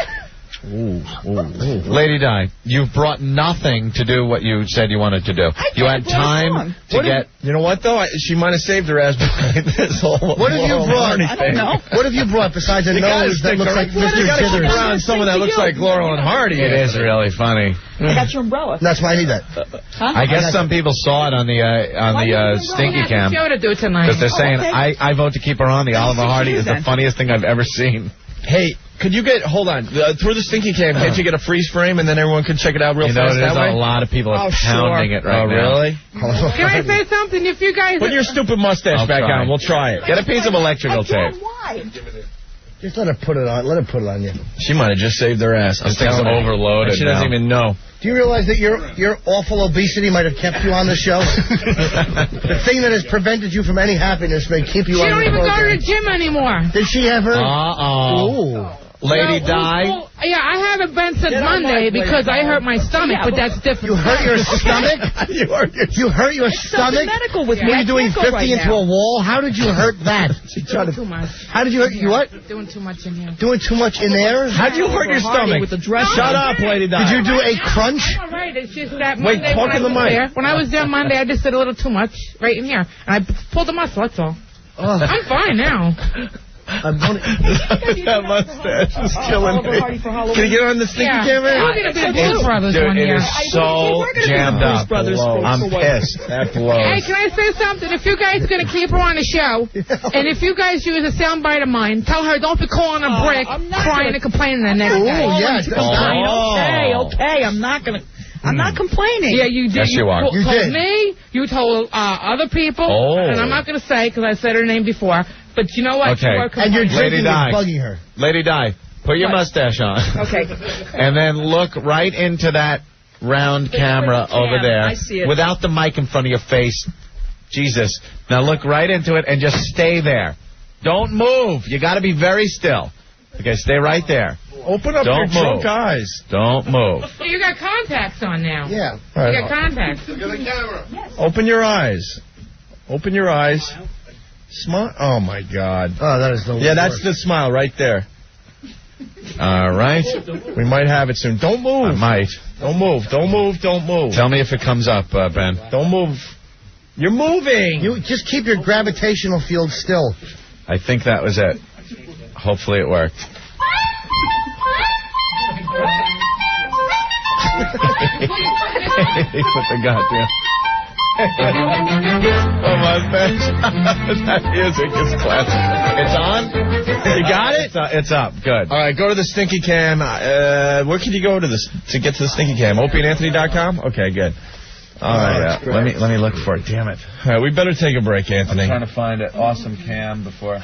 Lady Di, you've brought nothing to do what you said you wanted to do. You had time to get... You know what, though? She might have saved her ass behind this whole... What have you brought? I don't know. What have you brought besides a nose that looks like Mr. You gotta keep Jitters? around someone that looks like Laurel and Hardy. It is really funny. I got your umbrella. That's why I need that. I guess some people saw it on the Stinky Cam. Show to do tonight. Because they're saying, okay. I vote to keep her on. The Oliver Hardy is the funniest thing I've ever seen. Hey, could you hold on, through the Stinky Cam, can't you get a freeze frame and then everyone can check it out real fast there's that way? a lot of people are sure. pounding it right now. Really? Can I say something? If you guys... Put your stupid mustache back on. We'll try it. Get a piece of electrical tape. Why? Just let her put it on. Let her put it on you. She might have just saved her ass. This thing's overloaded. She doesn't even know. Do you realize that your awful obesity might have kept you on the show? The thing that has prevented you from any happiness may keep you She on don't the even go to program. the gym anymore. Did she ever? Uh-oh. Lady Di. Well, yeah, I haven't been since Monday because I hurt my stomach, but that's different. You hurt your stomach? You hurt your stomach? medical with me. Were you I doing can't 50 go right into now. a wall? How did you hurt that? Too much. How did you hurt? You what? Doing too much in here. Doing too much in there? How'd you hurt your stomach? With the dress Shut up, Lady Di. Did you do a crunch? All right, it's just that Wait, Monday talk when in the I was mic. there, when I was there Monday, I just did a little too much right in here, and I pulled a muscle. That's all. I'm fine now. That mustache is killing me. Can you get on the Stinky Cam? We're going to be a Blues Brothers one It year. is so jammed up. I'm pissed. That blows. Hey, can I say something? If you guys are going to keep her on the show, and if you guys use a soundbite of mine, tell her don't be calling a brick, crying and complaining the next day. Okay, I'm not going to... I'm not complaining. Yeah, you did. Yes, you are. You told me. You told other people. And I'm not going to say because I said her name before. But you know what? Okay. You are And your complaining. drinking is bugging her. Lady Di, put your mustache on. Okay. And then look right into that round camera over there. I see it. Without the mic in front of your face. Jesus. Now look right into it and just stay there. Don't move. You got to be very still. Okay, stay right there. Open up Don't your drunk move. eyes. Don't move. You got contacts on now. Yeah. You got contacts. Open your eyes. Open your eyes. Smile. Oh, my God. Oh, that is the Yeah, that's the smile right there. All right. We might have it soon. Don't move. I might. Don't move. Don't move. Don't move. Tell me if it comes up, Ben. Don't move. You're moving. You just keep your gravitational field still. I think that was it. Hopefully it worked. He put the goddamn... Oh, my gosh. That music is classic. It's on? You got it? It's up. Good. All right, go to the Stinky Cam. Where can you go to get to the Stinky Cam? OpieandAnthony.com? Okay, good. All right. Let me look for it. Damn it. All right, we better take a break, Anthony. I'm trying to find it. Awesome Cam before.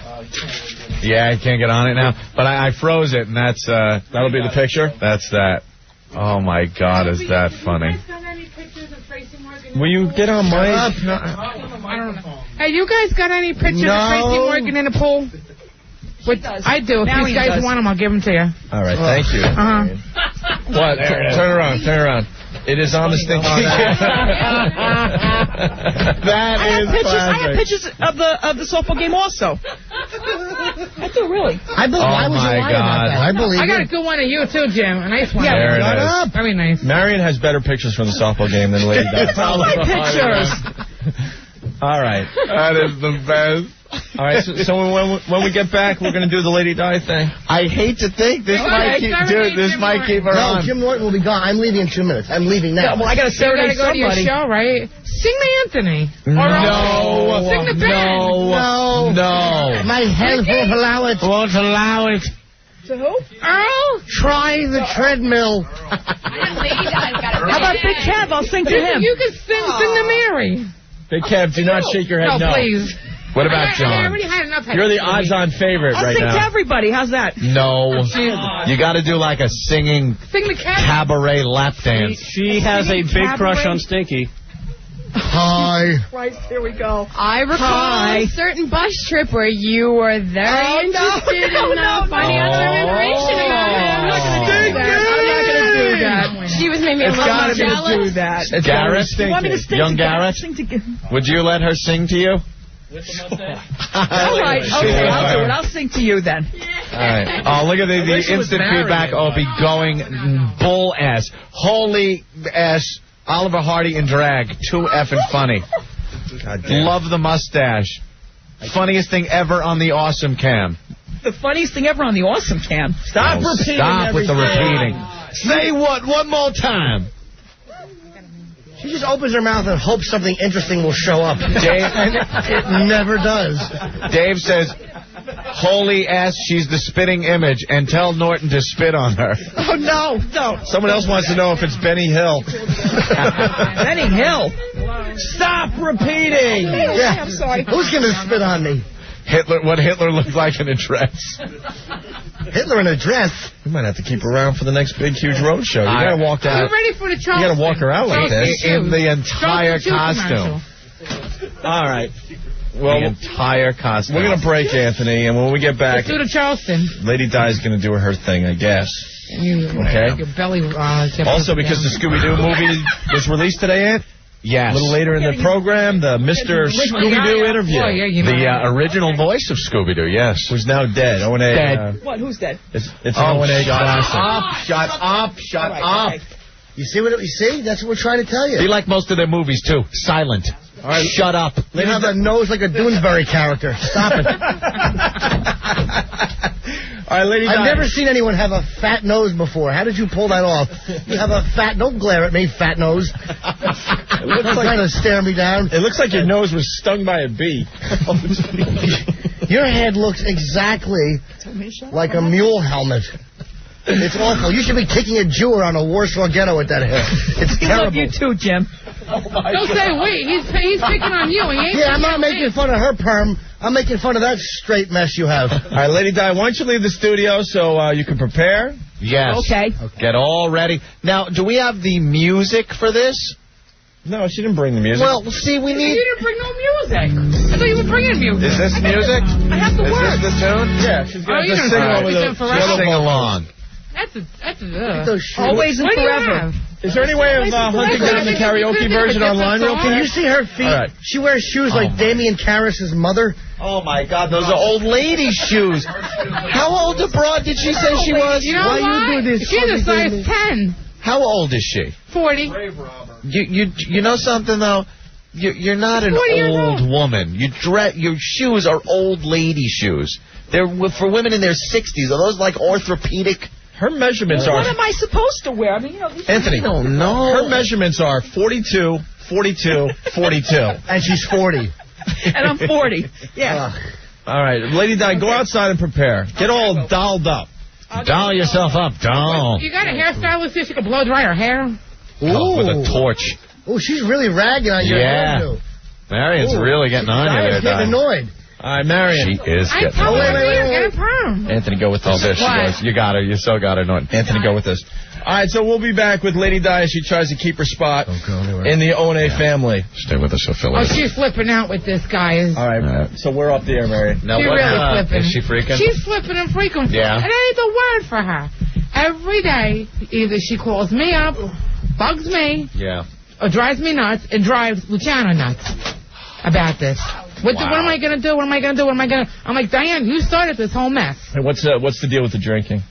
Yeah, I can't get on it now. But I froze it, and that's... That'll be the picture? That's that. Oh, my God, is that funny. Will you get on my... I don't know. Hey, you guys got any pictures of Tracy Morgan in the pool? I do. If you guys want them, I'll give them to you. All right, thank you. What? Turn around. Turn around. It is on the Stinky Cam. That is classic. I have pictures of the softball game also. I do, really. I believe I was lying about that. I believe I got a good one of you, too, Jim. A nice one. Yeah, there it is. Very nice. Marion has better pictures from the softball game than Lady Di. It's all my pictures. All right. That is the best. All right, so when we get back, we're going to do the Lady Di thing. I hate to think this might keep her on. No, Jim Norton will be gone. I'm leaving in 2 minutes. I'm leaving now. Yeah, well, I got to serenade go to your show, right? Sing to Anthony. No. Sing the band. No. My head won't allow it. Won't allow it. To who? Earl? Try the treadmill. How about Big Kev? I'll sing to him. You can sing to Mary. Big Kev, do not shake your head no. Please. What about John? I already had enough. You're the odds-on favorite I'll right sing now. to everybody. How's that? No. You got to do like a singing cabaret lap dance. She has a big crush on Stinky. Hi. Christ, here we go. I recall a certain bus trip where you were very interested in finding out some information about him. I'm not going to do that. She was maybe a little jealous. It's Garret? You want me to sing Young to Garret? Would you let her sing to you? All right, okay, I'll do it. I'll sing to you then. All right. Oh, look at the instant feedback, Opie, going bull ass. Holy ass, Oliver Hardy in drag. Too effing funny. Love the mustache. Funniest thing ever on the Awesome Cam. The funniest thing ever on the Awesome Cam. Stop repeating. Stop with the repeating. Say what? One more time. She just opens her mouth and hopes something interesting will show up. Dave, and it never does. Dave says, holy ass, she's the spitting image, and tell Norton to spit on her. Oh, no. Someone else wants to know if it's Benny Hill. Benny Hill? Stop repeating. Yeah. I'm sorry. Who's going to spit on me? What Hitler looked like in a dress. Hitler in a dress? We might have to keep her around for the next big, huge road show. You got to walk out. Are you ready for the Charleston? You got to walk her out like this. In the entire costume. All right. Well, the entire costume. We're going to break, Anthony, and when we get back... Let's do the Charleston. Lady Di's going to do her thing, I guess. Okay? Your belly... Also, because the Scooby-Doo movie was released today, Ant? Yes. A little later in the program, the Mr. Scooby-Doo interview. The original voice of Scooby-Doo, yes. Who's now dead. O&A. Dead. What? Who's dead? It's an O&A classic. Shut up. Okay. You see what you see? That's what we're trying to tell you. Be like most of their movies, too. Silent. All right. Shut up. You have a nose like a Doonesbury character. Stop it. All right, Lady Di. I've never seen anyone have a fat nose before. How did you pull that off? You have a fat... Don't glare at me, fat nose. It looks like trying to stare me down. It looks like your nose was stung by a bee. Your head looks exactly like a mule helmet. It's awful. You should be kicking a Jew around a Warsaw ghetto with that hair. It's terrible. I love you too, Jim. Don't say wait. He's picking on you. He ain't I'm not making fun of her perm. I'm making fun of that straight mess you have. All right, Lady Di, why don't you leave the studio so you can prepare? Yes. Okay. Get all ready. Now, do we have the music for this? No, she didn't bring the music. Well, see, we need... You didn't bring no music. I thought you were bringing music. Is this music? I have the words. Is this the tune? Yeah, she's going to sing over the... Sing along. That's Always and what forever. Is there any way of hunting down the karaoke version online real quick? Can you see her feet? Right. She wears shoes like Damian Karras' mother. Oh, my God, those are old lady shoes. How old a broad did she say she was? You know why? You do this? She's a size 10. How old is she? 40. You know something though? You're not an old woman. Your shoes are old lady shoes. They're for women in their 60s. Are those like orthopedic? Her measurements are. What am I supposed to wear? I mean, Anthony, I don't know. Her measurements are 42, 42, 42. And she's 40. And I'm 40. Yeah. All right, Lady Di, go outside and prepare. Get all dolled up. Doll yourself up, doll. You got a hairstylist here? She can blow dry her hair? Oh, with a torch. Oh, she's really ragging on your hairdo. Marion's really getting on you there, getting annoyed. All right, Marion. She is getting annoyed. Get a perm. Anthony, go with this. Oh, there she goes. You got her. You so got her. Anthony, go with this. All right, so we'll be back with Lady Di as she tries to keep her spot in the O&A family. Stay with us, Oh, she's flipping out with this guy. All right, so we're up there, Marion. Now, She's really flipping. Is she freaking? She's flipping and freaking. Yeah. And that ain't the word for her. Every day, either she calls me up, bugs me, or drives me nuts, and drives Luciano nuts about this. What am I going to do? What am I going to do? I'm like, Diane, you started this whole mess. Hey, what's the deal with the drinking?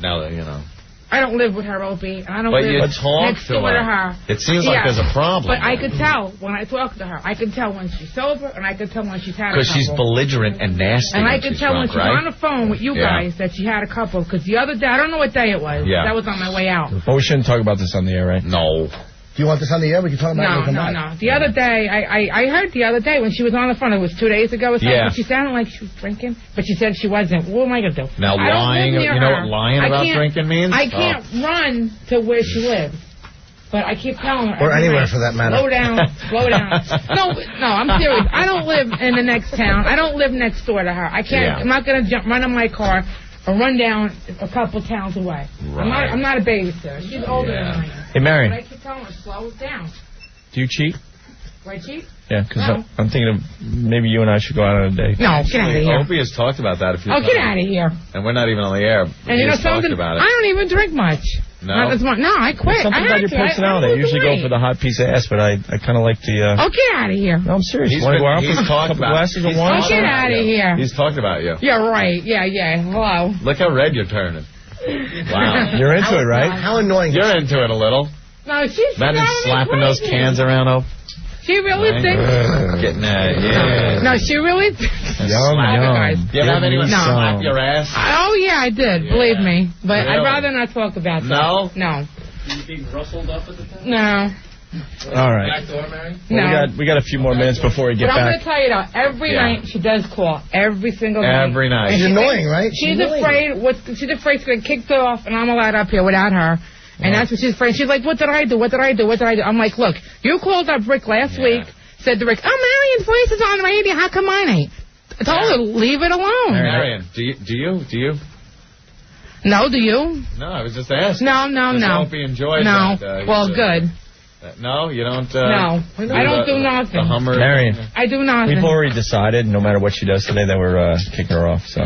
Now that you know. I don't live with her, Opie. I don't but live you talk next to door to her. her. It seems like there's a problem. But I could tell when I talk to her. I could tell when she's sober, and I could tell when she's had a couple. Because she's belligerent and nasty. And I could tell when she's on the phone with you Yeah. guys that she had a couple. Because the other day, I don't know what day it was. Yeah. That was on my way out. Well, we shouldn't talk about this on the air, right? No. Do you want this on the air? We can talk about it. No. The other day, I heard the other day when she was on the phone, it was 2 days ago or something, Yeah. she sounded like she was drinking, but she said she wasn't. What am I going to do? Now, I don't lying, live near you know her. what lying I about can't- drinking means? I can't run to where she lives. But I keep telling her. Or every anywhere night, for that matter. Slow down, slow down. No, I'm serious. I don't live in the next town. I don't live next door to her. I can't. Yeah. I'm not going to run in my car or run down a couple towns away. Right. I'm not a babysitter. She's older than I am. Hey, Marion. But I keep telling her, slow down. Do you cheat? Right, cheat? Yeah, because No. I'm thinking of maybe you and I should go out on a date. No, get out of here. Opie has talked about that a few times. Oh, get out of here. And we're not even on the air. And you know He's talked something? about it. I don't even drink much. No? Not as much. No, I quit. Something I about had your to. personality. I usually go for the hot piece of ass, but I kind of like the... Oh, get out of here. No, I'm serious. He's Want to go out been- for he's a talked couple about it. glasses of He's wine? Oh, get out of here. He's talked about you. Yeah, right. Yeah. Hello. Look how red you're turning. Wow. You're into it, right? How annoying. You're into it a little. No, she's Imagine slapping those cans around, Opie. She really thinks... Getting that, yeah. No, she really... Yum. You ever have anyone No. slap your ass? Oh, yeah, I did. Believe me. But I'd Really? rather not talk about that. No? No. You being rustled up at the time? No. All right. Back door, Mary? No. We got a few more minutes before we get But I'm going back. to tell you, though, every night she does call. Every single night. Every night. She's annoying, right? She's afraid she's going to get kicked off, and I'm allowed up here without her. And that's what she's afraid. She's like, what did I do? I'm like, look, you called up Rick last week, said to Rick, oh, Marion's voice is on the radio. How come mine ain't? I told her, leave it alone. Marion, do you? No, do you? No, I was just asking. No. Does Opie enjoy No. that? Well, good. No, you don't? No. I don't do nothing. The Hummer. Marion, I do nothing. we've already decided, no matter what she does today, that we're kicking her off. So.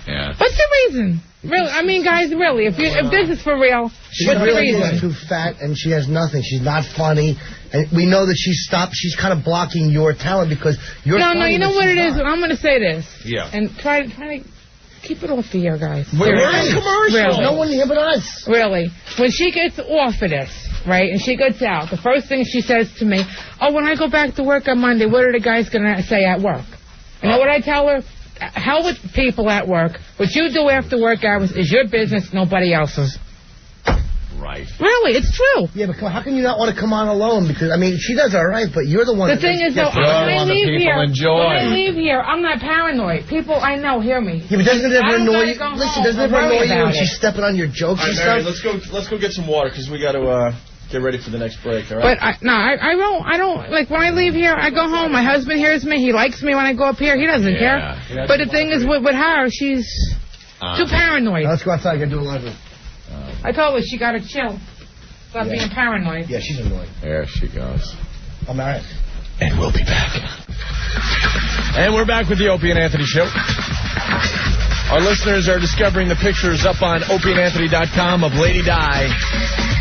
Yeah. What's the reason? Really? I mean, guys, really, if this is for real, She's what's the really reason? too fat, and she has nothing. She's not funny, and we know that she's kind of blocking your talent because you're. No, funny, you know but what she's it is? not. I'm going to say this. Yeah. And try to keep it off the air, guys. We're in Seriously. commercials. Really. No one here but us. Really. When she gets off of this, right, and she gets out, the first thing she says to me, oh, when I go back to work on Monday, what are the guys going to say at work? You know what I tell her? Hell with people at work. What you do after work hours is your business, nobody else's. Right. Really, it's true. Yeah, but how can you not want to come on alone? Because, I mean, she does all right, but you're the one The that thing makes is, though, it when I one that leave people here, enjoy. when I leave here, I'm not paranoid. People I know hear me. Yeah, but doesn't it I ever don't annoy gotta you? go Listen, home doesn't it and ever annoy worry you when about she's it. stepping on your jokes and Marion, stuff? let's go get some water because we got to get ready for the next break. All But right. I don't like when I leave here. I go home. My husband hears me. He likes me when I go up here. He doesn't care. But the thing is, with her, she's too paranoid. Now, let's go outside. I got to do a laundry. I told her she got to chill. Stop being paranoid. Yeah, she's annoying. There she goes. I'm all right. And we'll be back. And we're back with the Opie and Anthony Show. Our listeners are discovering the pictures up on opieandanthony.com of Lady Di,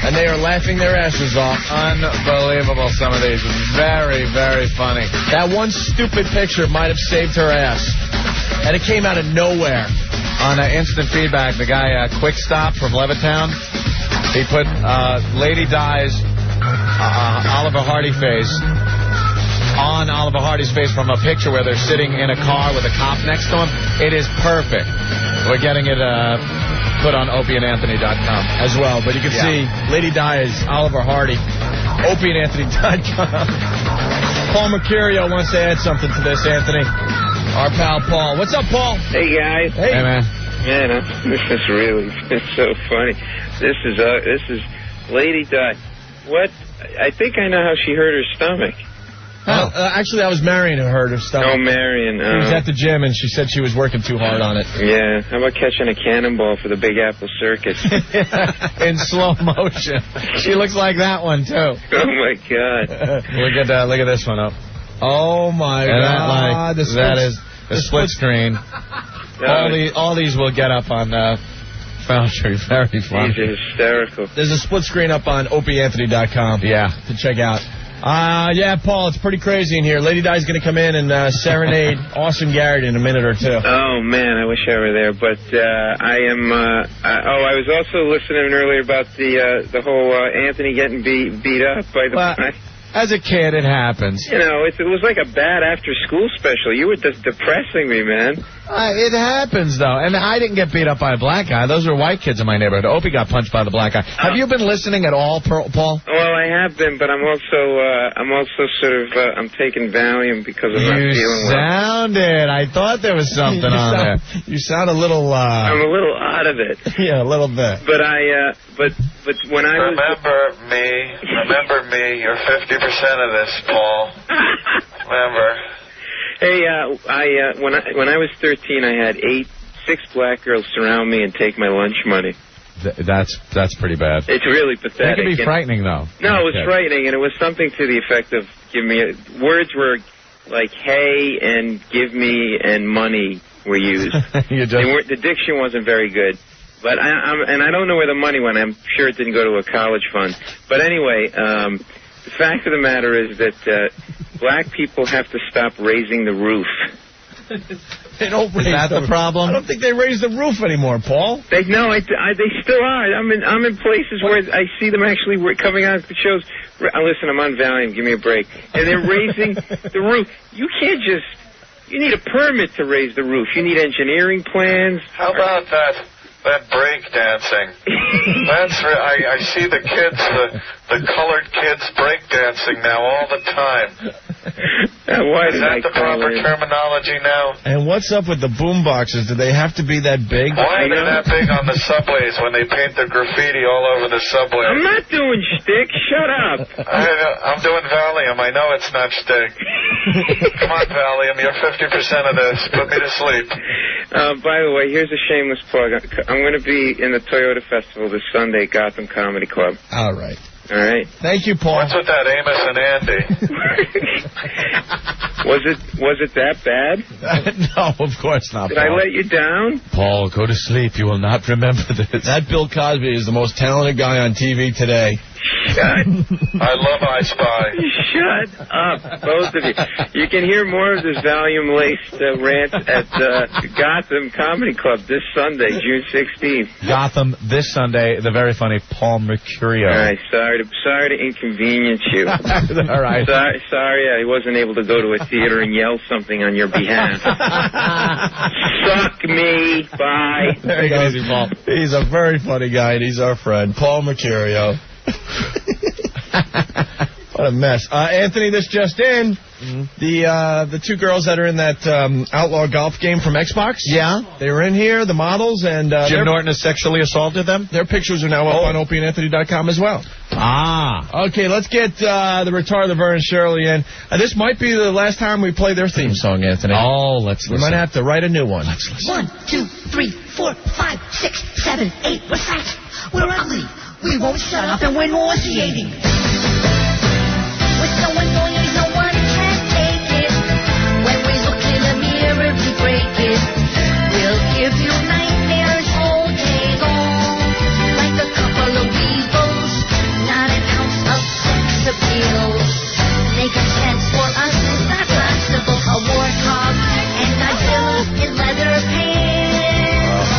and they are laughing their asses off. Unbelievable, some of these. Very, very funny. That one stupid picture might have saved her ass, and it came out of nowhere. On instant feedback, the guy Quick Stop from Levittown, He put Lady Di's Oliver Hardy face on Oliver Hardy's face from a picture where they're sitting in a car with a cop next to him. It is perfect. We're getting it put on OpieandAnthony.com as well. But you can see Lady Di is Oliver Hardy. OpieandAnthony.com. Paul Mecurio wants to add something to this, Anthony. Our pal Paul. What's up, Paul? Hey, guys. Hey, man. Man, this is really so funny. This is Lady Di. What? I think I know how she hurt her stomach. Actually, that was Marion who hurt her stomach. Oh, Marion. She was at the gym, and she said she was working too hard on it. Yeah. How about catching a cannonball for the Big Apple Circus? In slow motion. She looks like that one, too. Oh, my God. Look at this one up. Oh, my God. That is the split screen. All these will get up on Foundry. Very funny. These are hysterical. There's a split screen up on OpieAnthony.com. Yeah. To check out. Yeah, Paul, it's pretty crazy in here. Lady Di's going to come in and serenade Austin Garret in a minute or two. Oh, man, I wish I were there. But I am... I was also listening earlier about the whole Anthony getting beat up by the... As a kid, it happens. You know, it was like a bad after-school special. You were just depressing me, man. It happens, though. And I didn't get beat up by a black guy. Those were white kids in my neighborhood. Opie got punched by the black guy. Have you been listening at all, Paul? Well, I have been, but I'm also sort of I'm taking Valium because I'm not feeling well. You sounded. I thought there was something on there. You sound a little... I'm a little out of it. Yeah, a little bit. But but when I remember me, you're 50% of this, Paul. Remember. Hey, when I was 13, I had 6 black girls surround me and take my lunch money. That's pretty bad. It's really pathetic. That can be frightening, though. No, it was frightening, and it was something to the effect of words were like "hey" and "give me" and "money" were used. The diction wasn't very good. But I don't know where the money went. I'm sure it didn't go to a college fund. But anyway, the fact of the matter is that black people have to stop raising the roof. They don't raise Is that the problem? I don't think they raise the roof anymore, Paul. They still are. I'm in places where I see them actually coming out to shows. Listen, I'm on Valium. Give me a break. And they're raising the roof. You can't just. You need a permit to raise the roof. You need engineering plans. How about that break dancing? I see the kids, the colored kids break dancing now all the time. Is that the proper terminology now? And what's up with the boom boxes? Do they have to be that big? Why are they that big on the subways when they paint the graffiti all over the subway? I'm not doing shtick. Shut up. I'm doing Valium. I know it's not shtick. Come on, Valium. You're 50% of this. Put me to sleep. By the way, here's a shameless plug. I'm going to be in the Toyota Festival this Sunday at Gotham Comedy Club. All right. All right. Thank you, Paul. What's with that Amos and Andy? Was it that bad? No, of course not. Did I let you down? Paul, go to sleep. You will not remember this. That Bill Cosby is the most talented guy on TV today. Shut. I love I Spy. Shut up, both of you. You can hear more of this Valium-laced rant at Gotham Comedy Club this Sunday, June 16th. Gotham this Sunday. The very funny Paul Mecurio. All right, sorry to inconvenience you. All right. Sorry I wasn't able to go to a theater and yell something on your behalf. Suck me. Bye. There he goes, Paul. He's a very funny guy, and he's our friend, Paul Mecurio. What a mess. Anthony, this just in. The 2 girls that are in that outlaw golf game from Xbox. Yeah. They were in here, the models, and... Jim Norton has sexually assaulted them? Their pictures are now up on OpieandAnthony.com as well. Ah. Okay, let's get the Retard, Laverne, and Shirley in. This might be the last time we play their theme song, Anthony. Oh, let's listen. We might have to write a new one. Let's listen. 1, 2, 3, 4, 5, 6, 7, 8. We're fat. We're ugly. We won't shut up and we're nauseating. We're so annoying, no one can take it. When we look in the mirror, we break it. We'll give you nightmares all day long. Like a couple of weevils, not an ounce of sex appeal. Making sense for us is not possible. A warthog and Godzilla in leather pants.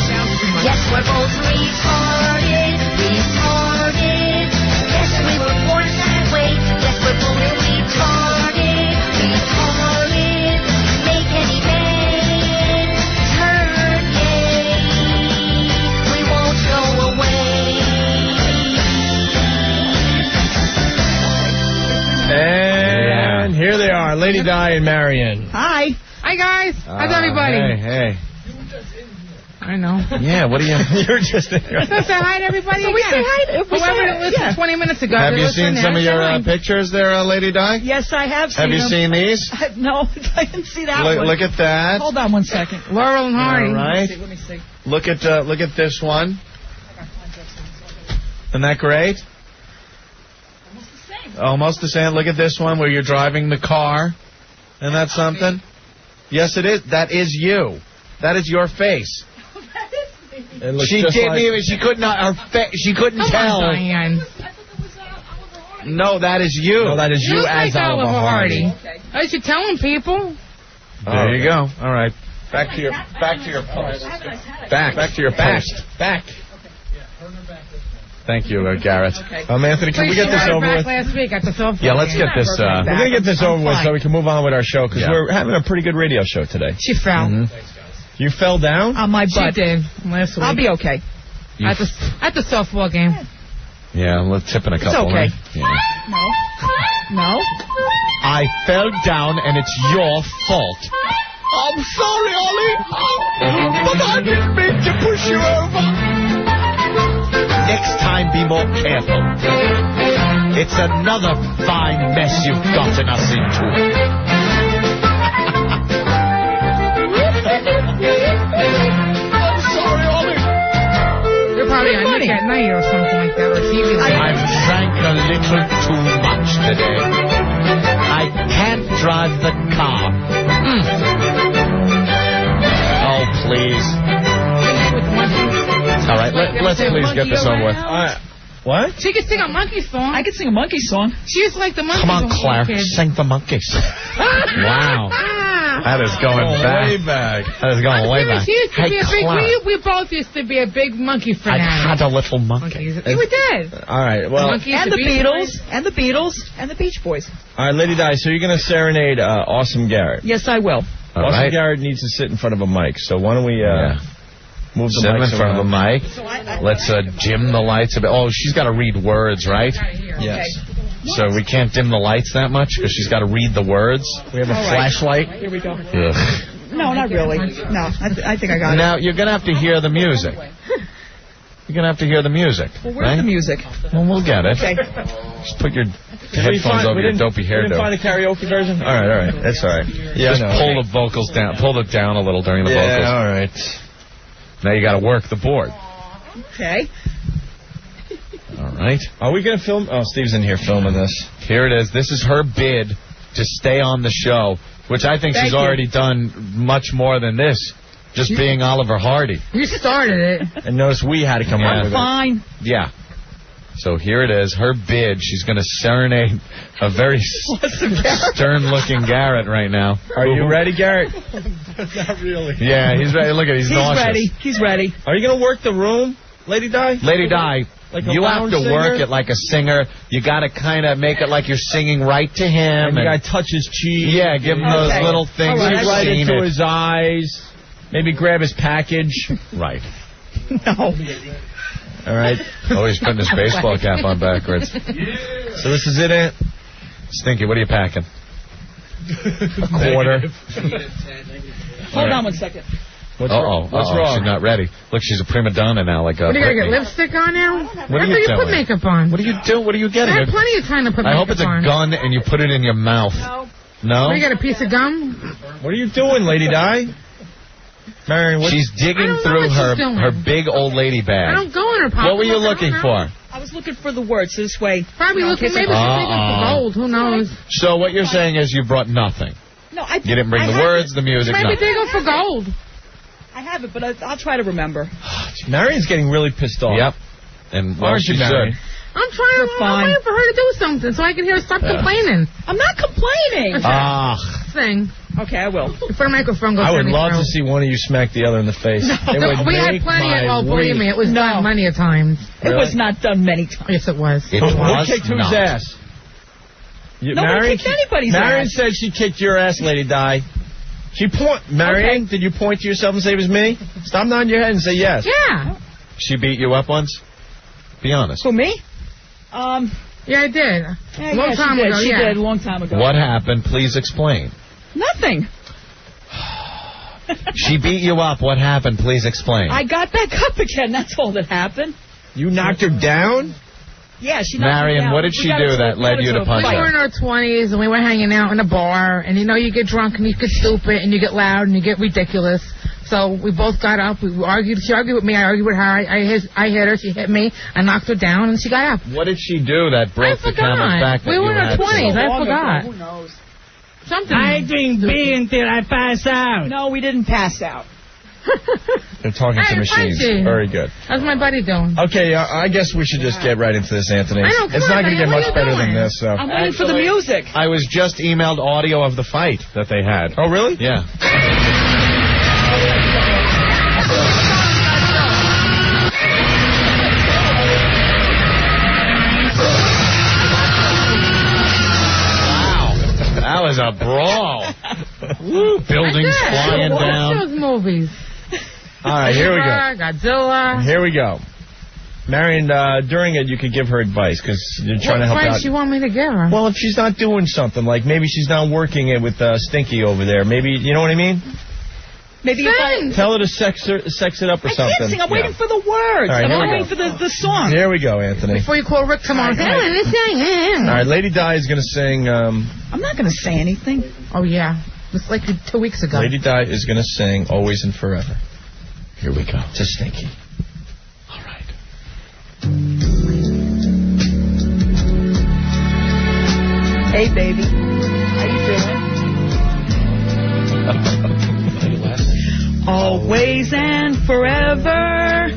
Yes, we're both retarded. are Lady Di and Marion. Hi. Hi, guys. How's everybody? Hey. I know. Yeah, what are you... You're just... So say hi to everybody again. We say hi. Whoever didn't listen 20 minutes ago. Have you seen some of your pictures there, Lady Di? Yes, I have seen Have you seen these? No, I didn't see that one. Look at that. Hold on one second. Laurel and Hardy. All right. Let me see. Look at this one. Isn't that great? Almost the same. Look at this one where you're driving the car. Isn't that something? Yes, it is. That is you. That is your face. She didn't even. She could not. She couldn't tell. On, Diane. No, that is you. No, that is you as like Oliver Hardy. I should telling people. There you go. All right. Back to your post. Back to your post. Back. Thank you, Garret. Anthony, can we get this over with? Last week at the softball. Yeah, let's get this. We're going to get this over with so we can move on with our show because we're having a pretty good radio show today. She fell. You fell down? On my butt. She did last week. I'll be okay. At the softball game. Yeah, let's tip in a couple. It's okay. Yeah. No. I fell down and it's your fault. I'm sorry, Ollie. But I didn't mean to push you over. Next time, be more careful. It's another fine mess you've gotten us into. I'm sorry, Ollie. You're probably on Nick at night or something like that, or TV. I've drank a little too much today. I can't drive the car. Oh, please. All right, let's please get this over with. What? She can sing a monkey song. I can sing a monkey song. She's like the monkey. Come on, Claire, sing the monkeys. Wow. That is going back. Way back. That is going way back. She used to be a big, Claire. we both used to be a big monkey fanatic. I had a little monkey. You were dead. All right, well. And the Beatles, and the Beatles, and the Beach Boys. All right, Lady Di, so you're going to serenade Awesome Garret. Yes, I will. Awesome Garret needs to sit in front of a mic, so why don't we move the Sit mic in front of the mic. So Let's dim the lights a bit. Oh, she's got to read words, right? Yes. So we can't dim the lights that much because she's got to read the words. We have a flashlight. Here we go. Ugh. No, not really. No, I think I got it. Now, you're going to have to hear the music. You're going to have to hear the music. Well, where's the music? Well, we'll get it. Okay. Just put your headphones over your dopey hairdo. We didn't find a karaoke version? All right. That's all right. Yeah, just pull the vocals down. Pull it down a little during the vocals. Yeah, all right. Now you got to work the board. Okay. All right. Are we going to film? Oh, Steve's in here filming this. Here it is. This is her bid to stay on the show, which I think she's already done much more than this. Just being Oliver Hardy. You started it. And notice we had to come up with it. Fine. Yeah. So here it is. Her bid. She's going to serenade a very stern-looking Garret right now. Are you ready, Garret? Not really. Yeah, he's ready. Look at he's nauseous. He's ready. Are you going to work the room, Lady Di? Lady Di, Like a you have lounge to work singer? it like a singer. You got to kind of make it like you're singing right to him. And you got to touch his cheek. Yeah, give him those little things. Look You've right seen into it. his eyes. Maybe grab his package. Right. No. All right. Oh, he's putting his baseball cap on backwards. So this is it, Aunt? Stinky, what are you packing? A quarter. Hold on one second. What's wrong? What's wrong? She's not ready. Look, she's a prima donna now. Like What are you going to get Britney. lipstick on now? What are you After you put doing? makeup on. What are you doing? What are you I getting? had plenty of time to put I makeup hope it's a on. gun and you put it in your mouth. No? What, you got a piece of gum? What are you doing, Lady Di? Marion, what? She's digging through her big old lady I bag. don't go in her pocket. What were you looking for? I was looking for the words this way. Probably looking, maybe she's looking for gold. Who knows? So what you're saying is you brought nothing. No, I You didn't bring the words, the music, Maybe nothing. digging for gold. I have it, but I'll try to remember. Marion's getting really pissed off. Yep. And well, Aren't she you, should. Marion? I'm trying. I'm waiting for her to do something so I can hear her stop complaining. I'm not complaining. Thing. Okay, I will. Before the microphone goes I would down love your to throat. see one of you smack the other in the face. It would We had make plenty my of, oh, believe week. me, it was done many a times. It was not done many times. Yes, it was. It Who was kicked whose not. ass? Nobody kicked anybody's Marion ass. said she kicked your ass, Lady Di. Marion, did you point to yourself and say it was me? Stop nodding your head and say yes. Yeah. She beat you up once? Be honest. Who, me? Yeah, I did. Yeah, Long time ago, She yeah. did a long time ago. What happened? Please explain. Nothing. She beat you up. What happened? Please explain. I got back up again. That's all that happened. You knocked her down? Yeah, she knocked me Marion, down. what did she do that led you to punch We were in her? our 20s, and we were hanging out in a bar, and you get drunk, and you get stupid, and you get loud, and you get ridiculous. So we both got up. We argued. She argued with me. I argued with her. I hit her. She hit me. I knocked her down, and she got up. What did she do that broke the camel's back? We were in our 20s. I forgot. Who knows? Something. I drink beer until I pass out. No, we didn't pass out. They're talking to machines. punch you. Very good. How's my buddy doing? Okay, I guess we should just get right into this, Anthony. I know, come It's on, not going to get man, what much are you better than doing? this. So. I'm waiting for the music. I was just emailed audio of the fight that they had. Oh, really? Yeah. That was a brawl. Woo, buildings flying down. Watch those movies. All right, here we go. Godzilla. Here we go. Marion, during it, you could give her advice because you're trying to help What out. advice you want me to give her? Well, if she's not doing something, like maybe she's not working it with Stinky over there. Maybe, you know what I mean? Maybe if I... Tell her to sex it up or something. I can't sing. I'm waiting for the words. All right, I'm here we waiting for the song. Here we go, Anthony. Before you call Rick, come on. All right, Lady Di is going to sing... I'm not going to say anything. Oh, yeah. It's like 2 weeks ago. Lady Di is going to sing Always and Forever. Here we go. To Stinky. All right. Hey, baby. How you doing? Always and forever,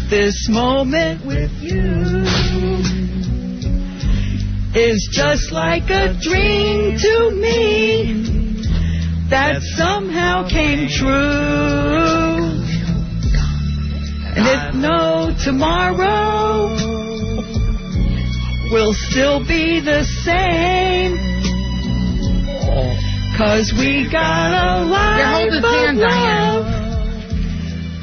this moment with you is just like a dream to me that somehow came true. And if no tomorrow will still be the same, 'cause we got a life of love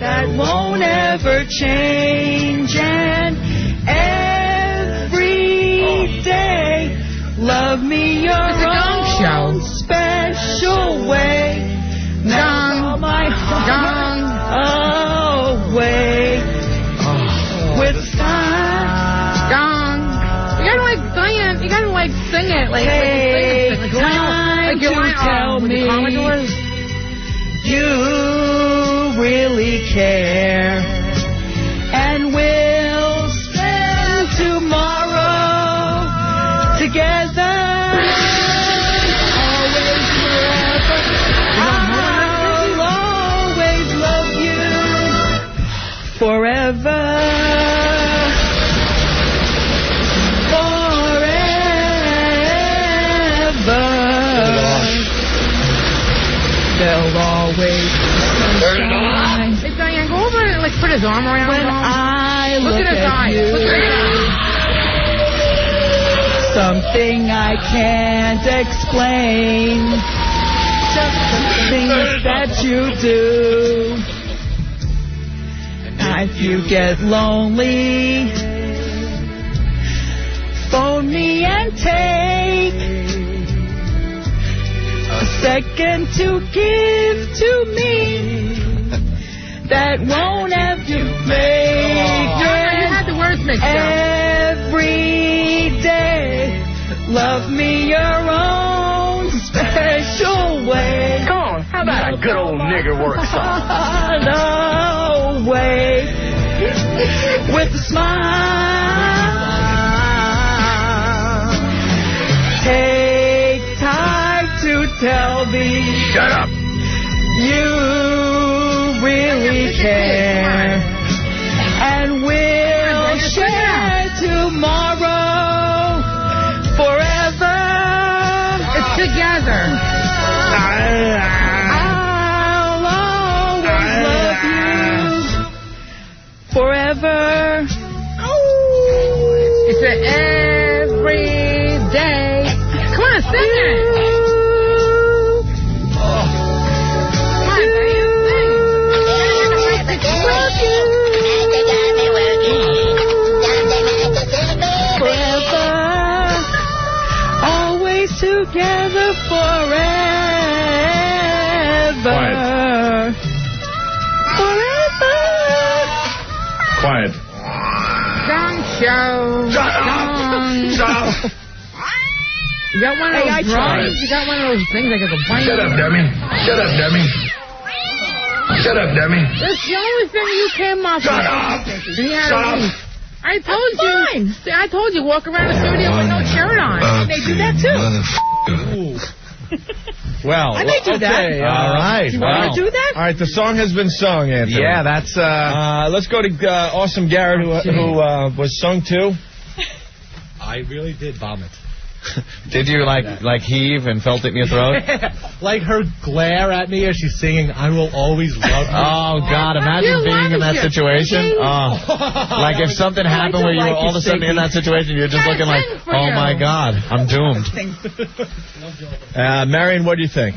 that won't ever change, and every day love me your own special way. Now my heart away with time. You gotta like sing it like Time to tell me you really care, and we'll spend tomorrow together. Always forever. I'll always love you forever. They'll always Hey, Diane, go over and put his arm around when him. I Look at his eyes. you. Look at his eyes. Something I can't explain. Just the things that you do. If you get lonely, phone me and take a second to give to me. That won't have to make You had the words mixed up. every day. Love me your own special way. Come on, how about a good old nigger work song? No way. With a smile. Take time to tell me. Shut up. You really care, and we'll share tomorrow forever. It's together. I'll always love you forever. It's an every day. Come on, sing it. together forever. Forever. Quiet. Gong show. Shut up. Shut up. You got one of those drums? You got one of those things that can go bang. Shut up, dummy. Shut up, dummy. Shut up, dummy. That's the only thing you came up with. Shut up. Shut up. I told you. I told you, walk around the studio with no shirt on. They do that too. Well, I may do that. Okay, all right. Do you want to do that? All right, the song has been sung, Anthony. Yeah, that's... let's go to Awesome Garret, who was sung to. I really did vomit. Did you, like heave and felt it in your throat? Like her glare at me as she's singing, I will always love you. Oh, God, imagine being in that situation. Oh. Like if something happened where you were all of a sudden in that situation, you're just looking like, oh, my God, I'm doomed. Marion, what do you think?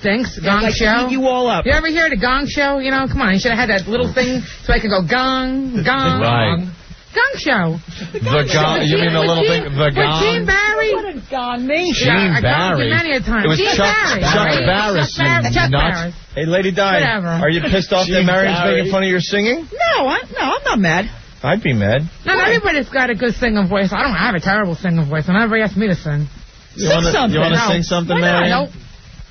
Stinks. Gong show. You all up. You ever hear the gong show? You know, come on. You should have had that little thing so I could go gong, gong, Right. Gong show. The gong, you mean the little thing, the With gong? Gene Barry. What a gong me. Gene I told you Barry. many a time. It was Gene Chuck Barry. Barris, you Chuck nuts. Barris. Hey, Lady Di, Whatever. are you pissed off that Marion's making fun of your singing? No, I'm not mad. I'd be mad. Not everybody's got a good singing voice. I have a terrible singing voice, and nobody asked me to sing. You want to sing something, Why not? Marion? Nope.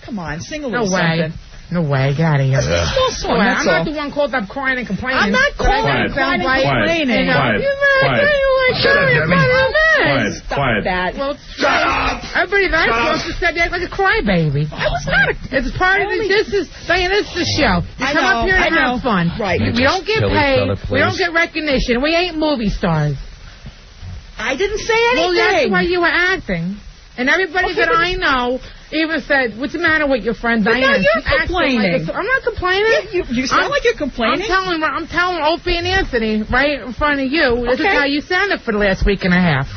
Come on, sing a little No way. something. No way. Get out of here. It's a small song, that's I'm not all. the one called up crying and complaining. I'm not calling Quiet. crying and Quiet. complaining. Quiet. You Quiet. Shut up, dummy. Quiet. Stop Quiet. that. Well, Shut up. everybody that I talked to said you act like a crybaby. I was not. It's part of the. This is the show. You I come know, up here and I know. have fun. Right. We don't get Kill each paid. other, We don't please. get recognition. We ain't movie stars. I didn't say Well, anything. that's why you were acting. And everybody that I know even said, "What's the matter with your friend But Diane?" now you're She acted complaining. I'm not complaining. You sound like you're complaining. I'm telling Opie and Anthony right in front of you. This is Okay. how you sounded for the last week and a half.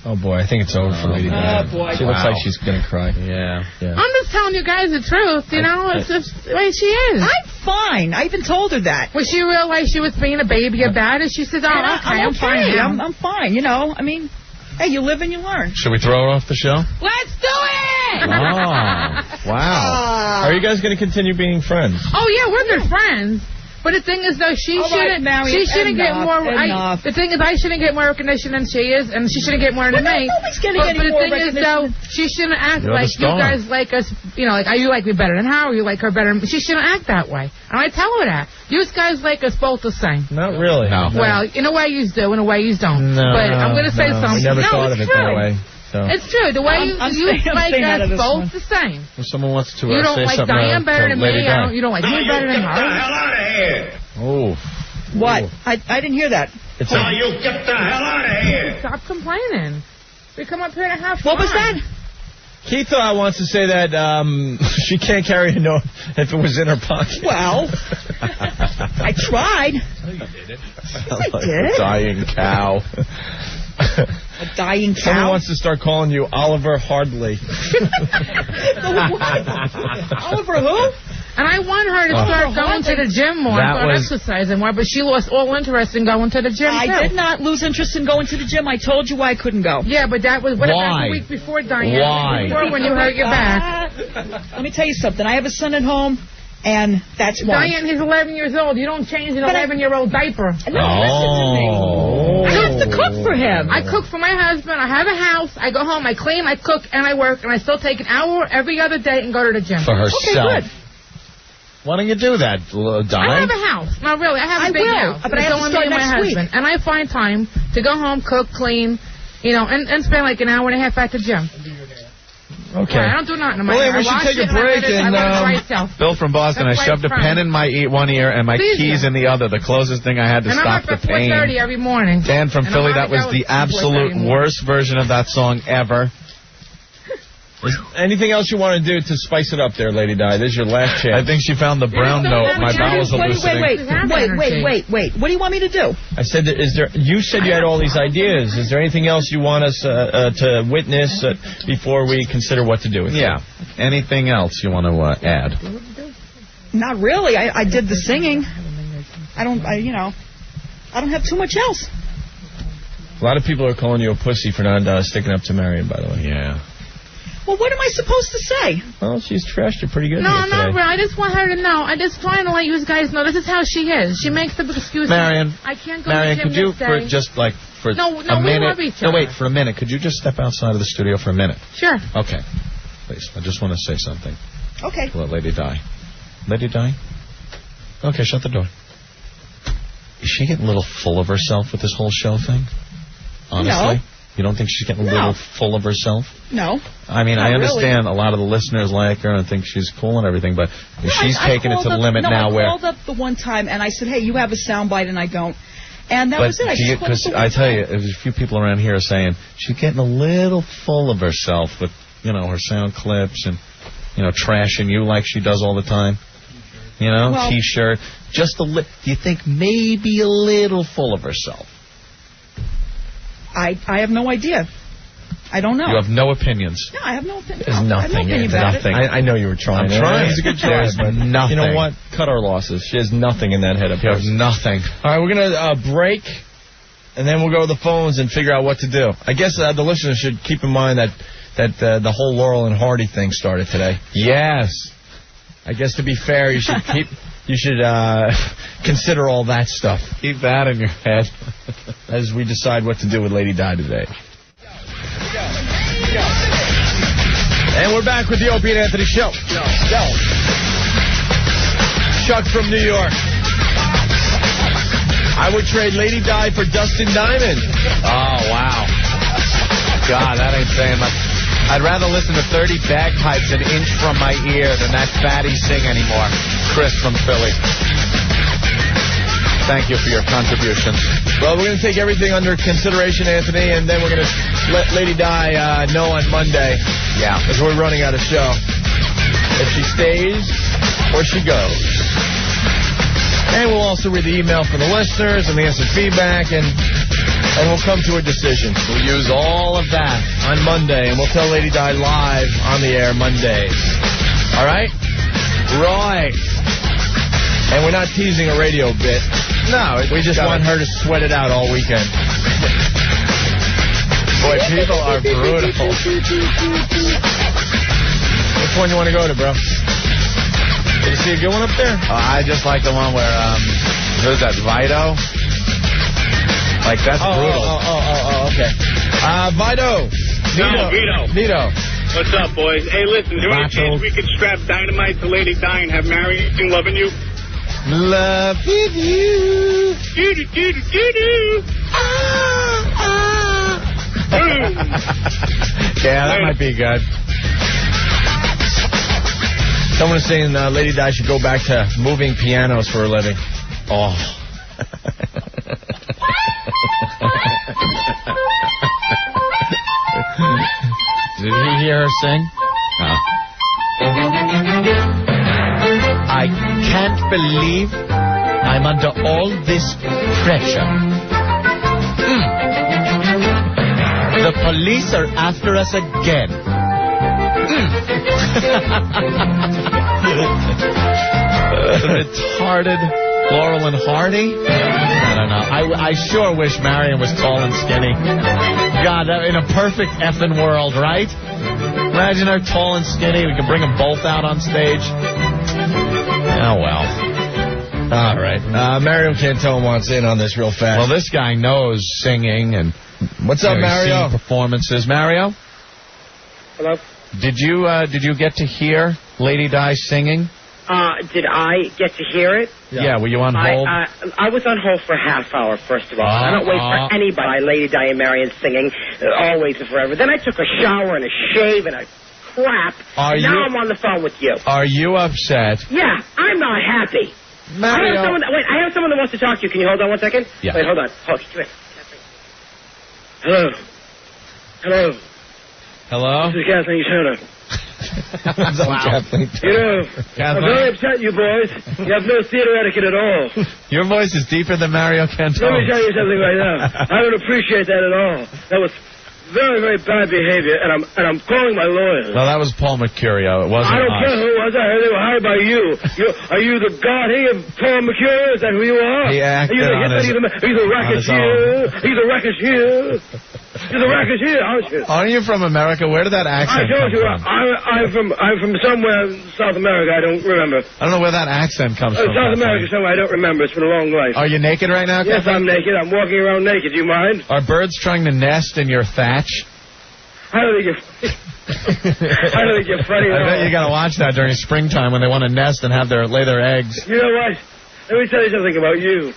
Oh, boy, I think it's over for Lady Di. boy. She looks like she's going to cry. Yeah. I'm just telling you guys the truth. You know, it's just the way she is. I'm fine. I even told her that. When she realized she was being a baby about it, she said, "Oh, And okay, I'm fine now." I'm fine. You know, I mean, hey, you live and you learn. Should we throw her off the show? Let's do it! Oh, wow. Are you guys going to continue being friends? Oh yeah, we're good friends. But the thing is, though, she All right, shouldn't. Marion, She shouldn't get enough, more. enough. The thing is, I shouldn't get more recognition than she is, and she shouldn't get more than me. Nobody's getting But any the more thing is, though, recognition. she shouldn't act You're the like you star. guys like us. You know, like you like me better than Howard, you like her better. She shouldn't act that way. And I tell her that. You guys like us both the same. Not really. No. Well, in a way you do, in a way you don't. No, but I'm going to say something. I never no, thought it's of it true. that way. So. It's true. The way I'm you like staying out of us this both one. the same. If someone wants to You don't say like something Diane to better than Lady me. Di. You don't like me better than her. out of here. Oh. What? I didn't hear that. It's Now you get the hell out of here. Stop complaining. We come up here to have fun. What was that? Keith wants to say that she can't carry a note if it was in her pocket. Well, I tried. Like did. a dying cow. A dying Someone cow. wants to start calling you Oliver Hardley. Oliver who? And I want her to start going to the gym more, That start was- exercising more, but she lost all interest in going to the gym, I too. did not lose interest in going to the gym. I told you why I couldn't go. Yeah, but that was, what Why? about the week before, Diane? Why? Before when you hurt your back. Let me tell you something. I have a son at home, and that's why. Diane, he's 11 years old. You don't change an 11-year-old diaper. No, listen to me. I have to cook for him. I cook for my husband. I have a house. I go home. I clean. I cook, and I work, and I still take an hour every other day and go to the gym. For herself. Okay, good. Why don't you do that, Di? I have a house. No, really, I have a I big will, house. but I It's have to only start me and my next week. husband. And I find time to go home, cook, clean, you know, and spend like an hour and a half at the gym. Okay. Right, I don't do nothing to my Well, hair. we I should wash take it a break I let it and, dry itself. Bill from Boston, That's I why shoved a it's pen fun. in my one ear and my Please keys do. in the other. The closest thing I had to And I'm stop up the at 4:30 pain. every morning. Dan from And Philly, I'm that was on the the go at 4:30 absolute anymore. worst version of that song ever. Anything else you want to do to spice it up there, Lady Di? This is your last chance. I think she found the brown note. My bowels are loosening. Wait. What do you want me to do? I said, you said you had all these ideas. Is there anything else you want us to witness before we consider what to do with it? Yeah. Anything else you want to add? Not really. I did the singing. I don't have too much else. A lot of people are calling you a pussy for not sticking up to Marion, by the way. Yeah. Well, what am I supposed to say? Well, she's trashed you pretty good. No, here I'm not today. real. I just want her to know. I just trying to let you guys know this is how she is. She makes the excuses. Marion, I can't go Marion, to the could gym you, this day. for No, a we minute... love each No, other. wait, for a minute. Could you just step outside of the studio for a minute? Sure. Okay. Please, I just want to say something. Okay. Let Lady Di. Lady Di? Okay, shut the door. Is she getting a little full of herself with this whole show thing? Honestly? No. You don't think she's getting a little full of herself? No. I mean, Not I understand really. a lot of the listeners like her and think she's cool and everything, but if she's taking it to the limit now I where... called up the one time and I said, hey, you have a soundbite and I don't. And that was it. Because I tell you, there's a few people around here are saying she's getting a little full of herself with, her sound clips and, trashing you like she does all the time. Well, T-shirt. Just do you think maybe a little full of herself? I have no idea. I don't know. You have no opinions. No, I have no opinion. There's nothing. I have no opinion about it. I know you were trying. I'm trying. It's a good try, There's but nothing. you know what? Cut our losses. She has nothing in that head of You hers. have nothing. All right, we're going to break, and then we'll go to the phones and figure out what to do. I guess the listeners should keep in mind that the whole Laurel and Hardy thing started today. Yes. I guess to be fair, you should consider all that stuff. Keep that in your head as we decide what to do with Lady Di today. And we're back with the Opie and Anthony Show. Chuck from New York. I would trade Lady Di for Dustin Diamond. Oh, wow. God, that ain't saying much. I'd rather listen to 30 bagpipes an inch from my ear than that fatty sing anymore. Chris from Philly. Thank you for your contributions. Well, we're going to take everything under consideration, Anthony, and then we're going to let Lady Di know on Monday. Yeah. As we're running out of show. If she stays or she goes. And we'll also read the email from the listeners and answer feedback, and we'll come to a decision. We'll use all of that on Monday, and we'll tell Lady Di live on the air Mondays. All right? Right. And we're not teasing a radio bit. No. We just want her to sweat it out all weekend. Boy, people are brutal. Which one you want to go to, bro? Did you see a good one up there? I just like the one where, who's that, Vito? Like, that's brutal. Oh, okay. Vito. Vito. What's up, boys? Hey, listen, is there any chance we could strap dynamite to Lady Di and have Marion sing Loving You? Loving you. Yeah, that might be good. Someone is saying Lady Di should go back to moving pianos for a living. Oh. Did he hear her sing? No. I can't believe I'm under all this pressure. The police are after us again. The retarded Laurel and Hardy? I don't know. I sure wish Marion was tall and skinny. God, in a perfect effing world, right? Imagine her tall and skinny. We can bring them both out on stage. Oh, well. All right. Mario Cantone wants in on this real fast. Well, this guy knows singing and... What's up, Mario? Performances. Mario? Hello? Did you get to hear Lady Di singing? Did I get to hear it? Yeah, were you on hold? I was on hold for a half hour, first of all. I don't wait for anybody. Lady Di and Marion singing, always and forever. Then I took a shower and a shave and a crap. Now I'm on the phone with you. Are you upset? Yeah, I'm not happy. Mario. I have someone that wants to talk to you. Can you hold on one second? Yeah. Wait, hold on. Come here. Hello. Hello. Hello? This is Kathleen Turner. Wow. You know, I'm very upset, you boys. You have no theater etiquette at all. Your voice is deeper than Mario Cantone. Let me tell you something right now. I don't appreciate that at all. That was very, very bad behavior, and I'm calling my lawyer. No, that was Paul Mecurio. It wasn't I don't us. care who it was. I heard they were hired by you. Are you the god here, Paul Mecurio? Is that who you are? He acted on his Are you the own. racketeer? Are you the racketeer? The record's here. Aren't you from America? Where did that accent I told you, come from? I'm from somewhere in South America. I don't remember. I don't know where that accent comes from. South America somewhere. I don't remember. It's been a long life. Are you naked right now, Yes, Captain? I'm naked. I'm walking around naked. Do you mind? Are birds trying to nest in your thatch? I don't think you're funny. I bet you got to watch that during springtime when they want to nest and lay their eggs. You know what? Let me tell you something about you.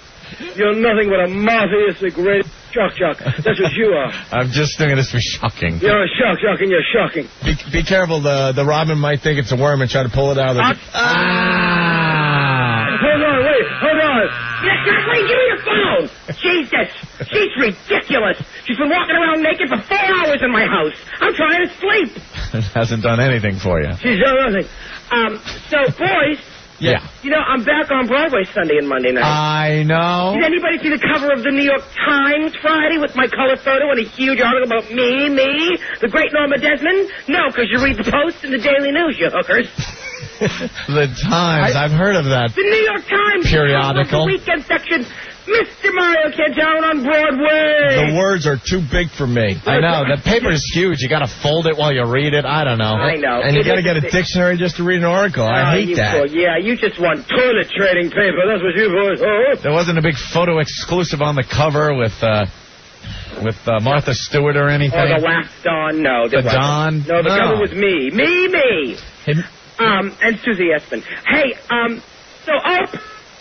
You're nothing but a motheistic red shock. That's what you are. I'm just doing this for shocking. You're a shock, and you're shocking. Be careful. The robin might think it's a worm and try to pull it out of the... Hold on. Kathleen, give me your phone. Jesus. She's ridiculous. She's been walking around naked for 4 hours in my house. I'm trying to sleep. It hasn't done anything for you. She's done nothing. So, boys... Yeah. You know, I'm back on Broadway Sunday and Monday night. I know. Did anybody see the cover of the New York Times Friday with my color photo and a huge article about me, the great Norma Desmond? No, because you read the Post and the Daily News, you hookers. The Times. I've heard of that. The New York Times periodical. The weekend section. Mr. Mario Cantone on Broadway. The words are too big for me. I know. The paper is huge. You got to fold it while you read it. I don't know. I know. And you got to get a dictionary just to read an article. I hate that. Yeah, you just want toilet trading paper. That's what you boys want. There wasn't a big photo exclusive on the cover with Martha Stewart or anything. Or the last Dawn. No. The Dawn? No, the cover was me. Me. And Susie Essman. Hey, so,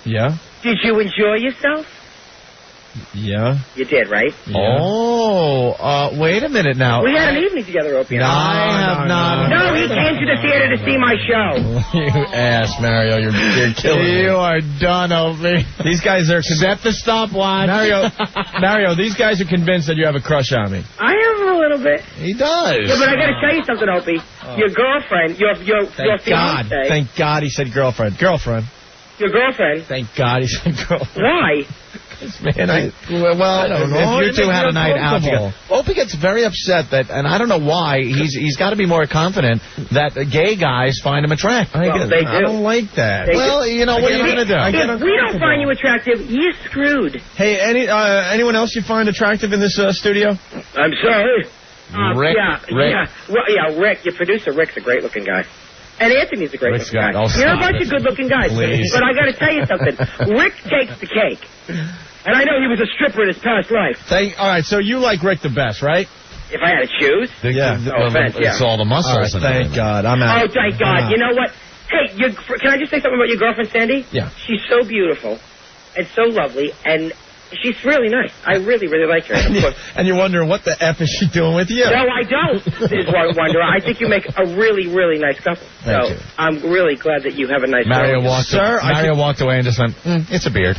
Yeah? Did you enjoy yourself? Yeah. You did, right? Yeah. Oh, wait a minute now. We had an evening together, Opie. I have not. No, he came to the theater to see my show. You ass, Mario. You're killing me. You are done, Opie. These guys are... Set the stopwatch. Mario, these guys are convinced that you have a crush on me. I have a little bit. He does. Yeah, but I got to tell you something, Opie. Your girlfriend, your fiancé. Thank God he said girlfriend. Girlfriend. Your girlfriend. Thank God he said girlfriend. Why? Man, I don't know. If you two had a night out together. Opie gets very upset that, and I don't know why, he's got to be more confident that gay guys find him attractive. They do. I don't like that. Well, you know, what are you going to do? If we don't find you attractive, you're screwed. Hey, anyone else you find attractive in this studio? I'm sorry. Rick. Rick. Your producer, Rick's a great-looking guy. And Anthony's a great-looking guy. You're a bunch of good-looking guys. Please. But I got to tell you something. Rick takes the cake. And I know he was a stripper in his past life. All right, so you like Rick the best, right? If I had to choose? No offense, It's all the muscles. All right, thank God. I'm out. Oh, thank God. You know what? Hey, can I just say something about your girlfriend, Sandy? Yeah. She's so beautiful and so lovely, and she's really nice. I really, really like her. And you're wondering, what the F is she doing with you? No, I don't. Is what I wonder. I think you make a really, really nice couple. Thank you. I'm really glad that you have a nice Mario couple. walked away and just went, it's a beard.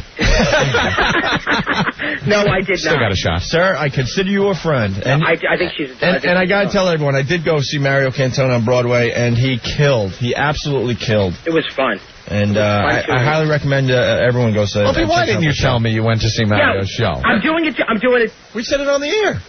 No, I did Still not. got a shot. Sir, I consider you a friend. And I think she's... And I got to tell everyone, I did go see Mario Cantone on Broadway, and he killed. He absolutely killed. It was fun. And I highly recommend everyone go see it. Opie, why didn't you tell me you went to see Mario's show? I'm doing it. We said it on the air.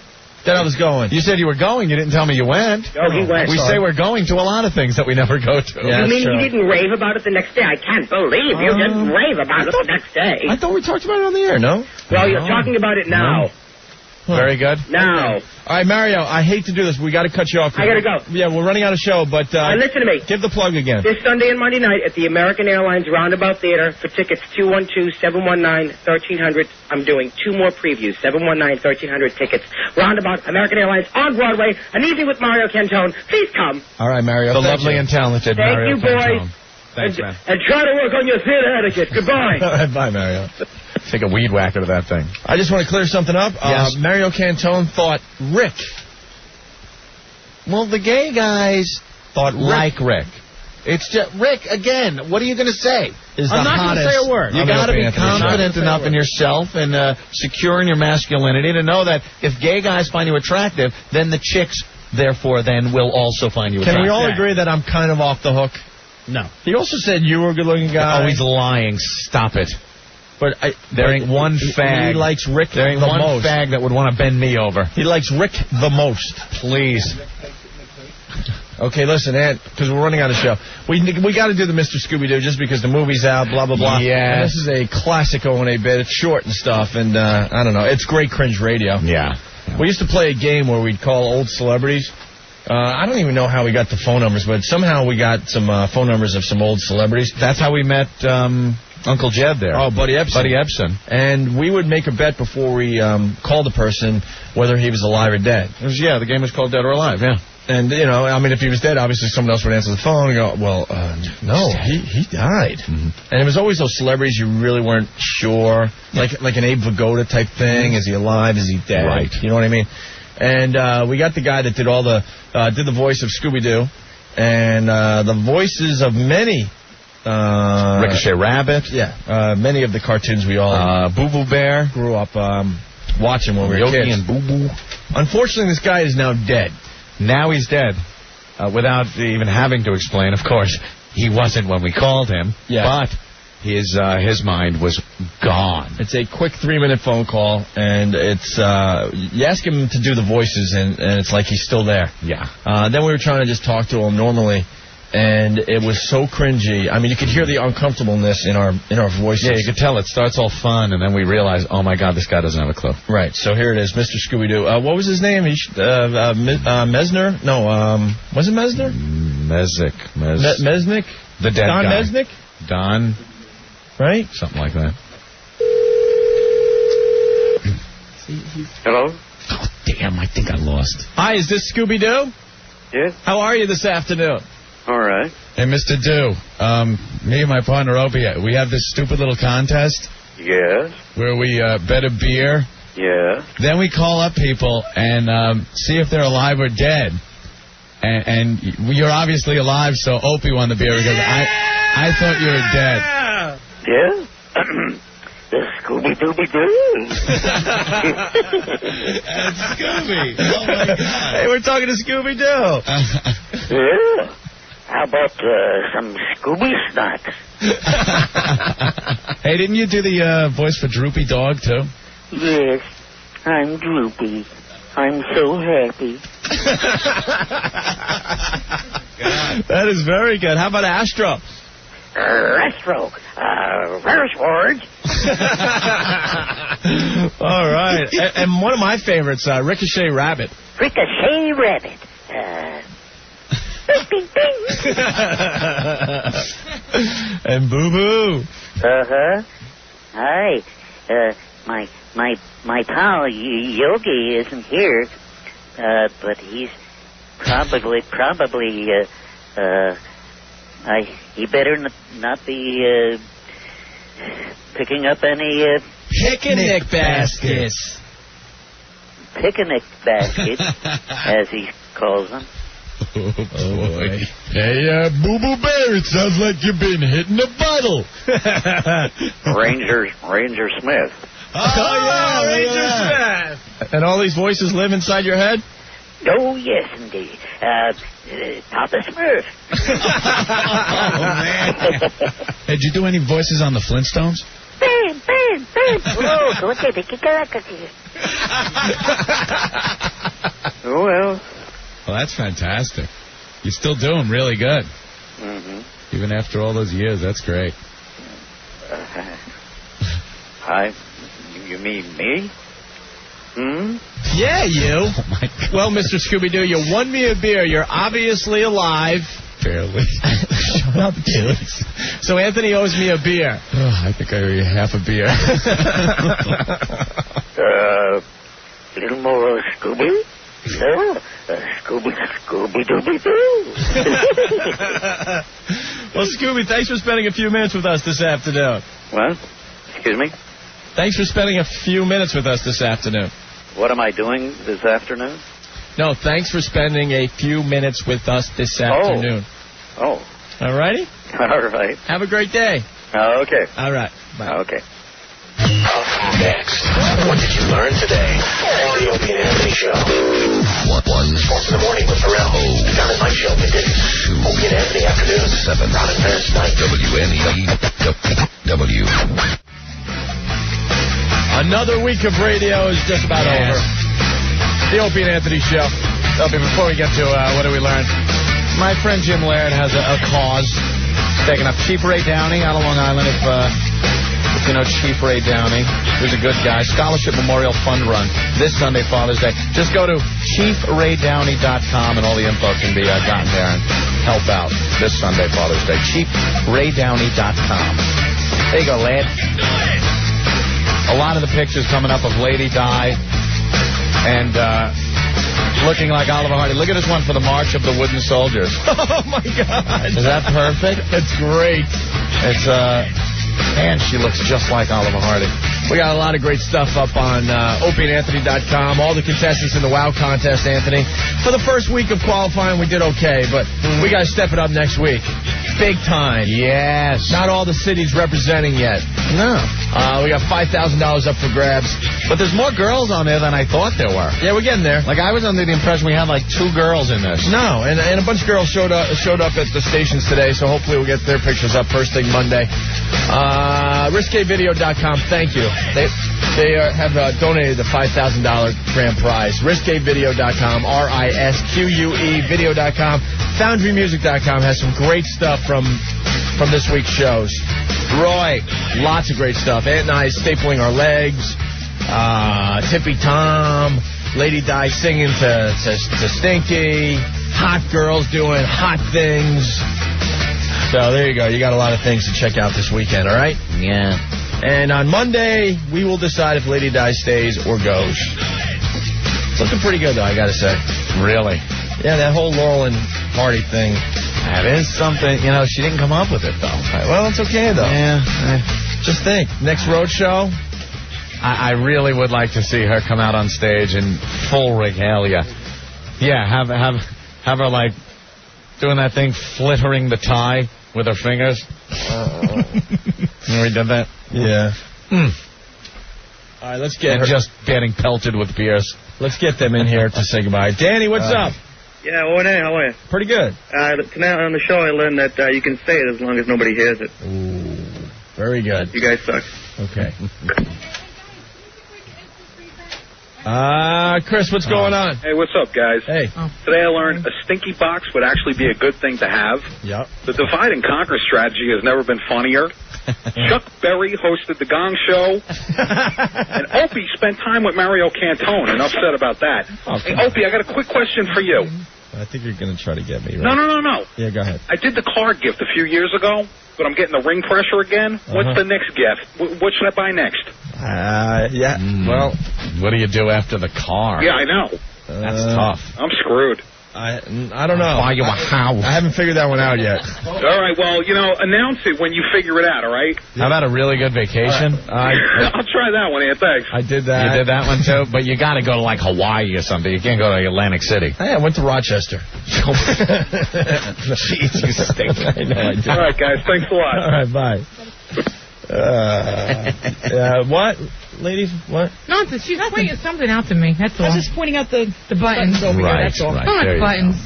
That I was going. You said you were going. You didn't tell me you went. No, he went. We say we're going to a lot of things that we never go to. Yeah, you mean you didn't rave about it the next day? I can't believe you didn't rave about it the next day. I thought we talked about it on the air, no? Well, you're talking about it now. Very good. Now. All right, Mario, I hate to do this. We got to cut you off. I got to go. Yeah, we're running out of show, but... listen to me. Give the plug again. This Sunday and Monday night at the American Airlines Roundabout Theater. For tickets, 212-719-1300. I'm doing 2 more previews. 719-1300 tickets. Roundabout, American Airlines on Broadway. An evening with Mario Cantone. Please come. All right, Mario. The lovely and talented Mario Thank you, boys. Cantone. Thanks, man. And try to work on your theater etiquette. Goodbye. All right, bye, Mario. Take a weed whacker to that thing. I just want to clear something up. Yes. Mario Cantone thought Rick. Well, the gay guys thought like Rick. It's just Rick again. What are you going to say? I'm not going to say a word. You got to be confident enough in yourself and secure in your masculinity to know that if gay guys find you attractive, then the chicks, therefore, then will also find you attractive. Can we all agree that I'm kind of off the hook? No. He also said you were a good-looking guy. Oh, he's lying. Stop it. But there ain't one fag. He likes Rick there ain't the one most. Fag that would want to bend me over. He likes Rick the most. Please. Okay, listen, Ant, because we're running out of show. We got to do the Mr. Scooby-Doo just because the movie's out, blah, blah, blah. Yeah. And this is a classic O&A bit. It's short and stuff, and I don't know. It's great cringe radio. Yeah. We used to play a game where we'd call old celebrities. I don't even know how we got the phone numbers, but somehow we got some phone numbers of some old celebrities. That's how we met Uncle Jed there. Oh, Buddy Ebsen. Buddy Ebsen. And we would make a bet before we called the person whether he was alive or dead. The game was called Dead or Alive, yeah. And, you know, I mean, if he was dead, obviously someone else would answer the phone and go, well, no, he died. Mm-hmm. And it was always those celebrities you really weren't sure, like an Abe Vigoda type thing. Is he alive? Is he dead? Right. You know what I mean? And we got the guy that did did the voice of Scooby-Doo and the voices of many. Ricochet Rabbit. Yeah. Many of the cartoons we all Boo Boo Bear. grew up watching when we were Yogi kids. and Boo Boo. Unfortunately, this guy is now dead. Now he's dead. Without even having to explain, of course, he wasn't when we called him. Yeah. But his mind was gone. It's a quick 3-minute phone call, and it's you ask him to do the voices, and it's like he's still there. Yeah. Then we were trying to just talk to him normally, and it was so cringy. I mean, you could hear the uncomfortableness in our voices. Yeah, you could tell it starts all fun, and then we realize, oh my God, this guy doesn't have a clue. Right. So here it is, Mr. Scooby-Doo. What was his name? Mesner? No, was it Mesner? Mesnick? The dead Don guy. Mesnick? Don. Right? Something like that. Hello? Oh, damn, I think I lost. Hi, is this Scooby-Doo? Yes. How are you this afternoon? All right. Hey, Mr. Doo, me and my partner Opie, we have this stupid little contest Yes. where we bet a beer. Yeah. Then we call up people and see if they're alive or dead. And you're obviously alive, so Opie won the beer because I thought you were dead. Yeah? The Scooby-Dooby-Doo. That's Scooby. Oh, my God. Hey, we're talking to Scooby-Doo. Yeah. How about some Scooby snacks? Hey, didn't you do the voice for Droopy Dog, too? Yes. I'm Droopy. I'm so happy. That is very good. How about Astro? Retro. Reverse words. All right. And one of my favorites, Ricochet Rabbit. Ricochet Rabbit. Bing, bing. And Boo Boo. Uh-huh. Hi. My pal Yogi isn't here, but he's probably he better not be picking up any picnic baskets. Picnic baskets, as he calls them. Oh, boy. Hey, Boo Boo Bear, it sounds like you've been hitting a bottle. Ranger Smith. Oh, yeah, Ranger Smith. And all these voices live inside your head? Oh, yes, indeed. Papa Smurf. Oh, man. Hey, did you do any voices on the Flintstones? Bam, bam, bam. Oh, well. Well, that's fantastic. You still do them really good. Mm-hmm. Even after all those years, that's great. You mean me? Hmm? Yeah, you. Oh, my God. Well, Mr. Scooby-Doo, you won me a beer. You're obviously alive. Barely. Shut up, dude. So Anthony owes me a beer. Oh, I think I owe you half a beer. A little more Scooby? Scooby-Dooby-Doo. Well, Scooby, thanks for spending a few minutes with us this afternoon. What? Excuse me? Thanks for spending a few minutes with us this afternoon. What am I doing this afternoon? No, thanks for spending a few minutes with us this afternoon. Oh. All righty? All right. Have a great day. Okay. All right. Bye. Okay. Next, what did you learn today? On the Opie and Anthony Show. One Sports in the Morning with Pharrell. Down at my show continues. Opie and Anthony afternoon. 7 Ron and Parents Night. WNEW. Another week of radio is just about over. The Opie and Anthony Show. Opie, before we get to what do we learn? My friend Jim Laird has a cause. Taking up Cheap Ray Downey out of Long Island. If You know, Chief Ray Downey, who's a good guy. Scholarship Memorial Fund Run this Sunday, Father's Day. Just go to ChiefRayDowney.com and all the info can be gotten there and help out this Sunday, Father's Day. ChiefRayDowney.com. There you go, lad. A lot of the pictures coming up of Lady Di and looking like Oliver Hardy. Look at this one for the March of the Wooden Soldiers. Oh, my God. Is that perfect? That's great. It's, and she looks just like Oliver Hardy. We got a lot of great stuff up on OpieandAnthony.com. All the contestants in the WOW contest, Anthony. For the first week of qualifying, we did okay, but we got to step it up next week. Big time. Yes. Not all the cities representing yet. No. We got $5,000 up for grabs. But there's more girls on there than I thought there were. Yeah, we're getting there. Like, I was under the impression we had like 2 girls in this. No, and a bunch of girls showed up at the stations today, so hopefully we'll get their pictures up first thing Monday. RisqueVideo.com, thank you. They have donated the $5,000 grand prize. RisqueVideo.com, RISQUE video.com. FoundryMusic.com has some great stuff from this week's shows. Roy, lots of great stuff. Aunt and I stapling our legs. Tippy Tom, Lady Di singing to Stinky, hot girls doing hot things. So there you go. You got a lot of things to check out this weekend, all right? Yeah. And on Monday, we will decide if Lady Di stays or goes. It's looking pretty good, though, I got to say. Really? Yeah, that whole Laurel and Hardy thing. That is something. You know, she didn't come up with it, though. Well, it's okay, though. Yeah. Just think. Next road show. I really would like to see her come out on stage in full regalia. Yeah, have her, like, doing that thing, flittering the tie with her fingers. We did that? Yeah. All right, let's get her. Just getting pelted with beers. Let's get them in here to say goodbye. Danny, what's up? Yeah, O&A, how are you? Pretty good. Tonight on the show, I learned that you can say it as long as nobody hears it. Ooh, very good. You guys suck. Okay. Chris, what's going on? Hey, what's up, guys? Hey. Today I learned a stinky box would actually be a good thing to have. Yep. The divide and conquer strategy has never been funnier. Chuck Berry hosted The Gong Show. And Opie spent time with Mario Cantone. Enough said about that. Hey, Opie, I got a quick question for you. I think you're going to try to get me, right? No. Yeah, go ahead. I did the car gift a few years ago, but I'm getting the ring pressure again. What's the next gift? What should I buy next? Yeah. Well, what do you do after the car? Yeah, I know. That's tough. I'm screwed. I don't know. Buy you a house. I haven't figured that one out yet. All right, well, announce it when you figure it out, all right? How about a really good vacation? I'll try that one, Ant. Thanks. I did that. You did that one, too? But you got to go to, like, Hawaii or something. You can't go to Atlantic City. Hey, I went to Rochester. Jeez, you stink. I know, I did. All right, guys. Thanks a lot. All right, bye. What? Ladies, what? Nonsense. She's pointing something out to me. That's all. I was just pointing out the buttons over here. That's all. Right. Come on, buttons.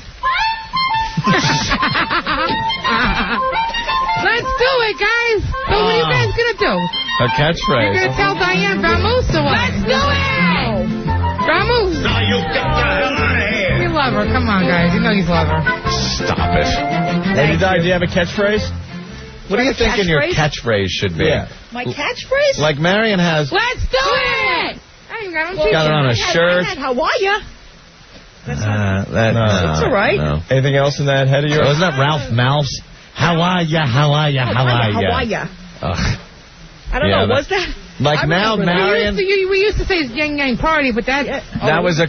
Let's do it, guys. So what are you guys going to do? A catchphrase. You're going to tell Diane Vamoose or what? Let's do it! Vamoose. Now you get the hell out of here. You love her. Come on, guys. You know you love her. Stop it. Lady Di, do you have a catchphrase? What do you think your catchphrase should be? Yeah. My catchphrase? Like Marion has. Let's do it! I ain't got Got it on a shirt. I had Hawaii. That's all right. No. Anything else in that head of yours? Wasn't that Ralph Malph's? Hawaii. Hawaii. I don't know. Was that? Like now, Marion. We used to say Yang Yang Party, but that was a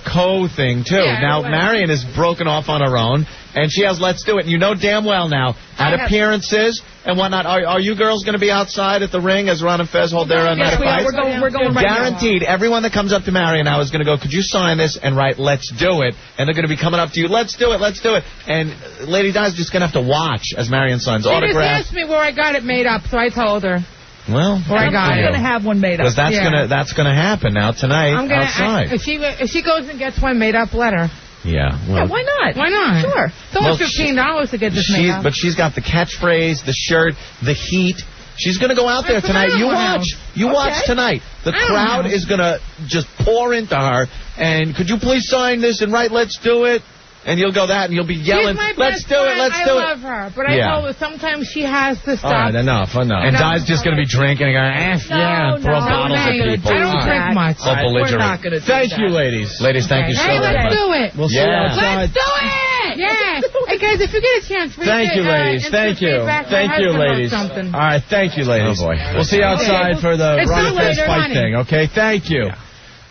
thing, too. Yeah, now, Marion is broken off on her own, and she has Let's Do It. And you know damn well now, at appearances and whatnot, are you girls going to be outside at the ring as Ron and Fez hold their night of fights? We're going right Guaranteed, now. everyone that comes up to Marion now is going to go, could you sign this and write Let's Do It? And they're going to be coming up to you, Let's do it, let's do it. And Lady Di's just going to have to watch as Marion signs autographs. She just asked me where I got it made up, so I told her. Well, I'm going to have one made up. Because that's gonna happen now tonight outside. If she goes and gets one made up, let her. Yeah. Well, why not? Why not? Sure. It's only $15 to get this made up. But she's got the catchphrase, the shirt, the heat. She's going to go out there tonight. You watch. Watch tonight. The crowd is going to just pour into her. And could you please sign this and write Let's Do It? And you'll go that, and you'll be yelling, let's do it, let's do it. I love her, but I told her sometimes she has to stop. All right, enough. And Di's just going to be drinking and going, throw bottles at people. I don't drink much. We're not going to do Thank you, ladies. Ladies, thank you so much. Hey, let's do it. We'll see you outside. Let's do it. Yeah. Hey, guys, if you get a chance, thank you, ladies. Thank you. Thank you, ladies. All right, thank you, ladies. Oh, boy. We'll see you outside for the Ron Fest fight thing, okay? Thank you.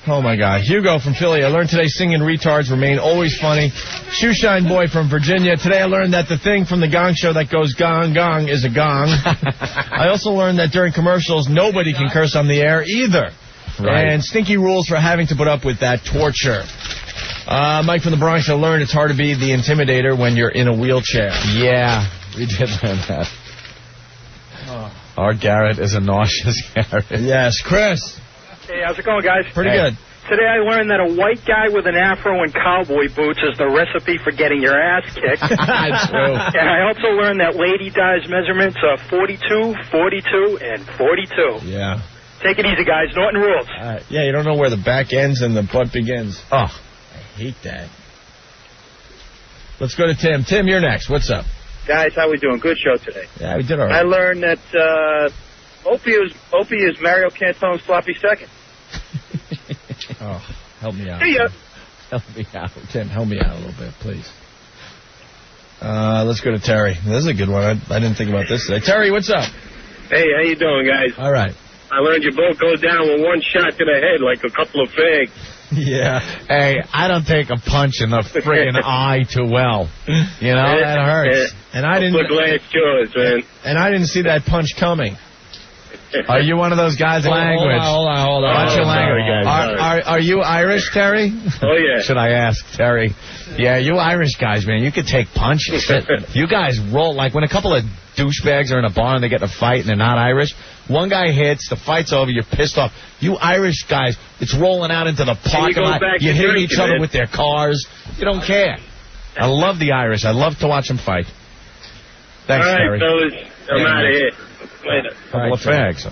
Oh, my God. Hugo from Philly. I learned today singing retards remain always funny. Shoeshine Boy from Virginia. Today I learned that the thing from the Gong Show that goes gong, gong is a gong. I also learned that during commercials, nobody can curse on the air either. Right. And stinky rules for having to put up with that torture. Mike from the Bronx, I learned it's hard to be the intimidator when you're in a wheelchair. Yeah, we did learn that. Our Garret is a nauseous Garret. Yes, Chris. Hey, how's it going, guys? Pretty good. Today I learned that a white guy with an afro and cowboy boots is the recipe for getting your ass kicked. That's true. And I also learned that Lady Di's measurements are 42, 42, and 42. Yeah. Take it easy, guys. Norton rules. Yeah, you don't know where the back ends and the butt begins. Oh, I hate that. Let's go to Tim. Tim, you're next. What's up? Guys, how we doing? Good show today. Yeah, we did all right. I learned that Opie is Mario Cantone's sloppy second. Oh, help me out. See ya. Help me out. Tim, help me out a little bit, please. Let's go to Terry. This is a good one. I didn't think about this today. Terry, what's up? Hey, how you doing, guys? All right. I learned you both go down with one shot to the head like a couple of fags. Yeah. Hey, I don't take a punch in the friggin' eye too well. You know, that hurts. And I didn't. Glass jaws, man. And I didn't see that punch coming. Are you one of those guys? Language. Hold on. What's your language? Sorry. Are you Irish, Terry? Oh, yeah. Should I ask, Terry? Yeah, you Irish guys, man, you could take punches. You guys roll, like when a couple of douchebags are in a bar and they get in a fight and they're not Irish, one guy hits, the fight's over, you're pissed off. You Irish guys, it's rolling out into the parking lot. You're hitting each other with their cars. You don't care. I love the Irish. I love to watch them fight. Thanks, all right, Terry. fellas. I'm out of here. Later. Couple of fags.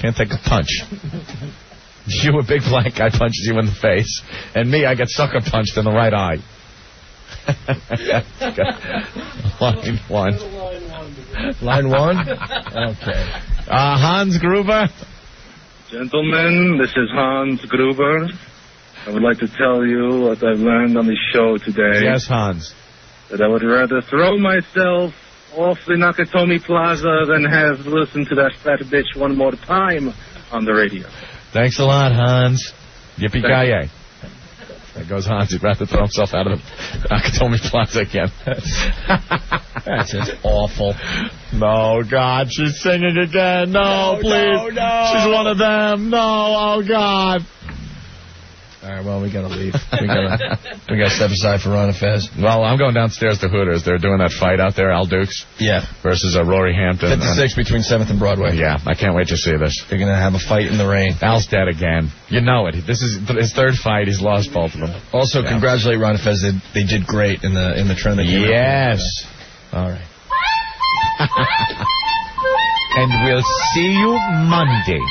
Can't take a punch. You, a big black guy, punches you in the face, and me, I get sucker punched in the right eye. Line one. Line one? Okay. Hans Gruber. Gentlemen, this is Hans Gruber. I would like to tell you what I've learned on the show today. Yes, Hans. That I would rather throw myself off the Nakatomi Plaza than have listened to that fat bitch one more time on the radio. Thanks a lot, Hans. Yippee-ki-yay. There goes Hans. He'd rather throw himself out of the Nakatomi Plaza again. That's just awful. No, God, she's singing again. No, please. No. She's one of them. No, oh, God. All right, well, we got to leave. We got to step aside for Ron Fez. Well, I'm going downstairs to Hooters. They're doing that fight out there, Al Dukes. Yeah. Versus Rory Hampton. 56 between 7th and Broadway. Yeah, I can't wait to see this. They're going to have a fight in the rain. Al's dead again. You know it. This is his third fight. He's lost both of them. Also, congratulate Ron Fez. They did great in the trend that came out. Yes. All right. And we'll see you Monday.